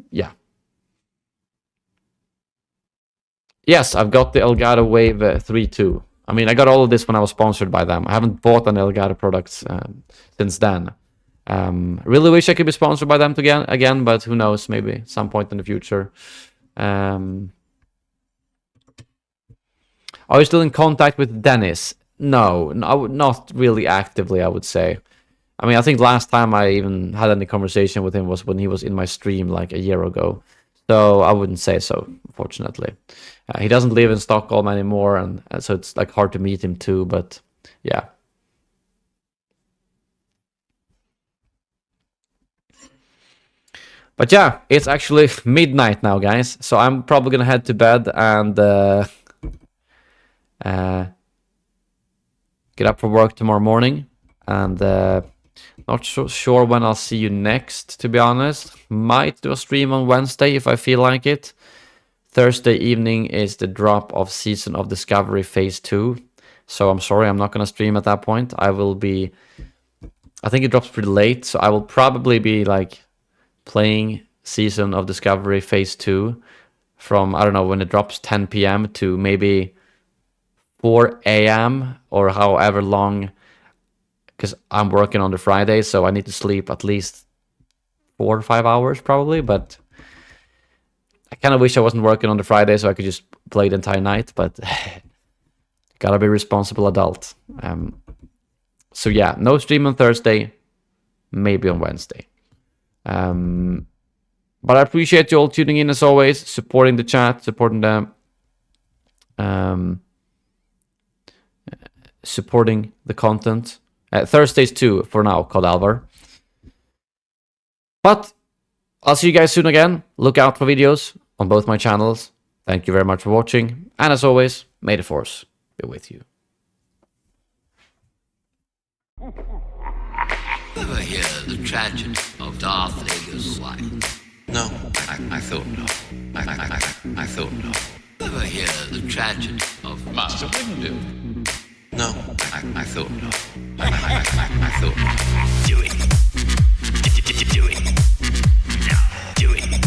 yeah. Yes, I've got the Elgato Wave 3.2. I mean, I got all of this when I was sponsored by them. I haven't bought an Elgato product since then. Really wish I could be sponsored by them again, but who knows, maybe some point in the future. Are you still in contact with Dennis? No, not really actively, I would say. I mean, I think last time I even had any conversation with him was when he was in my stream like a year ago. So I wouldn't say so, unfortunately. He doesn't live in Stockholm anymore, and so it's like hard to meet him too, but yeah. But yeah, it's actually midnight now, guys. So I'm probably gonna head to bed and get up for work tomorrow morning. And not sure when I'll see you next, to be honest. Might do a stream on Wednesday if I feel like it. Thursday evening is the drop of Season of Discovery Phase 2. So I'm sorry, I'm not going to stream at that point. I think it drops pretty late, so I will probably be like playing Season of Discovery Phase 2 from, I don't know, when it drops 10 p.m. to maybe 4 a.m. or however long, because I'm working on the Friday, so I need to sleep at least 4 or 5 hours probably, but I kind of wish I wasn't working on the Friday so I could just play the entire night, but gotta be a responsible adult. So yeah, no stream on Thursday, maybe on Wednesday. But I appreciate you all tuning in as always, supporting the chat, supporting the content. Thursdays too, for now, Cod Alvar. But I'll see you guys soon again. Look out for videos on both my channels. Thank you very much for watching. And as always, may the Force be with you. Ever hear the tragedy of Darth Vader's wife? No, I thought no. I thought no. Ever hear the tragedy of Master Windu? No, I thought no. I thought no. Do it. Do it. No, do it.